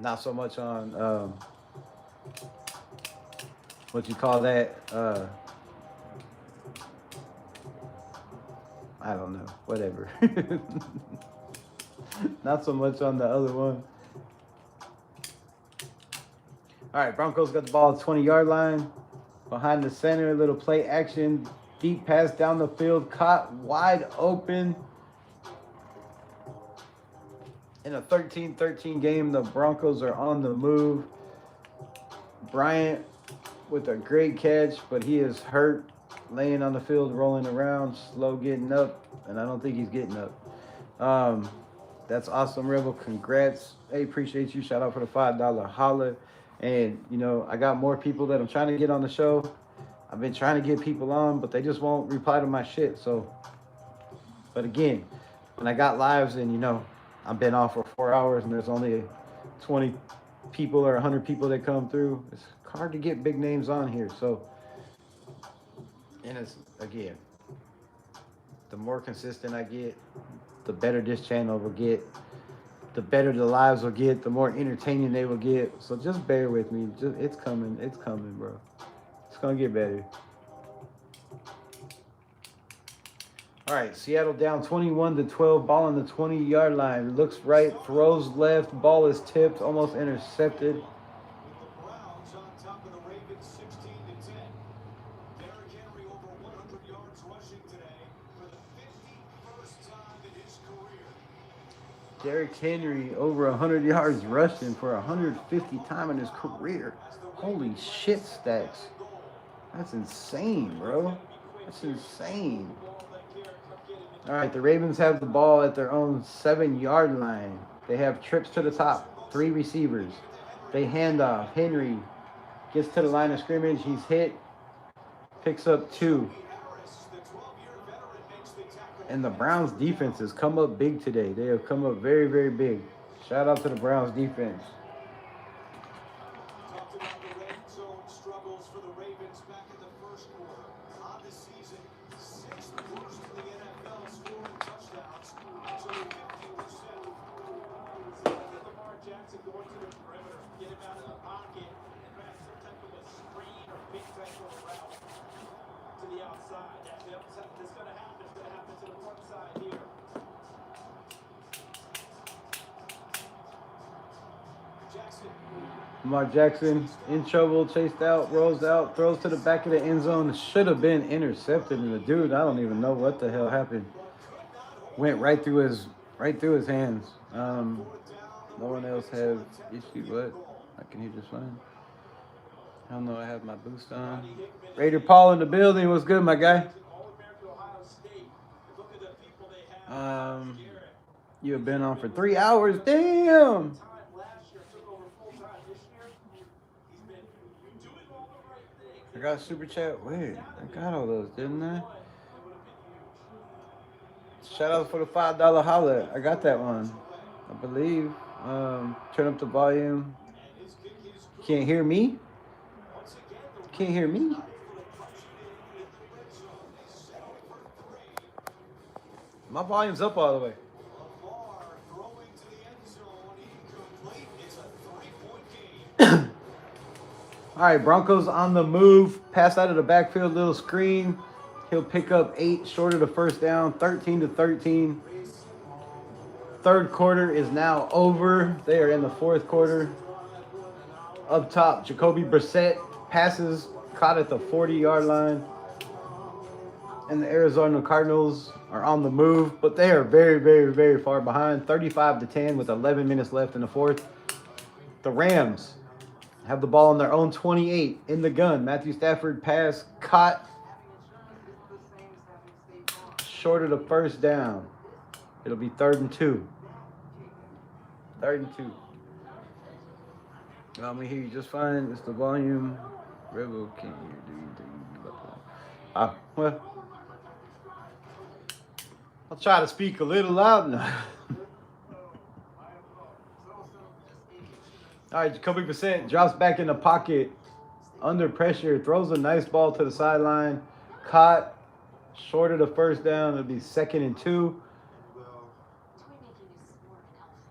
Not so much on what you call that. I don't know. Whatever. Not so much on the other one. All right, Broncos got the ball at 20-yard line. Behind the center, little play action. Deep pass down the field, caught wide open. In a 13-13 game, the Broncos are on the move. Bryant with a great catch, but he is hurt, laying on the field, rolling around, slow getting up, and I don't think he's getting up. That's awesome, Rebel. Congrats. Hey, appreciate you. Shout out for the $5 holler. And, you know, I got more people that I'm trying to get on the show. I've been trying to get people on, but they just won't reply to my shit. So, but again, when I got lives and, you know, I've been off for 4 hours and there's only 20 people or 100 people that come through, it's hard to get big names on here. So, and it's, again, the more consistent I get, the better this channel will get, the better the lives will get, the more entertaining they will get. So just bear with me. Just, it's coming, bro. It's gonna get better. All right, Seattle down 21-12, ball on the 20-yard line. Looks right, throws left, ball is tipped, almost intercepted. With the Browns on top of the Ravens 16-10. Derrick Henry over 100 yards rushing today for the 51st time in his career. Derrick Henry over 100 yards rushing for 150 time in his career. Holy shit stacks. That's insane, bro. That's insane. All right, the Ravens have the ball at their own 7-yard line. They have trips to the top, 3 receivers. They hand off. Henry gets to the line of scrimmage. He's hit, picks up 2. And the Browns defense has come up big today. They have come up very, very big. Shout out to the Browns defense. Talked about the red zone struggles for the Ravens back in the first quarter. On the season, 6th worst in the NFL scoring touchdowns. Actually 50%. Lamar Jackson going to the perimeter, get him out of the pocket, and ran some type of a screen or big type of route to the outside. That's going to happen. It's going to happen to the front side here. Jackson. Lamar Jackson in trouble, chased out, rolls out, throws to the back of the end zone. Should have been intercepted, and the dude, I don't even know what the hell happened. Went right through his hands. No one else has issue, but I can hear just fine. I don't know. I have my boost on. Raider Paul in the building. What's good, my guy? You have been on for 3 hours. Damn. I got a super chat. Wait, I got all those, didn't I? Shout out for the $5 holler. I got that one, I believe. Turn up the volume. Can't hear me? Can't hear me? My volume's up all the way. All right, Broncos on the move. Pass out of the backfield, little screen. He'll pick up 8 short of the first down, 13-13. Third quarter is now over. They are in the fourth quarter. Up top, Jacoby Brissett passes, caught at the 40-yard line. And the Arizona Cardinals are on the move, but they are very, very, very far behind. 35-10 with 11 minutes left in the fourth. The Rams have the ball on their own 28 in the gun. Matthew Stafford pass caught short of the first down. It'll be 3rd and 2. 3rd and 2. I'm gonna hear you just fine. It's the volume. Rebel can't hear. Do you think about that? Well, I'll try to speak a little loud now. All right, Jacoby Brissett drops back in the pocket under pressure, throws a nice ball to the sideline, caught short of the first down. It'll be 2nd and 2.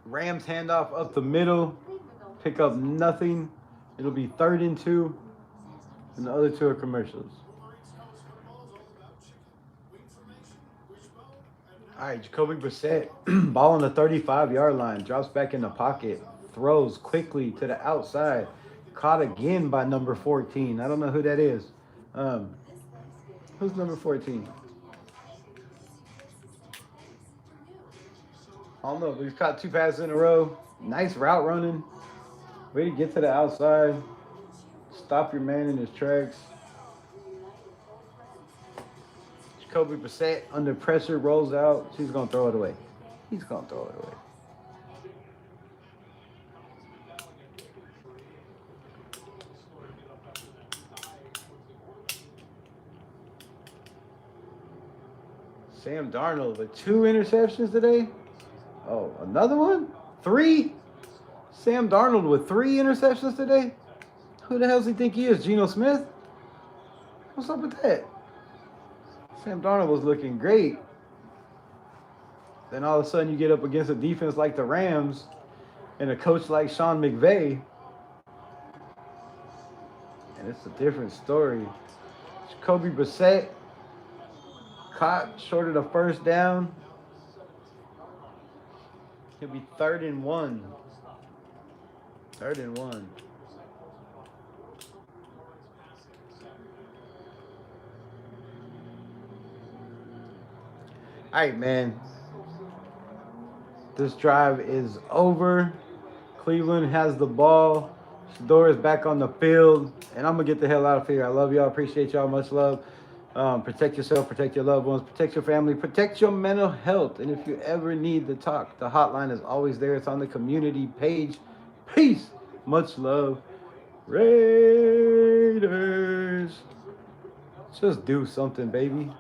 Rams handoff up the middle, pick up nothing. It'll be 3rd and 2, and the other 2 are commercials. All right, Jacoby Brissett, ball on the 35-yard line, drops back in the pocket, throws quickly to the outside, caught again by number 14. I don't know who that is. Who's number 14? I don't know, but he's caught 2 passes in a row. Nice route running. Way to get to the outside. Stop your man in his tracks. Jacoby Brissett under pressure, rolls out. He's going to throw it away. He's going to throw it away. Sam Darnold with 2 interceptions today. Oh, another one? 3? Sam Darnold with 3 interceptions today? Who the hell does he think he is? Geno Smith? What's up with that? Sam Darnold was looking great. Then all of a sudden you get up against a defense like the Rams and a coach like Sean McVay. And it's a different story. Jacoby Brissett caught short of the first down. He'll be 3rd and 1. 3rd and 1. All right, man. This drive is over. Cleveland has the ball. Shador is back on the field. And I'm going to get the hell out of here. I love y'all. Appreciate y'all. Much love. Protect yourself. Protect your loved ones. Protect your family. Protect your mental health. And if you ever need to talk, the hotline is always there. It's on the community page. Peace. Much love. Raiders. Just do something, baby.